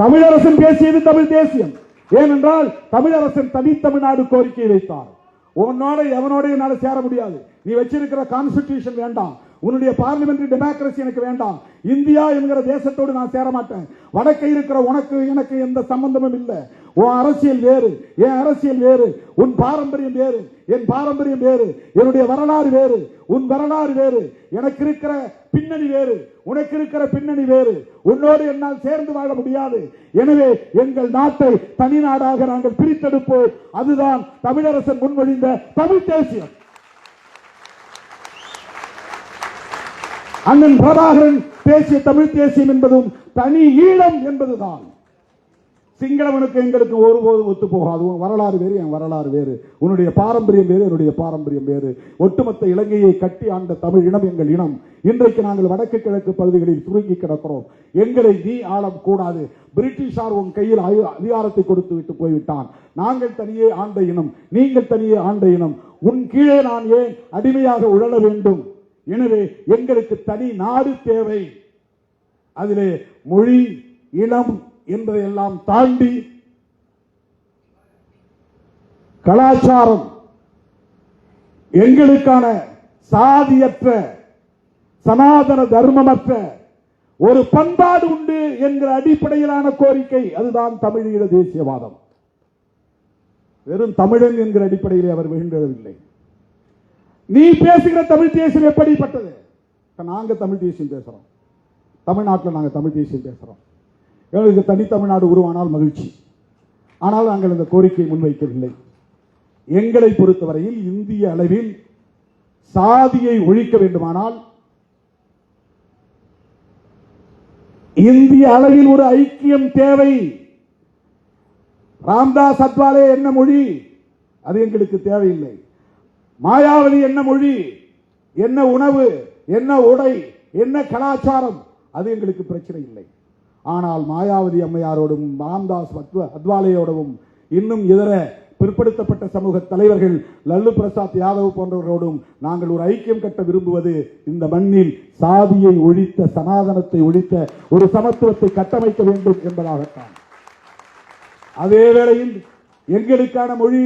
தமிழரசன் பேசியது தமிழ் தேசியம். ஏனென்றால் தமிழரசன் தனி தமிழ்நாடு கோரிக்கை வைத்தார். உன்னோட எவனோட என்னால சேர முடியாது, நீ வச்சிருக்கிற கான்ஸ்டிடியூஷன் வேண்டாம், உன்னுடைய பார்லிமெண்டரி டெமோக்ரசி எனக்கு வேண்டாம். இந்தியா என்கிற தேசத்தோடு நான் சேர மாட்டேன். வடக்கே இருக்கிற உனக்கு எனக்கு எந்த சம்பந்தமும் இல்லை. உன் அரசியல் வேறு, என் அரசியல் வேறு. உன் பாரம்பரியம் வேறு, என் பாரம்பரியம் வேறு. என்னுடைய வரலாறு வேறு, உன் வரலாறு வேறு. எனக்கு இருக்கிற பின்னணி வேறு, உனக்கு இருக்கிற பின்னணி வேறு. உன்னோடு என்னால் சேர்ந்து வாழ முடியாது. எனவே எங்கள் நாட்டை தனி நாடாக நாங்கள் பிரித்தெடுப்போம். அதுதான் தமிழரசன் முன்மொழிந்த தமிழ் தேசியம். அண்ணன் பிரபாகரன் பேசிய தமிழ் தேசியம் என்பதும் தனி ஈழம் என்பதுதான். சிங்களவனுக்கு எங்களுக்கு ஒருபோதும் ஒத்து போகாது. வரலாறு வேறு, என் வரலாறு வேறு. உன்னுடைய பாரம்பரியம் வேறு, என்னுடைய பாரம்பரியம் வேறு. ஒட்டுமொத்த இலங்கையை கட்டி ஆண்ட தமிழ் இனம் எங்கள் இனம். இன்றைக்கு நாங்கள் வடக்கு கிழக்கு பகுதிகளில் சுருங்கி கிடக்கிறோம். எங்களை நீ ஆளம் கூடாது. பிரிட்டிஷார் உன் கையில் அதிகாரத்தை கொடுத்து விட்டு போய்விட்டான். நாங்கள் தனியே ஆண்ட இனம், நீங்கள் தனியே ஆண்ட இனம். உன் கீழே நான் ஏன் அடிமையாக உழல வேண்டும்? எனவே எங்களுக்கு தனி நாடு தேவை. அதிலே மொழி, இனம் என்பதையெல்லாம் தாண்டி கலாச்சாரம், எங்களுக்கான சாதியற்ற சனாதன தர்மமற்ற ஒரு பண்பாடு உண்டு என்கிற அடிப்படையிலான கோரிக்கை. அதுதான் தமிழீழ தேசியவாதம். வெறும் தமிழன் என்கிற அடிப்படையிலே அவர் வேண்டவில்லை. நீ பேசுகிற தமிழ் தேசியம் எப்படிப்பட்டது? நாங்க தமிழ் தேசியம் பேசுறோம். தமிழ்நாட்டில் நாங்கள் தமிழ் தேசியம் பேசுறோம். எங்களுக்கு தனி தமிழ்நாடு உருவானால் மகிழ்ச்சி. ஆனால் நாங்கள் இந்த கோரிக்கையை முன்வைக்கவில்லை. எங்களை பொறுத்தவரையில் இந்திய அளவில் சாதியை ஒழிக்க வேண்டுமானால் இந்திய அளவில் ஒரு ஐக்கியம் தேவை. ராம்தாஸ் அத்வாலே என்ன மொழி, அது எங்களுக்கு தேவையில்லை. மாயாவதி என்ன மொழி, என்ன உணவு, என்ன உடை, என்ன கலாச்சாரம், அது எங்களுக்கு பிரச்சனை இல்லை. ஆனால் மாயாவதி அம்மையாரோடும் ராம்தாஸ் அத்வாலேயோடவும் இன்னும் இதர பிற்படுத்தப்பட்ட சமூக தலைவர்கள் லல்லு பிரசாத் யாதவ் போன்றவர்களோடும் நாங்கள் ஒரு ஐக்கியம் கட்ட விரும்புவது இந்த மண்ணில் சாதியை ஒழித்த, சனாதனத்தை ஒழித்த ஒரு சமத்துவத்தை கட்டமைக்க வேண்டும் என்பதாகத்தான். அதே வேளையில் எங்களுக்கான மொழி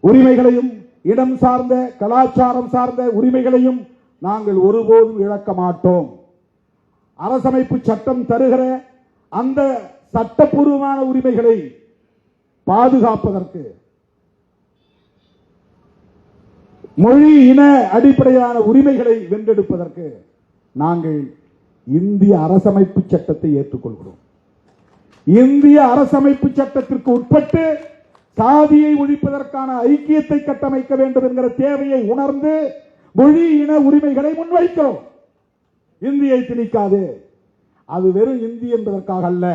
உரிமைகளையும், இடம் சார்ந்த கலாச்சாரம் சார்ந்த உரிமைகளையும் நாங்கள் ஒருபோதும் இழக்க மாட்டோம். அரசமைப்பு சட்டம் தருகிற அந்த சட்டப்பூர்வமான உரிமைகளை பாதுகாப்பதற்கு, மொழி இன அடிப்படையிலான உரிமைகளை வென்றெடுப்பதற்கு நாங்கள் இந்திய அரசமைப்பு சட்டத்தை ஏற்றுக்கொள்கிறோம். இந்திய அரசமைப்பு சட்டத்திற்கு உட்பட்டு சாதியை ஒழிப்பதற்கான ஐக்கியத்தை கட்டமைக்க வேண்டும் என்கிற தேவையை உணர்ந்து மொழி இன உரிமைகளை முன்வைக்கிறோம். இந்தியை திணிக்காது. அது வெறும் இந்தி என்பதற்காக அல்ல,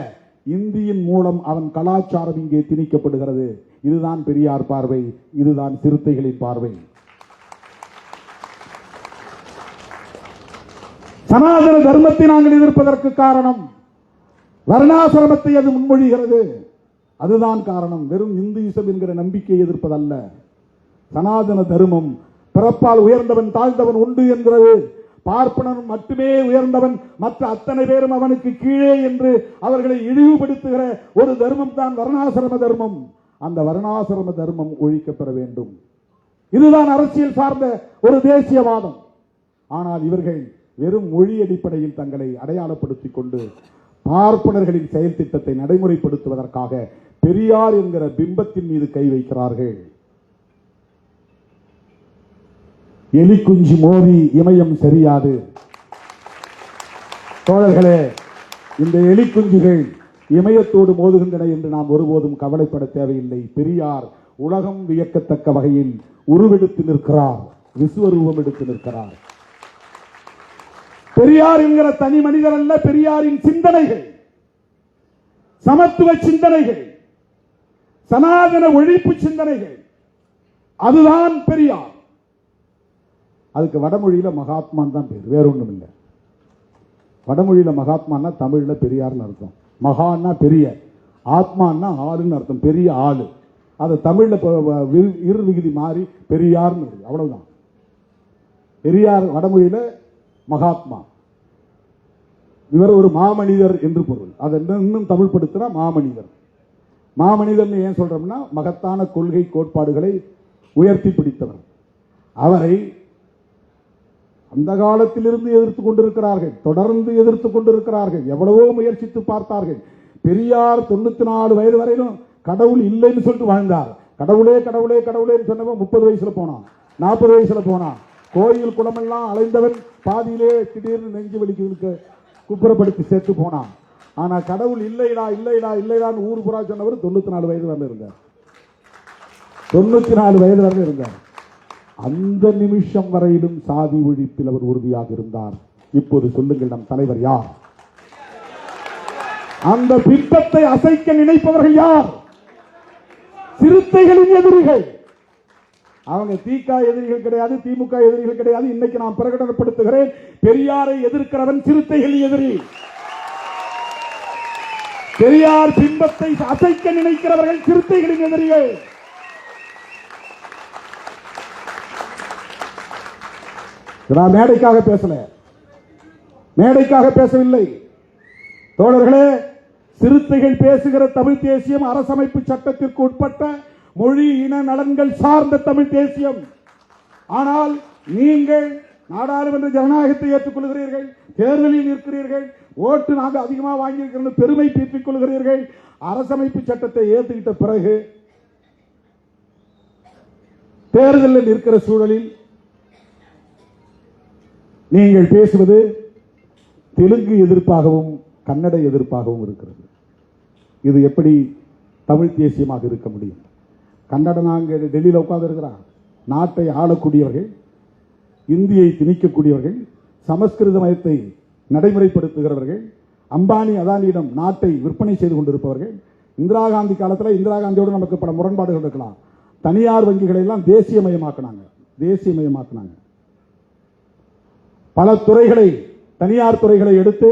இந்தியின் மூலம் அவன் கலாச்சாரம் இங்கே திணிக்கப்படுகிறது. இதுதான் பெரியார் பார்வை, இதுதான் சிறுத்தைகளின் பார்வை. சனாதன தர்மத்தை நாங்கள் எதிர்ப்பதற்கு காரணம் வர்ணாசிரமத்தை அது முன்மொழிகிறது. அதுதான் காரணம். வெறும் இந்துயிசம் என்கிற நம்பிக்கையை எதிர்ப்பதல்ல. சனாதன தர்மம் பிறப்பால் உயர்ந்தவன் தாழ்ந்தவன் உண்டு என்கிறது. பார்ப்பனன் மட்டுமே உயர்ந்தவன், மற்ற அத்தனை பேரும் அவனுக்கு கீழே என்று அவர்களை இழிவுபடுத்துகிற ஒரு தர்மம் தான் வர்ணாசிரம தர்மம். அந்த வர்ணாசிரம தர்மம் ஒழிக்கப்பெற வேண்டும். இதுதான் அரசியல் சார்ந்த ஒரு தேசியவாதம். ஆனால் இவர்கள் வெறும் மொழி அடிப்படையில் தங்களை அடையாளப்படுத்திக் கொண்டு பார்ப்பனர்களின் செயல் திட்டத்தை நடைமுறைப்படுத்துவதற்காக பெரியார் என்கிற பிம்பத்தின் மீது கை வைக்கிறார்கள். எலி குஞ்சு மோதி இமயம் சரியாது. தோழர்களே, இந்த எலி குஞ்சுகள் இமயத்தோடு மோதுகின்றன என்று நாம் ஒருபோதும் கவலைப்பட தேவையில்லை. பெரியார் உலகம் வியக்கத்தக்க வகையில் உருவெடுத்து நிற்கிறார், விஸ்வரூபம் எடுத்து நிற்கிறார். பெரியார் என்கிற தனி மனிதர் அல்ல, பெரியாரின் சிந்தனைகள், சமத்துவ சிந்தனைகள், சனாதன ஒழிப்பு சிந்தனைகள், அதுதான் பெரியார். அதுக்கு வடமொழியில மகாத்மான் தான் பேர், வேற ஒண்ணும் இல்லை. வடமொழியில மகாத்மான்னா தமிழ்ல பெரியார்னு அர்த்தம். மகான்னா பெரிய, ஆத்மான்னா ஆளுன்னு அர்த்தம், பெரிய ஆளு. அது தமிழ்ல இரு விகுதி மாறி பெரியார்னு, அவ்வளவுதான். பெரியார் வடமொழியில மகாத்மா, இவர் ஒரு மாமனிதர் என்று பொருள். அதை இன்னும் தமிழ் படுத்தினா மாமனிதர். மாமனிதர் ஏன் சொல்றோம்னா மகத்தான கொள்கை கோட்பாடுகளை உயர்த்தி பிடித்தவர். அவரை அந்த காலத்திலிருந்து எதிர்த்து கொண்டிருக்கிறார்கள், தொடர்ந்து எதிர்த்து கொண்டிருக்கிறார்கள். எவ்வளவோ முயற்சித்து பார்த்தார்கள். பெரியார் 94 வயது வரையிலும் கடவுள் இல்லைன்னு சொல்லிட்டு வாழ்ந்தார். கடவுளே கடவுளே கடவுளேன்னு சொன்னவன் 30 வயசுல போனான், 40 வயசுல போனான். கோயில் குளமெல்லாம் அலைந்தவன் பாதியிலே திடீர்னு நெஞ்சு வலிக்கு குப்புறப்படுத்தி சேர்த்து போனான். ஆனா கடவுள் இல்லைடா இல்லைடா இல்லைடான்னு ஊர் புறா சொன்னவர் 94 வயது வரல இருந்தார். 94 வயது வரல இருந்தார். அந்த நிமிஷம் வரையிலும் சாதி ஒழிப்பில் அவர் உறுதியாக இருந்தார். இப்போது சொல்லுங்கள், நம் தலைவர் யார்? அந்த பிம்பத்தை அசைக்க நினைப்பவர்கள் யார்? சிறுத்தைகளின் எதிரிகள். அவங்க திக எதிரிகள் கிடையாது, திமுக எதிரிகள் கிடையாது. இன்னைக்கு நான் பிரகடனப்படுத்துகிறேன், பெரியாரை எதிர்க்கிறவன் சிறுத்தைகளின் எதிரி. பெரியார் பிம்பத்தை அசைக்க நினைக்கிறவர்கள் சிறுத்தைகளின் எதிரிகள். நான் மேடைக்காக பேசல, மேடைக்காக பேசவில்லை தோழர்களே. சிறுத்தைகள் பேசுகிற தமிழ் தேசியம் அரசமைப்பு சட்டத்திற்கு உட்பட்ட மொழி இன நலன்கள் சார்ந்த தமிழ் தேசியம். ஆனால் நீங்கள் நாடாளுமன்ற ஜனநாயகத்தை ஏற்றுக்கொள்கிறீர்கள், தேர்தலில் நிற்கிறீர்கள், ஓட்டு நாங்கள் அதிகமாக வாங்கியிருக்கிறோம் பெருமை பீற்றிக் கொள்கிறீர்கள். அரசமைப்பு சட்டத்தை ஏற்றுக்கிட்ட பிறகு தேர்தலில் நிற்கிற சூழலில் நீங்கள் பேசுவது தெலுங்கு எதிர்ப்பாகவும் கன்னட எதிர்ப்பாகவும் இருக்கிறது. இது எப்படி தமிழ் தேசியமாக இருக்க முடியும்? கன்னடம் நாங்கள் டெல்லியில் உட்கார்ந்து இருக்கிறார், நாட்டை ஆளக்கூடியவர்கள், இந்தியை திணிக்கக்கூடியவர்கள், சமஸ்கிருத மயத்தை நடைமுறைப்படுத்துகிறவர்கள், அம்பானி அதானியிடம் நாட்டை விற்பனை செய்து கொண்டிருப்பவர்கள். இந்திரா காந்தி காலத்தில் இந்திரா காந்தியோடு நமக்கு பல முரண்பாடுகள் இருக்கலாம். தனியார் வங்கிகளை எல்லாம் தேசியமயமாக்கினாங்க. பல துறைகளை, தனியார் துறைகளை எடுத்து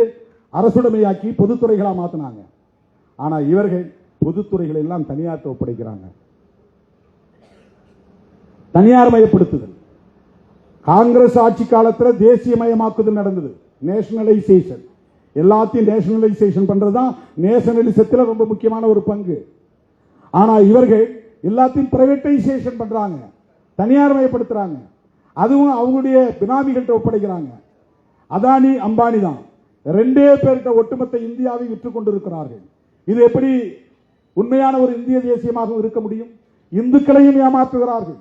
அரசுடைமையாக்கி பொதுத்துறைகளா மாத்தினாங்க. ஆனா இவர்கள் பொதுத்துறைகளை எல்லாம் தனியார் ஒப்படைக்கிறாங்க. தனியார் மயப்படுத்துதல். காங்கிரஸ் ஆட்சி காலத்தில் தேசியமயமாக்குதல் நடந்தது, நேஷனலைசேஷன். எல்லாத்தையும் நேஷனலைசேஷன் பண்றதுதான் நேஷனலிசத்தில் ரொம்ப முக்கியமான ஒரு பங்கு. ஆனா இவர்கள் எல்லாத்தையும் பிரைவேட்டைசேஷன் பண்றாங்க, தனியார் மயப்படுத்துறாங்க. அதுவும் அவங்களுடைய பினாமிகள்கிட்ட ஒப்படைக்கிறாங்க. அதானி அம்பானி தான் ரெண்டே பேர்கிட்ட ஒட்டுமொத்த இந்தியாவை விற்றுக் கொண்டிருக்கிறார்கள். இது எப்படி உண்மையான ஒரு இந்திய தேசியமாக இருக்க முடியும்? இந்துக்களையும் ஏமாற்றுகிறார்கள்.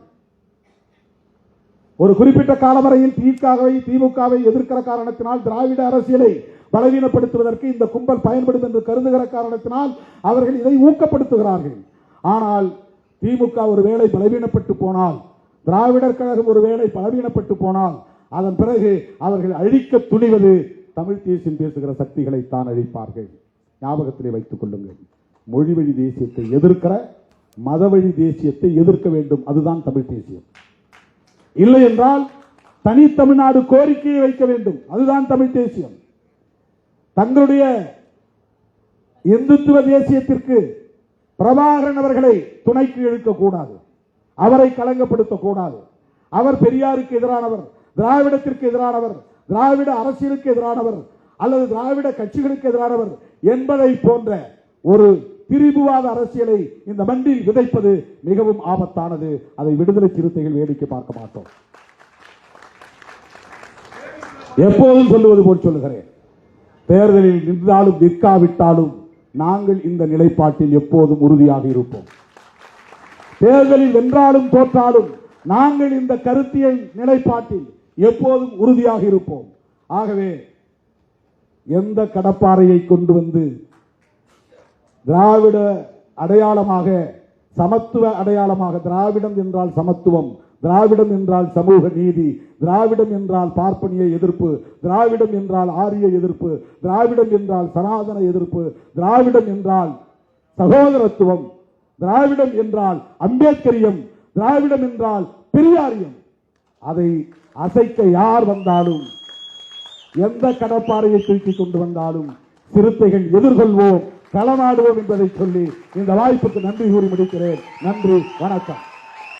ஒரு குறிப்பிட்ட காலவரையில் திமுகவை எதிர்க்கிற காரணத்தினால், திராவிட அரசியலை பலவீனப்படுத்துவதற்கு இந்த கும்பல் பயன்படும் என்று கருதுகிற காரணத்தினால் அவர்கள் இதை ஊக்கப்படுத்துகிறார்கள். ஆனால் திமுக ஒரு வேளை பலவீனப்பட்டு போனால், திராவிடர் கழகம் ஒரு வேளை பலவீனப்பட்டு போனால், அதன் பிறகு அவர்கள் அழிக்க துணிவது தமிழ் தேசியம் பேசுகிற சக்திகளை தான் அழிப்பார்கள். ஞாபகத்திலே வைத்துக் கொள்ளுங்கள். மொழி வழி தேசியத்தை எதிர்க்கிற மத வழி தேசியத்தை எதிர்க்க வேண்டும். அதுதான் தமிழ் தேசியம். இல்லை என்றால் தனித்தமிழ்நாடு கோரிக்கையை வைக்க வேண்டும். அதுதான் தமிழ் தேசியம். தங்களுடைய இந்துத்துவ தேசியத்திற்கு பிரபாகரன் அவர்களை துணைக்கு இழுக்கக்கூடாது, அவரை களங்கப்படுத்தக்கூடாது. அவர் பெரியாருக்கு எதிரானவர், திராவிடத்திற்கு எதிரானவர், திராவிட அரசியலுக்கு எதிரானவர் அல்லது திராவிட கட்சிகளுக்கு எதிரானவர் என்பதை போன்ற ஒரு திரிபுவாத அரசியலை இந்த மண்ணில் விதைப்பது மிகவும் ஆபத்தானது. அதை விடுதலை சிறுத்தைகள் வேடிக்கை பார்க்க மாட்டோம். எப்போதும் சொல்லுவது போல் சொல்லுகிறேன், தேர்தலில் நின்றாலும் நிற்காவிட்டாலும் நாங்கள் இந்த நிலைப்பாட்டில் எப்போதும் உறுதியாக இருப்போம். தேர்தலில் வென்றாலும் தோற்றாலும் நாங்கள் இந்த கருத்தியல் நிலைப்பாட்டில் எப்போதும் உறுதியாக இருப்போம். ஆகவே எந்த கடப்பாறையை கொண்டு வந்து திராவிட அடையாளமாக, சமத்துவ அடையாளமாக, திராவிடம் என்றால் சமத்துவம், திராவிடம் என்றால் சமூக நீதி, திராவிடம் என்றால் பார்ப்பனிய எதிர்ப்பு, திராவிடம் என்றால் ஆரிய எதிர்ப்பு, திராவிடம் என்றால் சனாதன எதிர்ப்பு, திராவிடம் என்றால் சகோதரத்துவம், திராவிடம் என்றால் அம்பேத்கரியம், திராவிடம் என்றால் பெரியாரியம். அதை அசைக்க யார் வந்தாலும், எந்த கடப்பாறையை தூக்கி கொண்டு வந்தாலும் சிறுத்தைகள் எதிர்கொள்வோம், களமாடுவோம் என்பதை சொல்லி இந்த வாய்ப்புக்கு நன்றி கூறி முடிக்கிறேன். நன்றி, வணக்கம்.